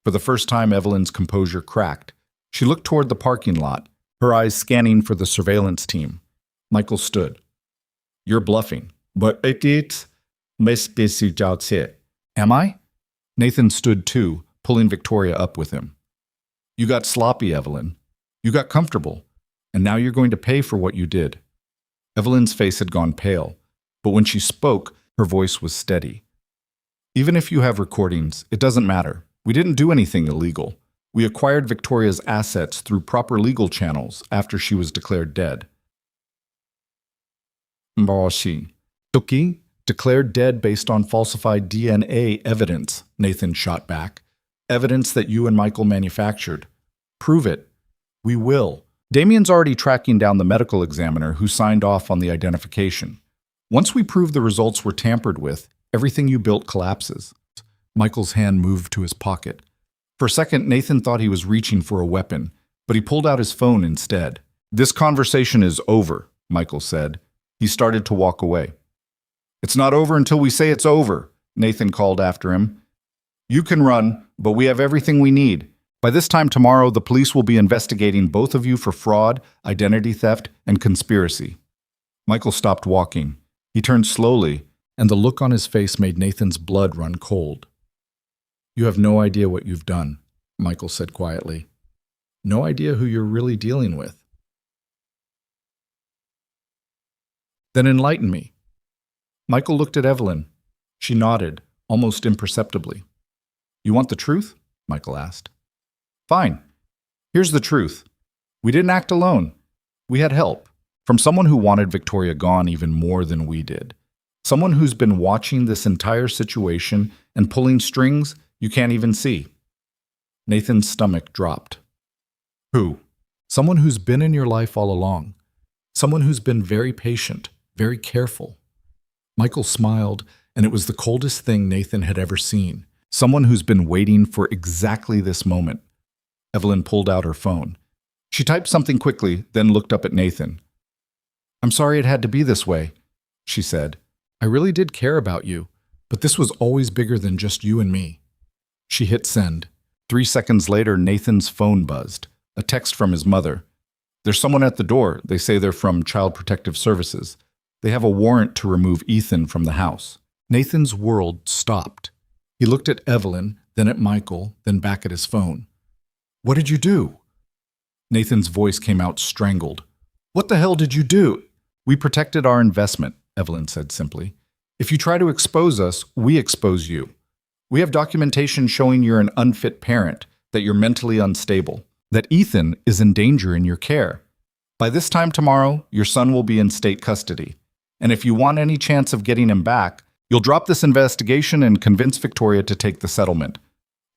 S1: For the first time, Evelyn's composure cracked. She looked toward the parking lot, her eyes scanning for the surveillance team. Michael stood. You're bluffing. But it Am I? Nathan stood too, pulling Victoria up with him. You got sloppy, Evelyn. You got comfortable. And now you're going to pay for what you did. Evelyn's face had gone pale, but when she spoke, her voice was steady. Even if you have recordings, it doesn't matter. We didn't do anything illegal. We acquired Victoria's assets through proper legal channels after she was declared dead. Tuki, declared dead based on falsified DNA evidence, Nathan shot back. Evidence that you and Michael manufactured. Prove it. We will. Damien's already tracking down the medical examiner who signed off on the identification. Once we prove the results were tampered with, everything you built collapses. Michael's hand moved to his pocket. For a second, Nathan thought he was reaching for a weapon, but he pulled out his phone instead. This conversation is over, Michael said. He started to walk away. It's not over until we say it's over, Nathan called after him. You can run, but we have everything we need. By this time tomorrow, the police will be investigating both of you for fraud, identity theft, and conspiracy. Michael stopped walking. He turned slowly, and the look on his face made Nathan's blood run cold. You have no idea what you've done, Michael said quietly. No idea who you're really dealing with. Then enlighten me. Michael looked at Evelyn. She nodded, almost imperceptibly. You want the truth? Michael asked. Fine. Here's the truth. We didn't act alone. We had help from someone who wanted Victoria gone even more than we did. Someone who's been watching this entire situation and pulling strings you can't even see. Nathan's stomach dropped. Who? Someone who's been in your life all along. Someone who's been very patient, very careful. Michael smiled, and it was the coldest thing Nathan had ever seen. Someone who's been waiting for exactly this moment. Evelyn pulled out her phone. She typed something quickly, then looked up at Nathan. I'm sorry it had to be this way, she said. I really did care about you, but this was always bigger than just you and me. She hit send. 3 seconds later, Nathan's phone buzzed. A text from his mother. There's someone at the door. They say they're from Child Protective Services. They have a warrant to remove Ethan from the house. Nathan's world stopped. He looked at Evelyn, then at Michael, then back at his phone. What did you do? Nathan's voice came out strangled. What the hell did you do? We protected our investment, Evelyn said simply. If you try to expose us, we expose you. We have documentation showing you're an unfit parent, that you're mentally unstable, that Ethan is in danger in your care. By this time tomorrow, your son will be in state custody. And if you want any chance of getting him back, you'll drop this investigation and convince Victoria to take the settlement.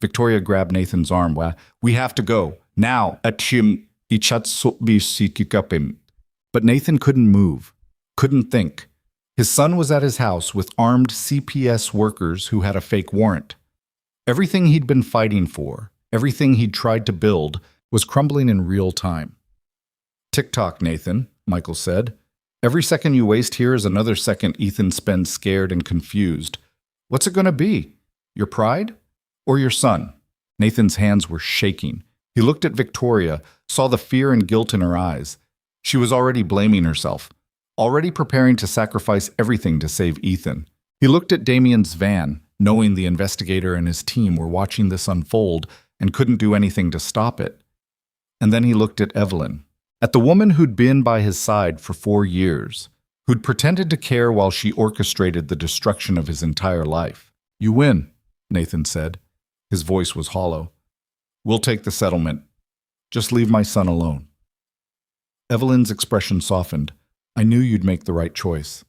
S1: Victoria grabbed Nathan's arm. We have to go. Now. But Nathan couldn't move, couldn't think. His son was at his house with armed CPS workers who had a fake warrant. Everything he'd been fighting for, everything he'd tried to build, was crumbling in real time. Tick-tock, Nathan, Michael said. Every second you waste here is another second Ethan spends scared and confused. What's it going to be? Your pride? Or your son? Nathan's hands were shaking. He looked at Victoria, saw the fear and guilt in her eyes. She was already blaming herself, already preparing to sacrifice everything to save Ethan. He looked at Damien's van, knowing the investigator and his team were watching this unfold and couldn't do anything to stop it. And then he looked at Evelyn, at the woman who'd been by his side for 4 years, who'd pretended to care while she orchestrated the destruction of his entire life. You win, Nathan said. His voice was hollow. We'll take the settlement. Just leave my son alone. Evelyn's expression softened. I knew you'd make the right choice.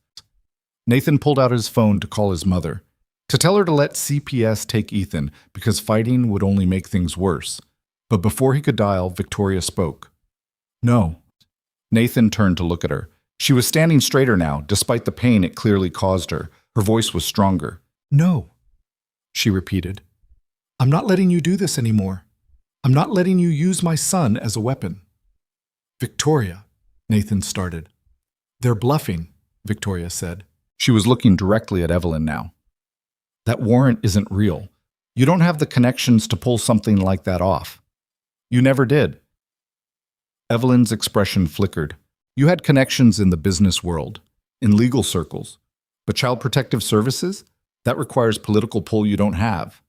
S1: Nathan pulled out his phone to call his mother, to tell her to let CPS take Ethan because fighting would only make things worse. But before he could dial, Victoria spoke. No. Nathan turned to look at her. She was standing straighter now, despite the pain it clearly caused her. Her voice was stronger. No, she repeated. I'm not letting you do this anymore. I'm not letting you use my son as a weapon. Victoria, Nathan started. They're bluffing, Victoria said. She was looking directly at Evelyn now. That warrant isn't real. You don't have the connections to pull something like that off. You never did. Evelyn's expression flickered. You had connections in the business world, in legal circles. But Child Protective Services? That requires political pull you don't have.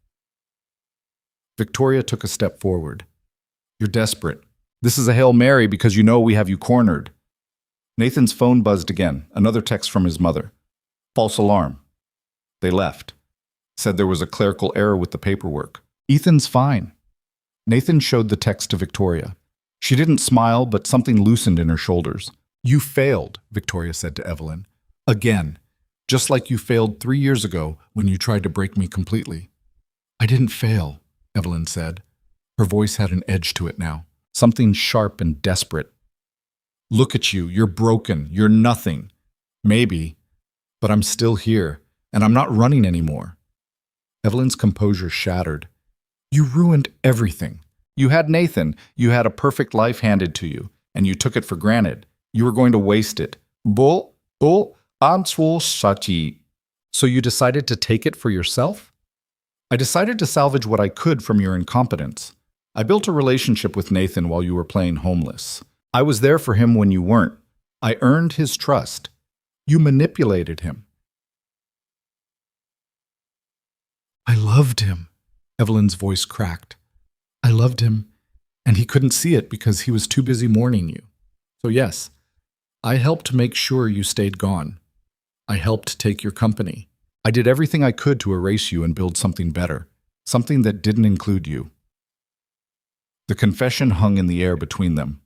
S1: Victoria took a step forward. You're desperate. This is a Hail Mary because you know we have you cornered. Nathan's phone buzzed again, another text from his mother. False alarm. They left. Said there was a clerical error with the paperwork. Ethan's fine. Nathan showed the text to Victoria. She didn't smile, but something loosened in her shoulders. You failed, Victoria said to Evelyn. Again. Just like you failed 3 years ago when you tried to break me completely. I didn't fail, Evelyn said. Her voice had an edge to it now, something sharp and desperate. Look at you, you're broken, you're nothing. Maybe, but I'm still here, and I'm not running anymore. Evelyn's composure shattered. You ruined everything. You had Nathan, you had a perfect life handed to you, and you took it for granted. You were going to waste it. Bull, Sachi. So you decided to take it for yourself? I decided to salvage what I could from your incompetence. I built a relationship with Nathan while you were playing homeless. I was there for him when you weren't. I earned his trust. You manipulated him. I loved him. Evelyn's voice cracked. I loved him, and he couldn't see it because he was too busy mourning you. So yes, I helped make sure you stayed gone. I helped take your company. I did everything I could to erase you and build something better, something that didn't include you. The confession hung in the air between them.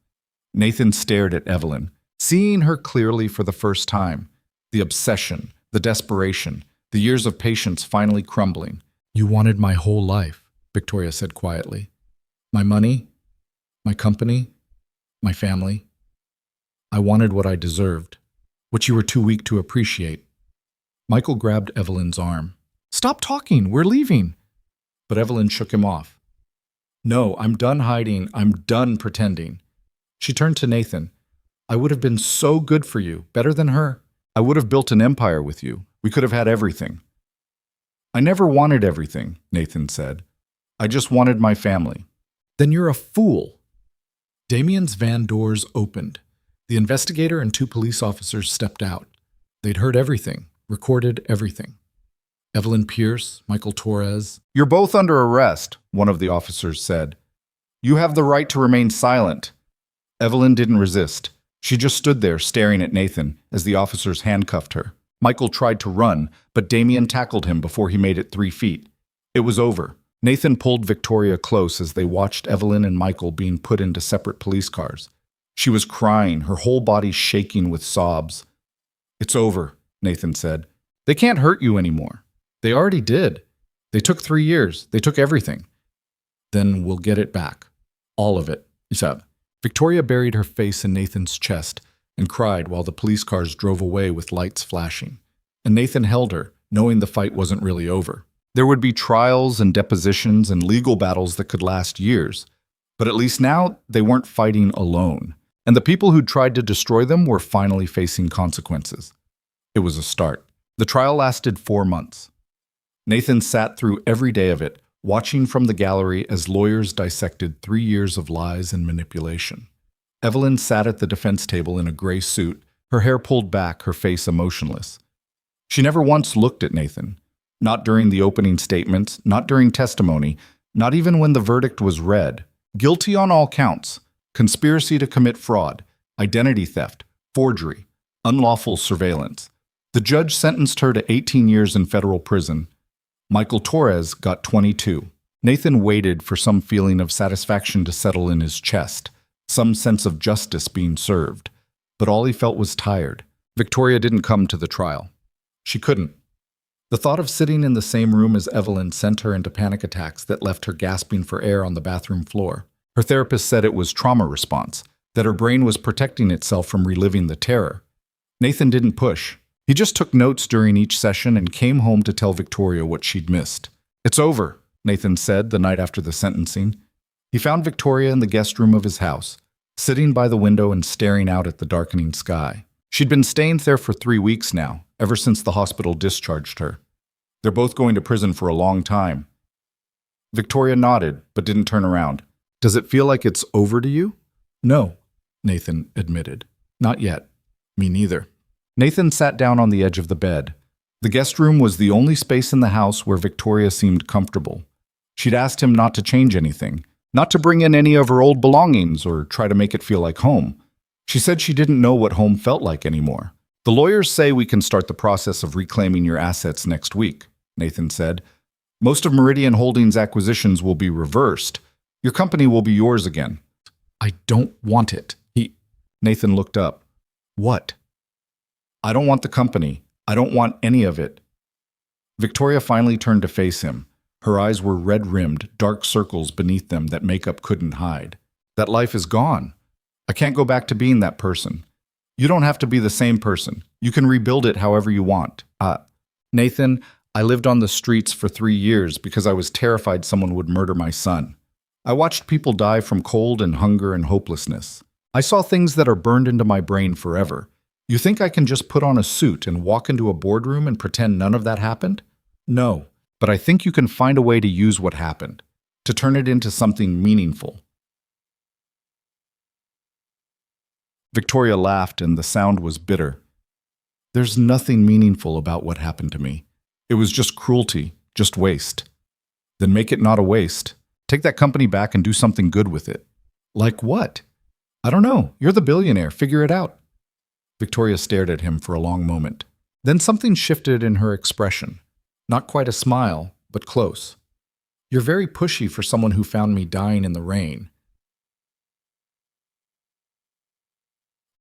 S1: Nathan stared at Evelyn, seeing her clearly for the first time. The obsession, the desperation, the years of patience finally crumbling. You wanted my whole life, Victoria said quietly. My money, my company, my family. I wanted what I deserved, what you were too weak to appreciate. Michael grabbed Evelyn's arm. Stop talking, we're leaving. But Evelyn shook him off. No, I'm done hiding, I'm done pretending. She turned to Nathan. I would have been so good for you, better than her. I would have built an empire with you. We could have had everything. I never wanted everything, Nathan said. I just wanted my family. Then you're a fool. Damien's van doors opened. The investigator and 2 police officers stepped out. They'd heard everything, recorded everything. Evelyn Pierce, Michael Torres. You're both under arrest, one of the officers said. You have the right to remain silent. Evelyn didn't resist. She just stood there staring at Nathan as the officers handcuffed her. Michael tried to run, but Damien tackled him before he made it 3 feet. It was over. Nathan pulled Victoria close as they watched Evelyn and Michael being put into separate police cars. She was crying, her whole body shaking with sobs. It's over, Nathan said. They can't hurt you anymore. They already did. They took 3 years. They took everything. Then we'll get it back. All of it. Victoria buried her face in Nathan's chest and cried while the police cars drove away with lights flashing. And Nathan held her, knowing the fight wasn't really over. There would be trials and depositions and legal battles that could last years. But at least now they weren't fighting alone. And the people who'd tried to destroy them were finally facing consequences. It was a start. The trial lasted 4 months. Nathan sat through every day of it, watching from the gallery as lawyers dissected 3 years of lies and manipulation. Evelyn sat at the defense table in a gray suit, her hair pulled back, her face emotionless. She never once looked at Nathan. Not during the opening statements, not during testimony, not even when the verdict was read. Guilty on all counts. Conspiracy to commit fraud, identity theft, forgery, unlawful surveillance. The judge sentenced her to 18 years in federal prison. Michael Torres got 22. Nathan waited for some feeling of satisfaction to settle in his chest, some sense of justice being served. But all he felt was tired. Victoria didn't come to the trial. She couldn't. The thought of sitting in the same room as Evelyn sent her into panic attacks that left her gasping for air on the bathroom floor. Her therapist said it was trauma response, that her brain was protecting itself from reliving the terror. Nathan didn't push. He just took notes during each session and came home to tell Victoria what she'd missed. "It's over," Nathan said the night after the sentencing. He found Victoria in the guest room of his house, sitting by the window and staring out at the darkening sky. She'd been staying there for 3 weeks now, ever since the hospital discharged her. "They're both going to prison for a long time." Victoria nodded, but didn't turn around. "Does it feel like it's over to you?" "No," Nathan admitted. "Not yet." "Me neither." Nathan sat down on the edge of the bed. The guest room was the only space in the house where Victoria seemed comfortable. She'd asked him not to change anything, not to bring in any of her old belongings or try to make it feel like home. She said she didn't know what home felt like anymore. "The lawyers say we can start the process of reclaiming your assets next week," Nathan said. "Most of Meridian Holdings' acquisitions will be reversed. Your company will be yours again." "I don't want it." Nathan looked up. "What?" "I don't want the company. I don't want any of it." Victoria finally turned to face him. Her eyes were red-rimmed, dark circles beneath them that makeup couldn't hide. "That life is gone. I can't go back to being that person. You don't have to be the same person. You can rebuild it however you want." Nathan, I lived on the streets for 3 years because I was terrified someone would murder my son. I watched people die from cold and hunger and hopelessness. I saw things that are burned into my brain forever. You think I can just put on a suit and walk into a boardroom and pretend none of that happened? No, but I think you can find a way to use what happened, to turn it into something meaningful. Victoria laughed, and the sound was bitter. "There's nothing meaningful about what happened to me. It was just cruelty, just waste." "Then make it not a waste. Take that company back and do something good with it." "Like what?" "I don't know. You're the billionaire. Figure it out." Victoria stared at him for a long moment. Then something shifted in her expression. Not quite a smile, but close. "You're very pushy for someone who found me dying in the rain."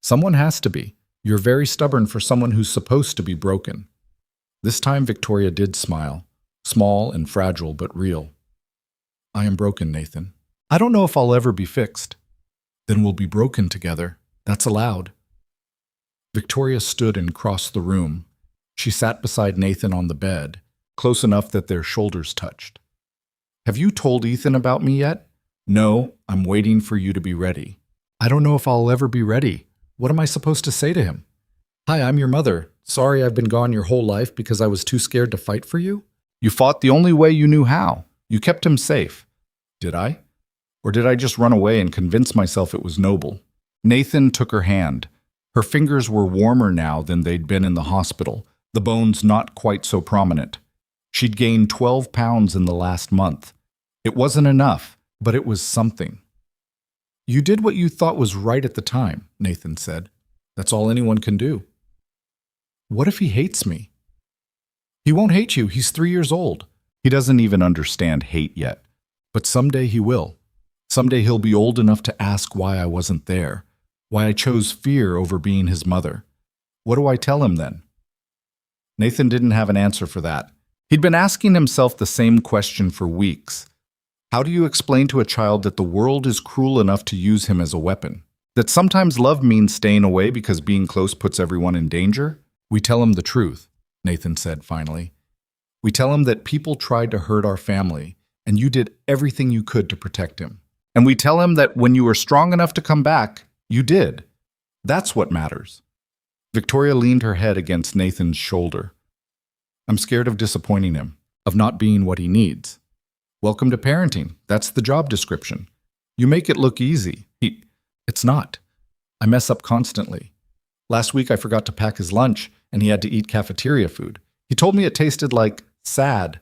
S1: "Someone has to be. You're very stubborn for someone who's supposed to be broken." This time Victoria did smile, small and fragile but real. "I am broken, Nathan. I don't know if I'll ever be fixed." "Then we'll be broken together. That's allowed." Victoria stood and crossed the room. She sat beside Nathan on the bed, close enough that their shoulders touched. "Have you told Ethan about me yet?" "No, I'm waiting for you to be ready." "I don't know if I'll ever be ready. What am I supposed to say to him?" "Hi, I'm your mother. Sorry I've been gone your whole life because I was too scared to fight for you." "You fought the only way you knew how. You kept him safe." "Did I? Or did I just run away and convince myself it was noble?" Nathan took her hand. Her fingers were warmer now than they'd been in the hospital, the bones not quite so prominent. She'd gained 12 pounds in the last month. It wasn't enough, but it was something. "You did what you thought was right at the time," Nathan said. "That's all anyone can do." "What if he hates me?" "He won't hate you. He's 3 years old. He doesn't even understand hate yet. But someday he will. Someday he'll be old enough to ask why I wasn't there, why I chose fear over being his mother. What do I tell him then?" Nathan didn't have an answer for that. He'd been asking himself the same question for weeks. How do you explain to a child that the world is cruel enough to use him as a weapon? That sometimes love means staying away because being close puts everyone in danger? "We tell him the truth," Nathan said finally. "We tell him that people tried to hurt our family, and you did everything you could to protect him. And we tell him that when you were strong enough to come back, you did. That's what matters." Victoria leaned her head against Nathan's shoulder. "I'm scared of disappointing him, of not being what he needs." "Welcome to parenting. That's the job description. You make it look easy." It's not. I mess up constantly. Last week I forgot to pack his lunch, and he had to eat cafeteria food. He told me it tasted like sad.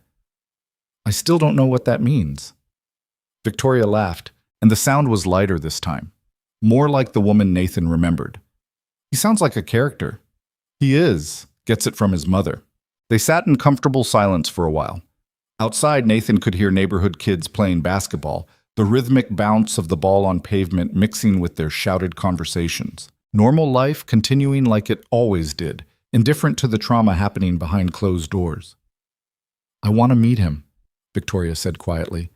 S1: I still don't know what that means." Victoria laughed, and the sound was lighter this time. More like the woman Nathan remembered. "He sounds like a character." "He is. Gets it from his mother." They sat in comfortable silence for a while. Outside, Nathan could hear neighborhood kids playing basketball, the rhythmic bounce of the ball on pavement mixing with their shouted conversations. Normal life continuing like it always did, indifferent to the trauma happening behind closed doors. "I want to meet him," Victoria said quietly.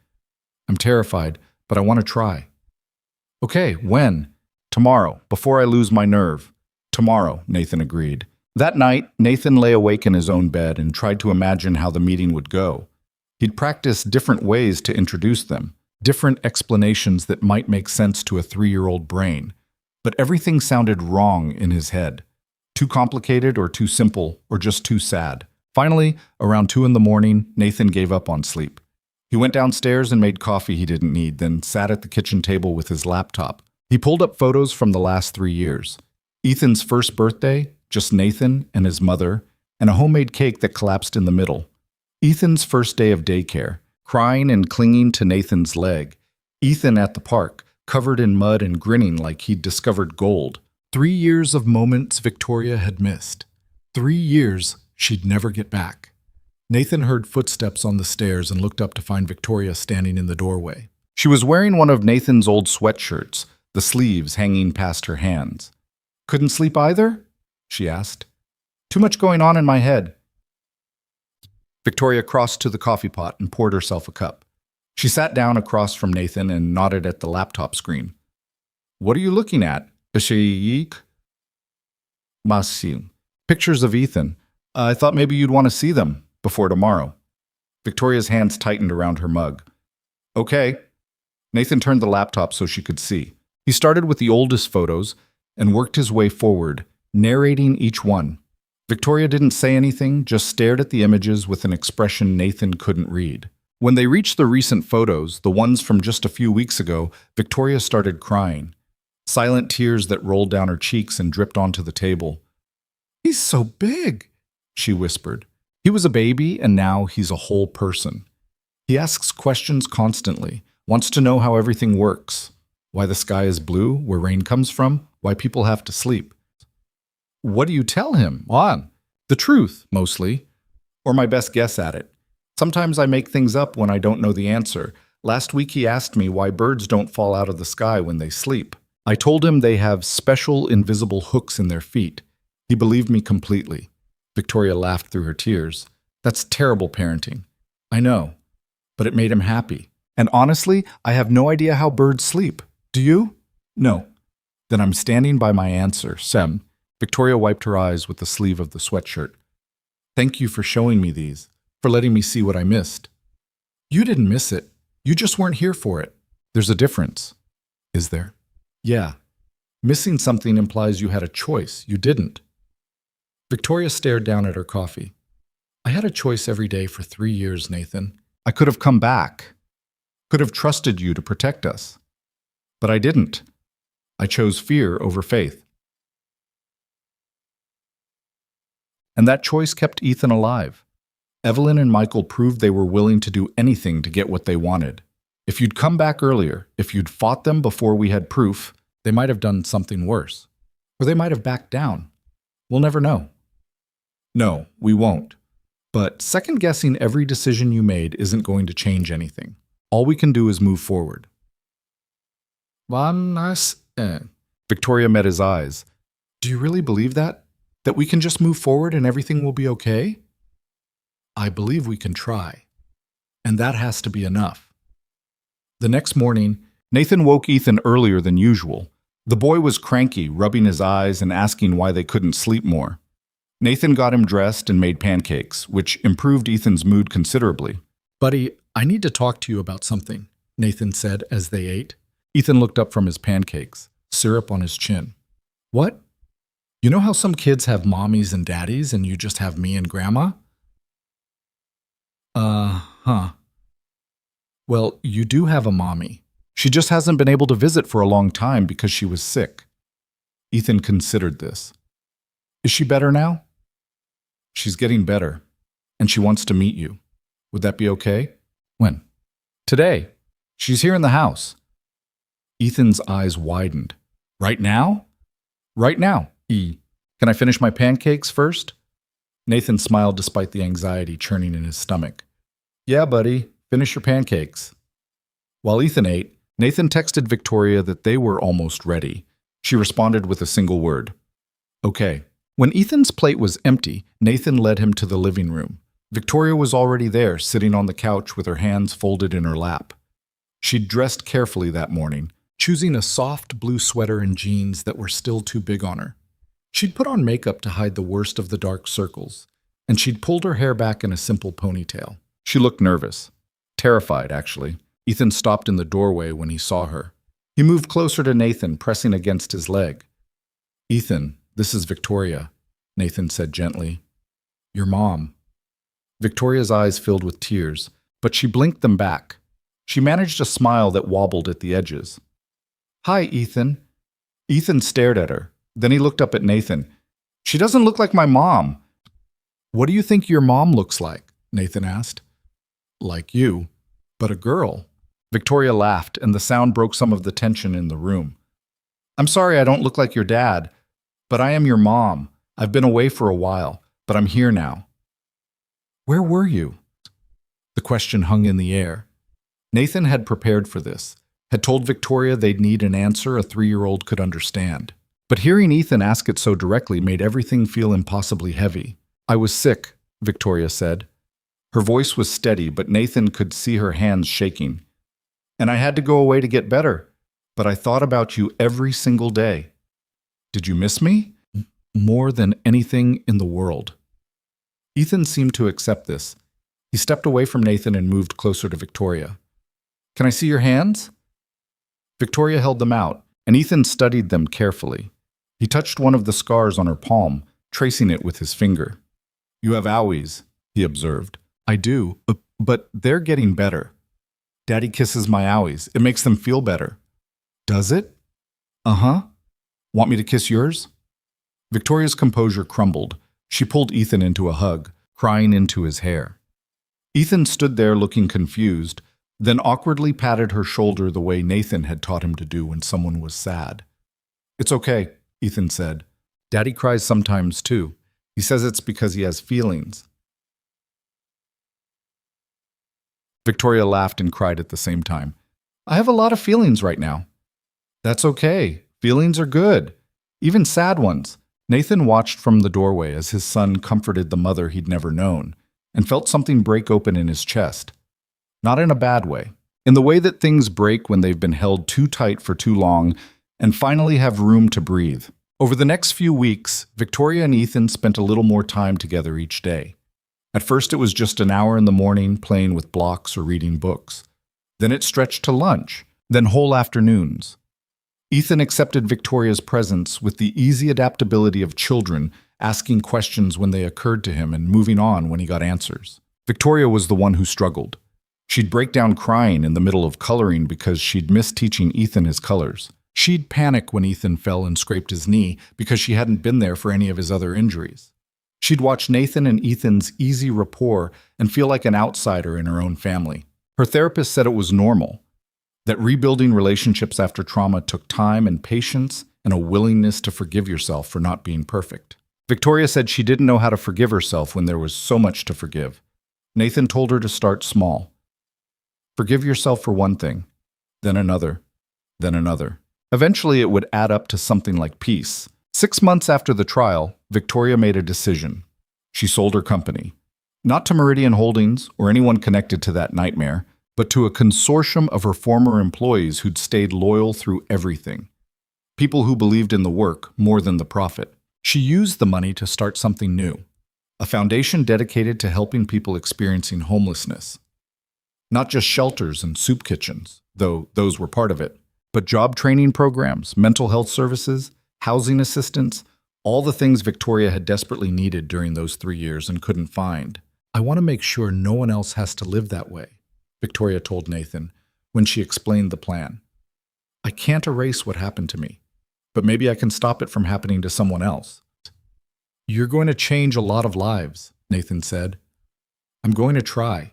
S1: "I'm terrified, but I want to try." "Okay, when?" "Tomorrow, before I lose my nerve." "Tomorrow," Nathan agreed. That night, Nathan lay awake in his own bed and tried to imagine how the meeting would go. He'd practiced different ways to introduce them, different explanations that might make sense to a 3-year-old brain. But everything sounded wrong in his head. Too complicated or too simple or just too sad. Finally, around 2 in the morning, Nathan gave up on sleep. He went downstairs and made coffee he didn't need, then sat at the kitchen table with his laptop. He pulled up photos from the last 3 years. Ethan's first birthday, just Nathan and his mother, and a homemade cake that collapsed in the middle. Ethan's first day of daycare, crying and clinging to Nathan's leg. Ethan at the park, covered in mud and grinning like he'd discovered gold. 3 years of moments Victoria had missed. 3 years she'd never get back. Nathan heard footsteps on the stairs and looked up to find Victoria standing in the doorway. She was wearing one of Nathan's old sweatshirts, the sleeves hanging past her hands. "Couldn't sleep either?" she asked. "Too much going on in my head." Victoria crossed to the coffee pot and poured herself a cup. She sat down across from Nathan and nodded at the laptop screen. "What are you looking at?" "Masim. Pictures of Ethan. I thought maybe you'd want to see them before tomorrow." Victoria's hands tightened around her mug. "Okay." Nathan turned the laptop so she could see. He started with the oldest photos and worked his way forward, narrating each one. Victoria didn't say anything, just stared at the images with an expression Nathan couldn't read. When they reached the recent photos, the ones from just a few weeks ago, Victoria started crying. Silent tears that rolled down her cheeks and dripped onto the table. "He's so big," she whispered. "He was a baby, and now he's a whole person. He asks questions constantly, wants to know how everything works. Why the sky is blue, where rain comes from, why people have to sleep." "What do you tell him?" "The truth, mostly. Or my best guess at it. Sometimes I make things up when I don't know the answer. Last week he asked me why birds don't fall out of the sky when they sleep. I told him they have special invisible hooks in their feet. He believed me completely." Victoria laughed through her tears. "That's terrible parenting." "I know, but it made him happy. And honestly, I have no idea how birds sleep. Do you?" "No." "Then I'm standing by my answer, Sem." Victoria wiped her eyes with the sleeve of the sweatshirt. "Thank you for showing me these, for letting me see what I missed." "You didn't miss it. You just weren't here for it." "There's a difference." "Is there?" "Yeah. Missing something implies you had a choice. You didn't." Victoria stared down at her coffee. "I had a choice every day for 3 years, Nathan. I could have come back. Could have trusted you to protect us. But I didn't. I chose fear over faith. And that choice kept Ethan alive. Evelyn and Michael proved they were willing to do anything to get what they wanted. If you'd come back earlier, if you'd fought them before we had proof, they might have done something worse. Or they might have backed down. We'll never know. No, we won't. But second-guessing every decision you made isn't going to change anything. All we can do is move forward. Victoria met his eyes. "Do you really believe that? That we can just move forward and everything will be okay?" "I believe we can try. And that has to be enough." The next morning, Nathan woke Ethan earlier than usual. The boy was cranky, rubbing his eyes and asking why they couldn't sleep more. Nathan got him dressed and made pancakes, which improved Ethan's mood considerably. "Buddy, I need to talk to you about something," Nathan said as they ate. Ethan looked up from his pancakes, syrup on his chin. "What? You know how some kids have mommies and daddies and you just have me and grandma?" "Uh-huh. Well, you do have a mommy. She just hasn't been able to visit for a long time because she was sick." Ethan considered this. "Is she better now?" "She's getting better, and she wants to meet you. Would that be okay?" "When?" "Today. She's here in the house." Ethan's eyes widened. "Right now?" "Right now. Can I finish my pancakes first?" Nathan smiled despite the anxiety churning in his stomach. Yeah, buddy, finish your pancakes. While Ethan ate, Nathan texted Victoria that they were almost ready. She responded with a single word. Okay. When Ethan's plate was empty, Nathan led him to the living room. Victoria was already there, sitting on the couch with her hands folded in her lap. She'd dressed carefully that morning, choosing a soft blue sweater and jeans that were still too big on her. She'd put on makeup to hide the worst of the dark circles, and she'd pulled her hair back in a simple ponytail. She looked nervous. Terrified, actually. Ethan stopped in the doorway when he saw her. He moved closer to Nathan, pressing against his leg. Ethan, this is Victoria, Nathan said gently. Your mom. Victoria's eyes filled with tears, but she blinked them back. She managed a smile that wobbled at the edges. Hi, Ethan. Ethan stared at her. Then he looked up at Nathan. She doesn't look like my mom. What do you think your mom looks like? Nathan asked. Like you, but a girl. Victoria laughed, and the sound broke some of the tension in the room. I'm sorry I don't look like your dad, but I am your mom. I've been away for a while, but I'm here now. Where were you? The question hung in the air. Nathan had prepared for this, had told Victoria they'd need an answer a 3-year-old could understand. But hearing Ethan ask it so directly made everything feel impossibly heavy. I was sick, Victoria said. Her voice was steady, but Nathan could see her hands shaking. And I had to go away to get better, but I thought about you every single day. Did you miss me? More than anything in the world. Ethan seemed to accept this. He stepped away from Nathan and moved closer to Victoria. Can I see your hands? Victoria held them out, and Ethan studied them carefully. He touched one of the scars on her palm, tracing it with his finger. You have owies, he observed. I do, but they're getting better. Daddy kisses my owies. It makes them feel better. Does it? Uh-huh. Want me to kiss yours? Victoria's composure crumbled. She pulled Ethan into a hug, crying into his hair. Ethan stood there looking confused, then awkwardly patted her shoulder the way Nathan had taught him to do when someone was sad. It's okay, Ethan said. Daddy cries sometimes too. He says it's because he has feelings. Victoria laughed and cried at the same time. I have a lot of feelings right now. That's okay. Feelings are good. Even sad ones. Nathan watched from the doorway as his son comforted the mother he'd never known, and felt something break open in his chest. Not in a bad way. In the way that things break when they've been held too tight for too long, and finally have room to breathe. Over the next few weeks, Victoria and Ethan spent a little more time together each day. At first it was just an hour in the morning playing with blocks or reading books. Then it stretched to lunch, then whole afternoons. Ethan accepted Victoria's presence with the easy adaptability of children, asking questions when they occurred to him and moving on when he got answers. Victoria was the one who struggled. She'd break down crying in the middle of coloring because she'd missed teaching Ethan his colors. She'd panic when Ethan fell and scraped his knee because she hadn't been there for any of his other injuries. She'd watch Nathan and Ethan's easy rapport and feel like an outsider in her own family. Her therapist said it was normal, that rebuilding relationships after trauma took time and patience and a willingness to forgive yourself for not being perfect. Victoria said she didn't know how to forgive herself when there was so much to forgive. Nathan told her to start small. Forgive yourself for one thing, then another, then another. Eventually it would add up to something like peace. 6 months after the trial, Victoria made a decision. She sold her company. Not to Meridian Holdings or anyone connected to that nightmare, but to a consortium of her former employees who'd stayed loyal through everything. People who believed in the work more than the profit. She used the money to start something new. A foundation dedicated to helping people experiencing homelessness. Not just shelters and soup kitchens, though those were part of it, but job training programs, mental health services, housing assistance, all the things Victoria had desperately needed during those 3 years and couldn't find. I want to make sure no one else has to live that way, Victoria told Nathan when she explained the plan. I can't erase what happened to me, but maybe I can stop it from happening to someone else. You're going to change a lot of lives, Nathan said. I'm going to try.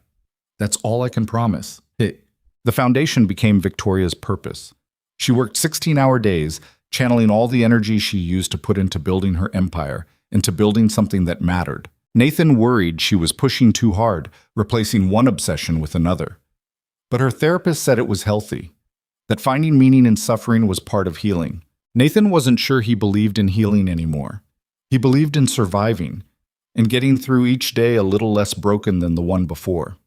S1: That's all I can promise. The foundation became Victoria's purpose. She worked 16-hour days, channeling all the energy she used to put into building her empire, into building something that mattered. Nathan worried she was pushing too hard, replacing one obsession with another. But her therapist said it was healthy, that finding meaning in suffering was part of healing. Nathan wasn't sure he believed in healing anymore. He believed in surviving, and getting through each day a little less broken than the one before.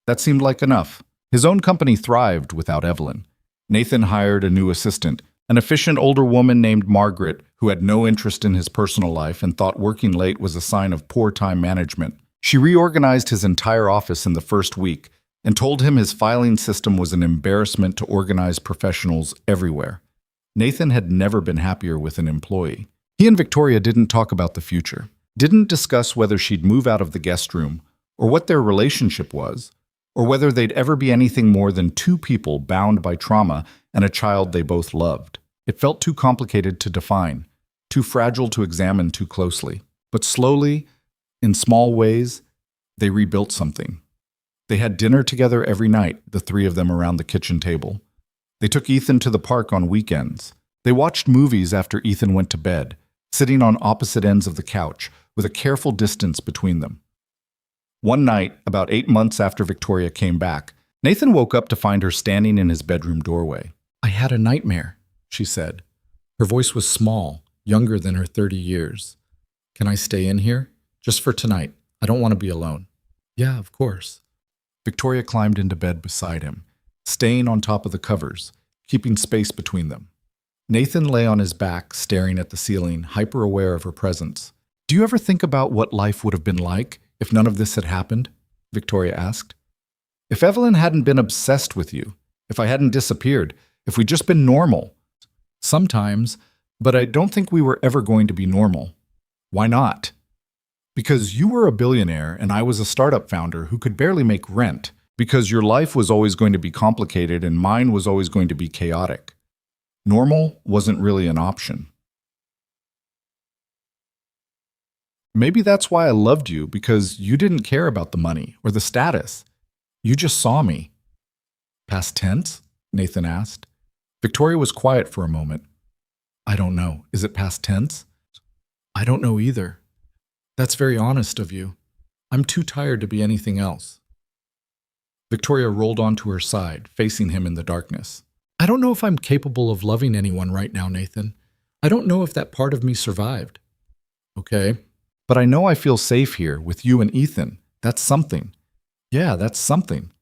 S1: That seemed like enough. His own company thrived without Evelyn. Nathan hired a new assistant, an efficient older woman named Margaret, who had no interest in his personal life and thought working late was a sign of poor time management. She reorganized his entire office in the first week and told him his filing system was an embarrassment to organized professionals everywhere. Nathan had never been happier with an employee. He and Victoria didn't talk about the future, didn't discuss whether she'd move out of the guest room, or what their relationship was, or whether they'd ever be anything more than two people bound by trauma and a child they both loved. It felt too complicated to define, too fragile to examine too closely. But slowly, in small ways, they rebuilt something. They had dinner together every night, the three of them around the kitchen table. They took Ethan to the park on weekends. They watched movies after Ethan went to bed, sitting on opposite ends of the couch, with a careful distance between them. One night, about 8 months after Victoria came back, Nathan woke up to find her standing in his bedroom doorway. "I had a nightmare," she said. Her voice was small, younger than her 30 years. "Can I stay in here? Just for tonight. I don't want to be alone." "Yeah, of course." Victoria climbed into bed beside him, staying on top of the covers, keeping space between them. Nathan lay on his back, staring at the ceiling, hyper-aware of her presence. "Do you ever think about what life would have been like if none of this had happened?" Victoria asked. "If Evelyn hadn't been obsessed with you, if I hadn't disappeared, if we'd just been normal." "Sometimes, but I don't think we were ever going to be normal." "Why not?" "Because you were a billionaire and I was a startup founder who could barely make rent. Because your life was always going to be complicated and mine was always going to be chaotic. Normal wasn't really an option." "Maybe that's why I loved you, because you didn't care about the money or the status. You just saw me." "Past tense?" Nathan asked. Victoria was quiet for a moment. "I don't know. Is it past tense?" "I don't know either. That's very honest of you. I'm too tired to be anything else." Victoria rolled onto her side, facing him in the darkness. "I don't know if I'm capable of loving anyone right now, Nathan. I don't know if that part of me survived." "Okay. But I know I feel safe here with you and Ethan. That's something." "Yeah, that's something."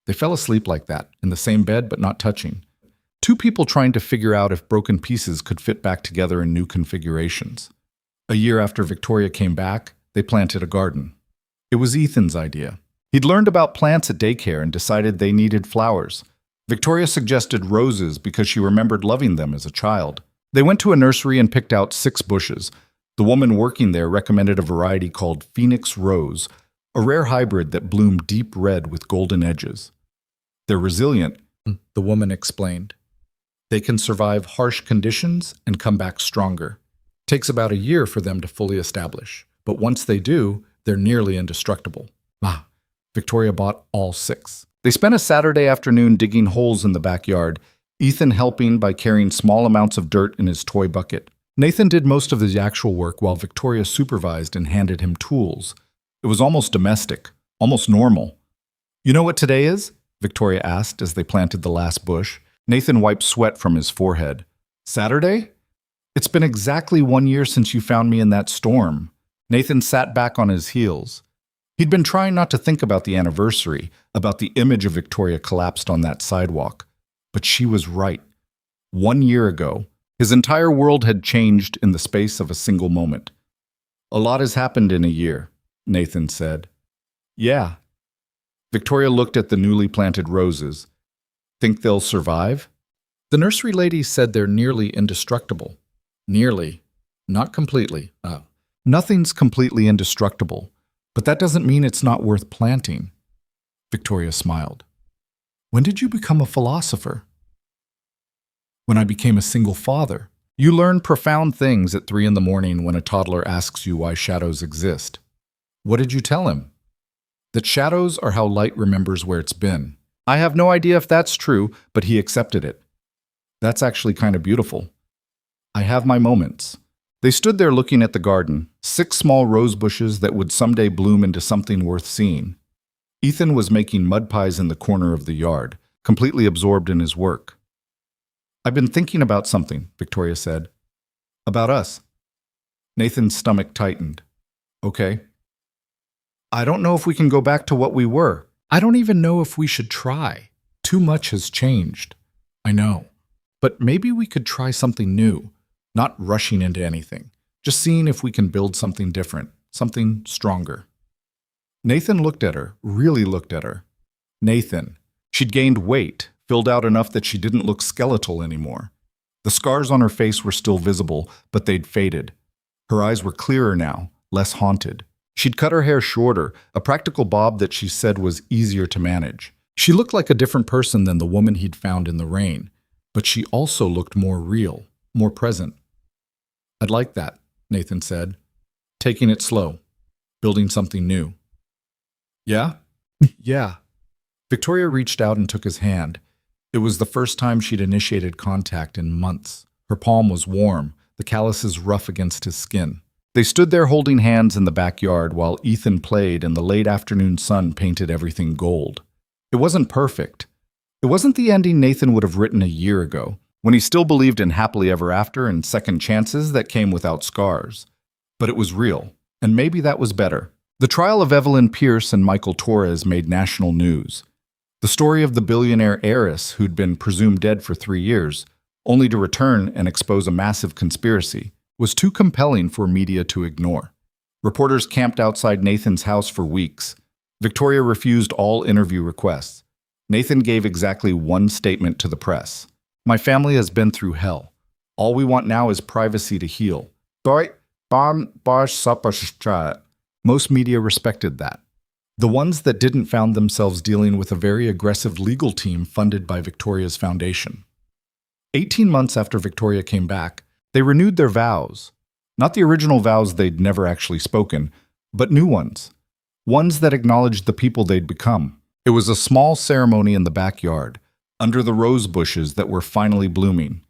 S1: They fell asleep like that, in the same bed but not touching. Two people trying to figure out if broken pieces could fit back together in new configurations. A year after Victoria came back, they planted a garden. It was Ethan's idea. He'd learned about plants at daycare and decided they needed flowers. Victoria suggested roses because she remembered loving them as a child. They went to a nursery and picked out 6 bushes. The woman working there recommended a variety called Phoenix Rose, a rare hybrid that bloomed deep red with golden edges. "They're resilient," the woman explained. "They can survive harsh conditions and come back stronger. Takes about a year for them to fully establish, but once they do, they're nearly indestructible." Victoria bought all 6. They spent a Saturday afternoon digging holes in the backyard, Ethan helping by carrying small amounts of dirt in his toy bucket. Nathan did most of the actual work while Victoria supervised and handed him tools. It was almost domestic, almost normal. "You know what today is?" Victoria asked as they planted the last bush. Nathan wiped sweat from his forehead. "Saturday? It's been exactly 1 year since you found me in that storm." Nathan sat back on his heels. He'd been trying not to think about the anniversary, about the image of Victoria collapsed on that sidewalk. But she was right. 1 year ago, his entire world had changed in the space of a single moment. "A lot has happened in a year," Nathan said. "Yeah." Victoria looked at the newly planted roses. "Think they'll survive?" "The nursery lady said they're nearly indestructible." "Nearly. Not completely." "Nothing's completely indestructible. But that doesn't mean it's not worth planting." Victoria smiled. "When did you become a philosopher?" "When I became a single father. You learn profound things at 3 in the morning when a toddler asks you why shadows exist." "What did you tell him?" "That shadows are how light remembers where it's been." "I have no idea if that's true, but he accepted it." "That's actually kind of beautiful." "I have my moments. They stood there looking at the garden, 6 small rose bushes that would someday bloom into something worth seeing. Ethan was making mud pies in the corner of the yard, completely absorbed in his work. "I've been thinking about something," Victoria said. "About us." Nathan's stomach tightened. "Okay." "I don't know if we can go back to what we were. I don't even know if we should try. Too much has changed." "I know. But maybe we could try something new, not rushing into anything, just seeing if we can build something different, something stronger." Nathan looked at her, really looked at her. Nathan. She'd gained weight, filled out enough that she didn't look skeletal anymore. The scars on her face were still visible, but they'd faded. Her eyes were clearer now, less haunted. She'd cut her hair shorter, a practical bob that she said was easier to manage. She looked like a different person than the woman he'd found in the rain, but she also looked more real, more present. "I'd like that," Nathan said. "Taking it slow, building something new." "Yeah?" "Yeah." Victoria reached out and took his hand. It was the first time she'd initiated contact in months. Her palm was warm, the calluses rough against his skin. They stood there holding hands in the backyard while Ethan played and the late afternoon sun painted everything gold. It wasn't perfect. It wasn't the ending Nathan would have written a year ago, when he still believed in happily ever after and second chances that came without scars. But it was real, and maybe that was better. The trial of Evelyn Pierce and Michael Torres made national news. The story of the billionaire heiress who'd been presumed dead for 3 years, only to return and expose a massive conspiracy, was too compelling for media to ignore. Reporters camped outside Nathan's house for weeks. Victoria refused all interview requests. Nathan gave exactly one statement to the press. "My family has been through hell. All we want now is privacy to heal." Most media respected that. The ones that didn't found themselves dealing with a very aggressive legal team funded by Victoria's foundation. 18 months after Victoria came back, they renewed their vows. Not the original vows they'd never actually spoken, but new ones. Ones that acknowledged the people they'd become. It was a small ceremony in the backyard, under the rose bushes that were finally blooming.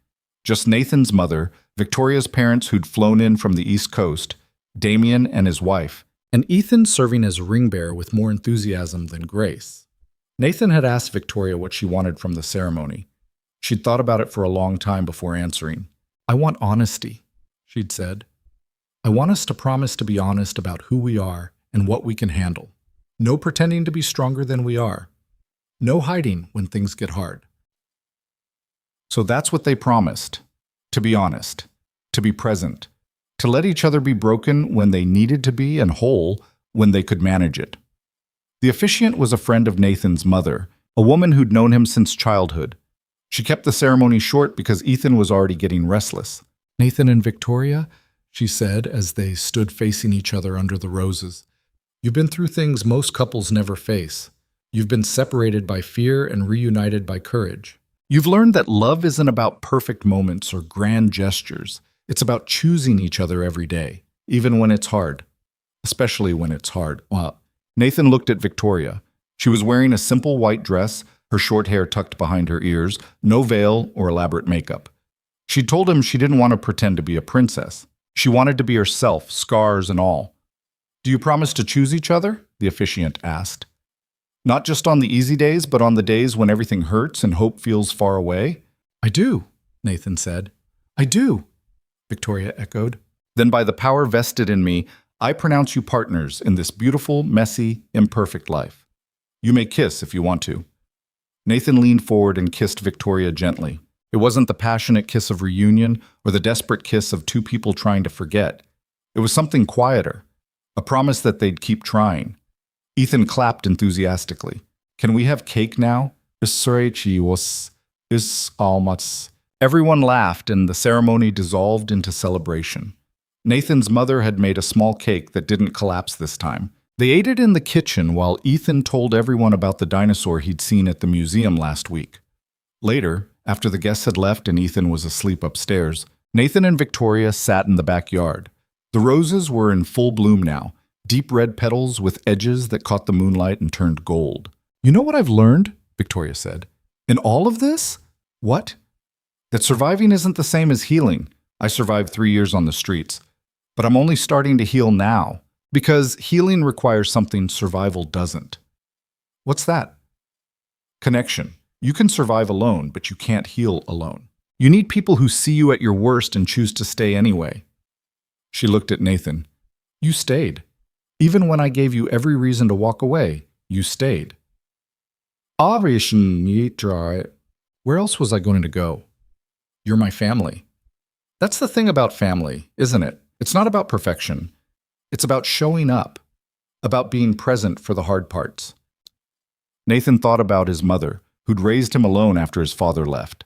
S1: Just Nathan's mother, Victoria's parents who'd flown in from the East Coast, Damien and his wife, and Ethan serving as ring bearer with more enthusiasm than grace. Nathan had asked Victoria what she wanted from the ceremony. She'd thought about it for a long time before answering. "I want honesty," she'd said. "I want us to promise to be honest about who we are and what we can handle. No pretending to be stronger than we are. No hiding when things get hard." So that's what they promised. To be honest. To be present. To let each other be broken when they needed to be and whole when they could manage it. The officiant was a friend of Nathan's mother, a woman who'd known him since childhood. She kept the ceremony short because Ethan was already getting restless. "Nathan and Victoria," she said as they stood facing each other under the roses, "you've been through things most couples never face. You've been separated by fear and reunited by courage. You've learned that love isn't about perfect moments or grand gestures. It's about choosing each other every day, even when it's hard. Especially when it's hard." Well, Nathan looked at Victoria. She was wearing a simple white dress, her short hair tucked behind her ears, no veil or elaborate makeup. She told him she didn't want to pretend to be a princess. She wanted to be herself, scars and all. "Do you promise to choose each other?" the officiant asked. "Not just on the easy days, but on the days when everything hurts and hope feels far away?" "I do," Nathan said. "I do," Victoria echoed. "Then by the power vested in me, I pronounce you partners in this beautiful, messy, imperfect life. You may kiss if you want to." Nathan leaned forward and kissed Victoria gently. It wasn't the passionate kiss of reunion or the desperate kiss of two people trying to forget. It was something quieter, a promise that they'd keep trying. Ethan clapped enthusiastically. "Can we have cake now?" Everyone laughed and the ceremony dissolved into celebration. Nathan's mother had made a small cake that didn't collapse this time. They ate it in the kitchen while Ethan told everyone about the dinosaur he'd seen at the museum last week. Later, after the guests had left and Ethan was asleep upstairs, Nathan and Victoria sat in the backyard. The roses were in full bloom now, deep red petals with edges that caught the moonlight and turned gold. "You know what I've learned?" Victoria said. "In all of this?" "What?" "That surviving isn't the same as healing. I survived 3 years on the streets. But I'm only starting to heal now, because healing requires something survival doesn't. What's that? Connection. You can survive alone, but you can't heal alone. You need people who see you at your worst and choose to stay anyway. She looked at Nathan. You stayed. Even when I gave you every reason to walk away, you stayed. Where else was I going to go? You're my family. That's the thing about family, isn't it? It's not about perfection. It's about showing up, about being present for the hard parts. Nathan thought about his mother, who'd raised him alone after his father left,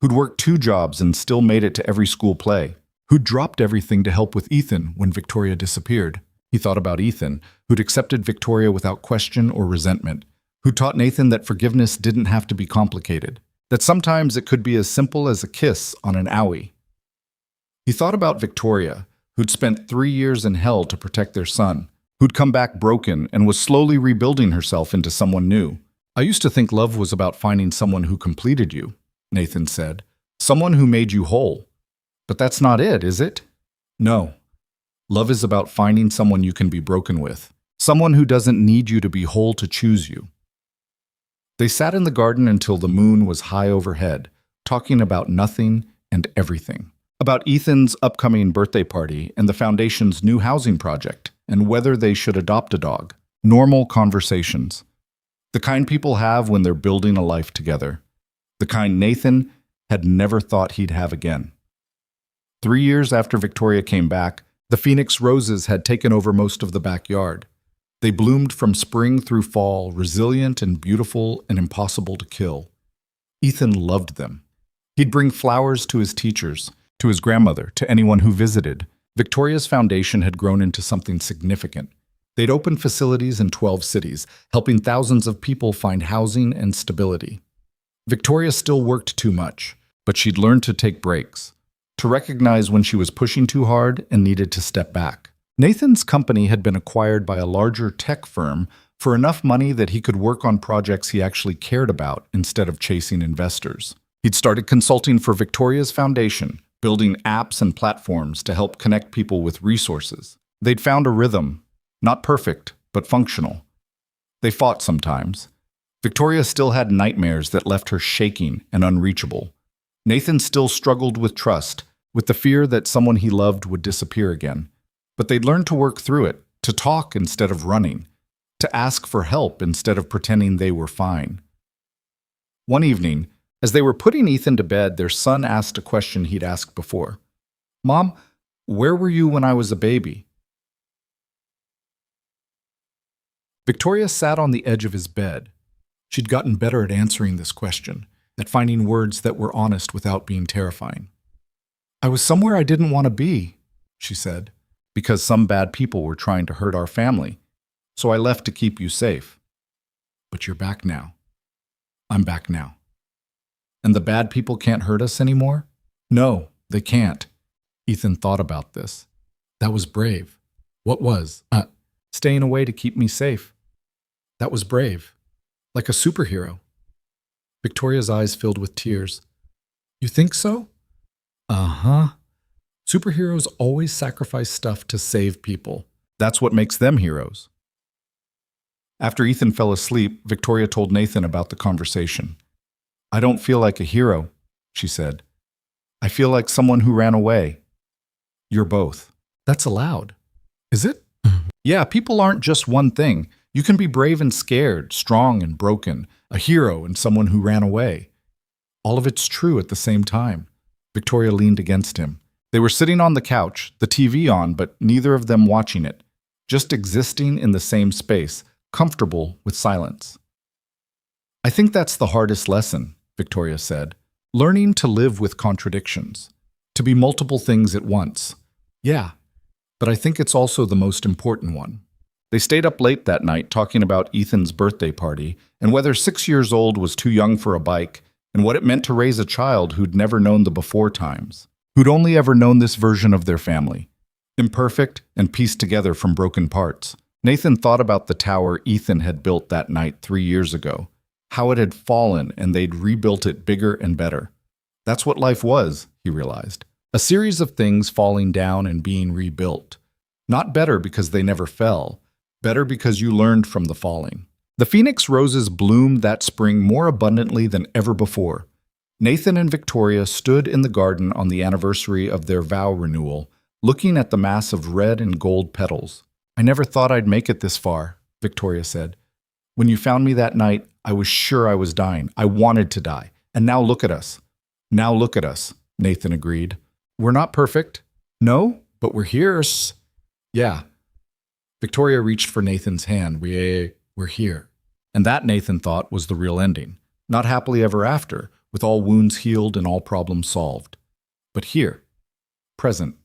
S1: who'd worked 2 jobs and still made it to every school play, who'd dropped everything to help with Ethan when Victoria disappeared. He thought about Ethan, who'd accepted Victoria without question or resentment, who taught Nathan that forgiveness didn't have to be complicated, that sometimes it could be as simple as a kiss on an owie. He thought about Victoria, who'd spent 3 years in hell to protect their son, who'd come back broken and was slowly rebuilding herself into someone new. I used to think love was about finding someone who completed you, Nathan said, someone who made you whole. But that's not it, is it? No. Love is about finding someone you can be broken with, someone who doesn't need you to be whole to choose you. They sat in the garden until the moon was high overhead, talking about nothing and everything. About Ethan's upcoming birthday party and the foundation's new housing project, and whether they should adopt a dog. Normal conversations. The kind people have when they're building a life together. The kind Nathan had never thought he'd have again. 3 years after Victoria came back, the phoenix roses had taken over most of the backyard. They bloomed from spring through fall, resilient and beautiful and impossible to kill. Ethan loved them. He'd bring flowers to his teachers, to his grandmother, to anyone who visited. Victoria's foundation had grown into something significant. They'd opened facilities in 12 cities, helping thousands of people find housing and stability. Victoria still worked too much, but she'd learned to take breaks, to recognize when she was pushing too hard and needed to step back. Nathan's company had been acquired by a larger tech firm for enough money that he could work on projects he actually cared about instead of chasing investors. He'd started consulting for Victoria's foundation, building apps and platforms to help connect people with resources. They'd found a rhythm, not perfect, but functional. They fought sometimes. Victoria still had nightmares that left her shaking and unreachable. Nathan still struggled with trust, with the fear that someone he loved would disappear again. But they'd learned to work through it, to talk instead of running, to ask for help instead of pretending they were fine. One evening, as they were putting Ethan to bed, their son asked a question he'd asked before. "Mom, where were you when I was a baby?" Victoria sat on the edge of his bed. She'd gotten better at answering this question, at finding words that were honest without being terrifying. "I was somewhere I didn't want to be," she said, "because some bad people were trying to hurt our family. So I left to keep you safe. But you're back now. I'm back now. And the bad people can't hurt us anymore?" "No, they can't." Ethan thought about this. That was brave. What was? Staying away to keep me safe. That was brave. Like a superhero. Victoria's eyes filled with tears. "You think so?" "Uh-huh. Superheroes always sacrifice stuff to save people. That's what makes them heroes." After Ethan fell asleep, Victoria told Nathan about the conversation. "I don't feel like a hero," she said. "I feel like someone who ran away." "You're both." "That's allowed." "Is it?" "Yeah, people aren't just one thing. You can be brave and scared, strong and broken, a hero and someone who ran away. All of it's true at the same time." Victoria leaned against him. They were sitting on the couch, the TV on, but neither of them watching it, just existing in the same space, comfortable with silence. "I think that's the hardest lesson," Victoria said. "Learning to live with contradictions, to be multiple things at once. Yeah, but I think it's also the most important one." They stayed up late that night talking about Ethan's birthday party and whether 6 years old was too young for a bike and what it meant to raise a child who'd never known the before times, who'd only ever known this version of their family, imperfect and pieced together from broken parts. Nathan thought about the tower Ethan had built that night 3 years ago, how it had fallen and they'd rebuilt it bigger and better. That's what life was, he realized. A series of things falling down and being rebuilt. Not better because they never fell, better because you learned from the falling. The phoenix roses bloomed that spring more abundantly than ever before. Nathan and Victoria stood in the garden on the anniversary of their vow renewal, looking at the mass of red and gold petals. "I never thought I'd make it this far," Victoria said. "When you found me that night, I was sure I was dying. I wanted to die. And now look at us." "Now look at us," Nathan agreed. "We're not perfect." "No, but we're here." "Yeah." Victoria reached for Nathan's hand. We're here." And that, Nathan thought, was the real ending. Not happily ever after, with all wounds healed and all problems solved. But here, present,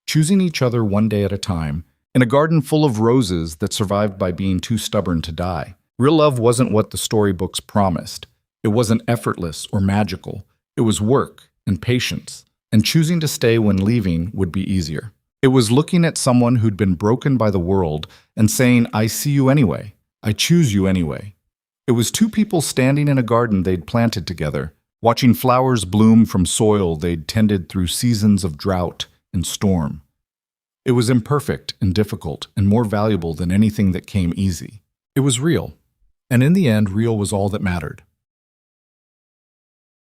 S1: choosing each other one day at a time, in a garden full of roses that survived by being too stubborn to die. Real love wasn't what the storybooks promised. It wasn't effortless or magical. It was work and patience, and choosing to stay when leaving would be easier. It was looking at someone who'd been broken by the world and saying, "I see you anyway. I choose you anyway." It was two people standing in a garden they'd planted together, watching flowers bloom from soil they'd tended through seasons of drought and storm. It was imperfect and difficult and more valuable than anything that came easy. It was real. And in the end, real was all that mattered.